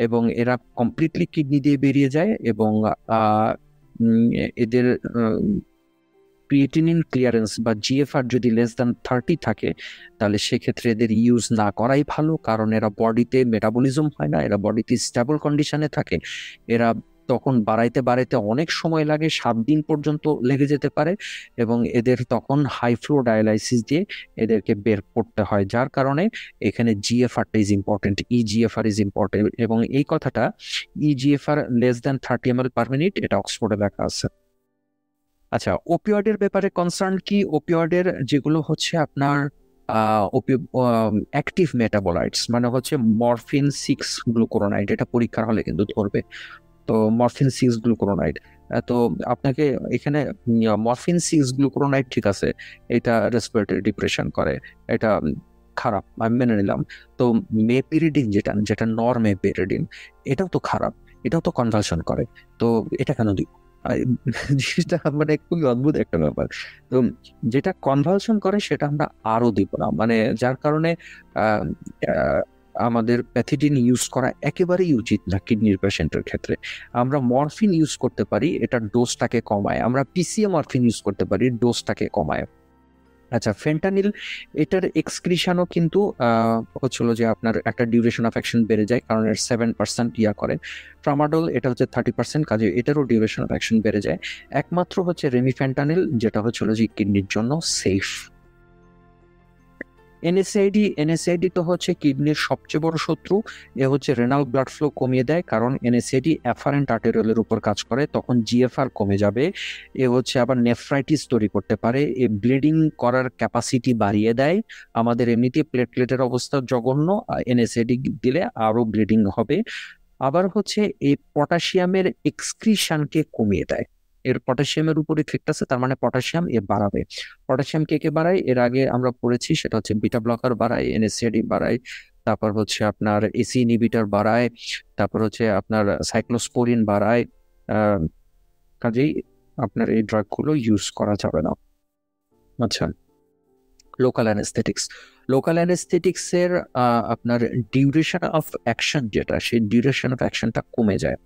[SPEAKER 2] এবং এরা কমপ্লিটলি কিডনি দিয়ে বেরিয়ে যায়। এবং এদের ক্রিয়েটিনিন ক্লিয়ারেন্স বা জিএফআর যদি লেস দ্যান 30 থাকে, তাহলে সেক্ষেত্রে এদের ইউজ না করাই ভালো, কারণ এরা বডিতে মেটাবলিজম হয় না, এরা বডিতে স্টেবল কন্ডিশনে থাকে। এরা তখন বাড়াইতে অনেক সময় লাগে, 7 দিন পর্যন্ত লেগে যেতে পারে, এবং এদের তখন হাই ফ্লো ডায়ালাইসিস দিয়ে এদেরকে বের করতে হয়, যার কারণে এখানে জিএফআরটা is important, eGFR is important. এবং এই কথাটা eGFR less than 30 ml per minute, এটা অক্সফোর্ডে লেখা আছে। আচ্ছা, ওপিওয়েডের ব্যাপারে কনসার্ন কি? ওপিওয়েডের যেগুলো হচ্ছে আপনার অ্যাক্টিভ মেটাবোলাইটস, মানে হচ্ছে মরফিন 6 গ্লুকুরোনাইড, এটা পরীক্ষার হলে কিন্তু ধরবে। তো মরফিন 6 গ্লুকুরোনাইড, তো আপনাকে এখানে মরফিন 6 গ্লুকুরোনাইড ঠিক আছে, এটা রেসপিরেটরি ডিপ্রেশন করে, এটা খারাপ, আমি মেনে নিলাম। তো মেপিরিডিন যেটা নরমেপিরিডিন, এটাও তো খারাপ, এটাও তো কনভালশন করে, তো এটা কেন দিব? জিনিসটা মানে খুবই অদ্ভুত একটা ব্যাপার। তো যেটা কনভালশন করে সেটা আমরা আরো দিব না, মানে যার কারণে আমাদের প্যাথিডিন ইউজ করা একেবারেই উচিত না কিডনির পেশেন্টের ক্ষেত্রে। আমরা মরফিন ইউজ করতে পারি, এটার ডোজটাকে কমায়। আমরা পিসিএ মরফিন ইউজ করতে পারি, ডোজটাকে কমায়। আচ্ছা, ফেন্টানিল, এটার এক্সক্রিশনও কিন্তু হচ্ছিল যে আপনার একটা ডিউরেশন অফ অ্যাকশন বেড়ে যায়, কারণ এর 7% ইয়া করে। ট্রামাডোল, এটা হচ্ছে 30%, কাজে এটারও ডিউরেশন অফ অ্যাকশন বেড়ে যায়। একমাত্র হচ্ছে রেমিফেন্টানিল, যেটা হচ্ছিল যে কিডনির জন্য সেফ। এনএসআইডি তো হচ্ছে কিডনির সবচেয়ে বড় শত্রু। এ হচ্ছে রেনাল ব্লাড ফ্লো কমিয়ে দেয়, কারণ এনএসআইডি অ্যাফারেন্ট আর্টেরিওলের উপর কাজ করে, তখন জিএফআর কমে যাবে। এ হচ্ছে আবার নেফ্রাইটিস তৈরি করতে পারে, এ ব্লিডিং করার ক্যাপাসিটি বাড়িয়ে দেয়। আমাদের এমনিতে প্লেটলেটের অবস্থা জঘন্য, এনএসআইডি দিলে আরো ব্লিডিং হবে। আবার হচ্ছে এই পটাশিয়ামের এক্সক্রিশনকে কমিয়ে দেয়। এর পটাশিয়ামের উপর ইফেক্ট আছে, তার মানে পটাশিয়াম এ বাড়াবে। পটাশিয়াম কে কে বাড়ায়, এর আগে আমরা পড়েছি, সেটা হচ্ছে বিটা ব্লকার বাড়ায়, এনএসএডি বাড়ায়, তারপর হচ্ছে আপনার এসি ইনহিবিটর বাড়ায়, তারপর হচ্ছে আপনার সাইক্লোস্পোরিন বাড়ায়। কাজেই আপনার এই ড্রাগগুলো ইউজ করা যাবে না। আচ্ছা, লোকাল অ্যানেস্থেটিক্স। লোকাল অ্যানেস্থেটিক্সের আপনার ডিউরেশন অফ অ্যাকশন যেটা, সেই ডিউরেশন অফ অ্যাকশনটা কমে যায়,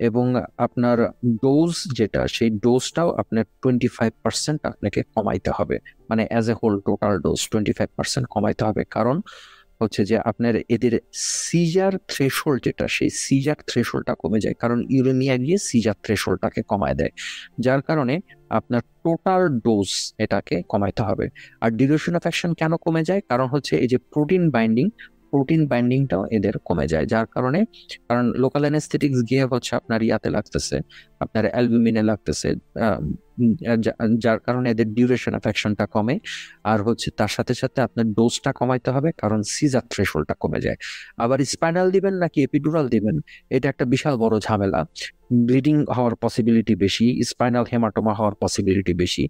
[SPEAKER 2] এবং আপনার ডোজ যেটা, সেই ডোজটাও আপনার 25% আপনাকে কমাইতে হবে। মানে as a whole total dose 25% কমাইতে হবে, কারণ হচ্ছে যে আপনার এদের সিজার থ্রেশোল্ড যেটা, সেই সিজার থ্রেশোল্ডটা কমে যায়, কারণ ইউরেমিয়া গিয়ে সিজার থ্রেশোল্ডটাকে কমায় দেয়, যার কারণে আপনার টোটাল ডোজ এটাকে কমাইতে হবে। আর ডিউরেশন অফ অ্যাকশন কেন কমে যায়, কারণ হচ্ছে এই যে প্রোটিন বাইন্ডিংটাও এদের কমে যায়, যার কারণে, কারণ লোকাল অ্যানেস্থেটিক্স গিয়ে হচ্ছে আপনার ইয়াতে লাগতেছে, আপনার অ্যালবুমিনে লাগতেছে, যার কারণে এদের ডিউরেশন অফ অ্যাকশনটা কমে। আর হচ্ছে তার সাথে সাথে আপনার ডোজটা কমাইতে হবে, কারণ সিজার থ্রেশোল্ডটা কমে যায়। আবার স্পাইনাল দিবেন নাকি এপিডুরাল দিবেন, এটা একটা বিশাল বড় ঝামেলা। ব্লিডিং হওয়ার পসিবিলিটি বেশি, স্পাইনাল হেমাটোমা হওয়ার পসিবিলিটি বেশি।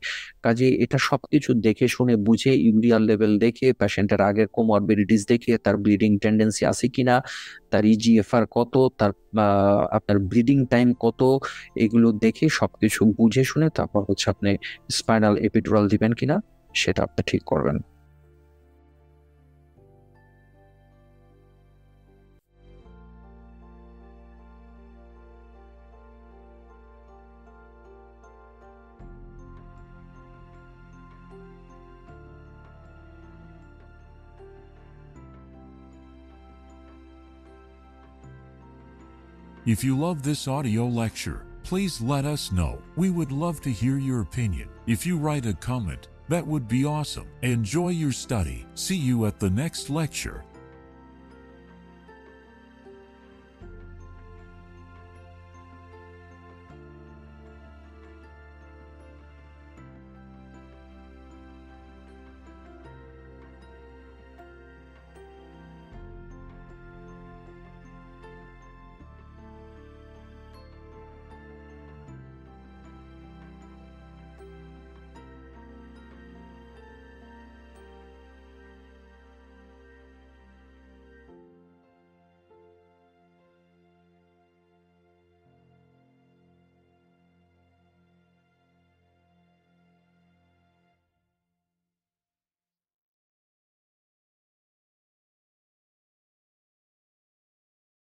[SPEAKER 2] কাজে এটা সবকিছু দেখে শুনে বুঝে, ইউরিয়াল লেভেল দেখে, পেশেন্টের আগের কোমরবিডিটিস দেখে, তার ব্লিডিং টেন্ডেন্সি আছে কিনা, তার ইজিএফআর কত, তার আপনার ব্লিডিং টাইম কত, এগুলো দেখে সবকিছু বুঝে শুনে তারপর হচ্ছে আপনি স্পাইনাল এপিডুরাল দিবেন কিনা সেটা আপনি ঠিক করবেন।
[SPEAKER 1] If you love this audio lecture, please let us know. We would love to hear your opinion. If you write a comment, that would be awesome. Enjoy your study. See you at the next lecture.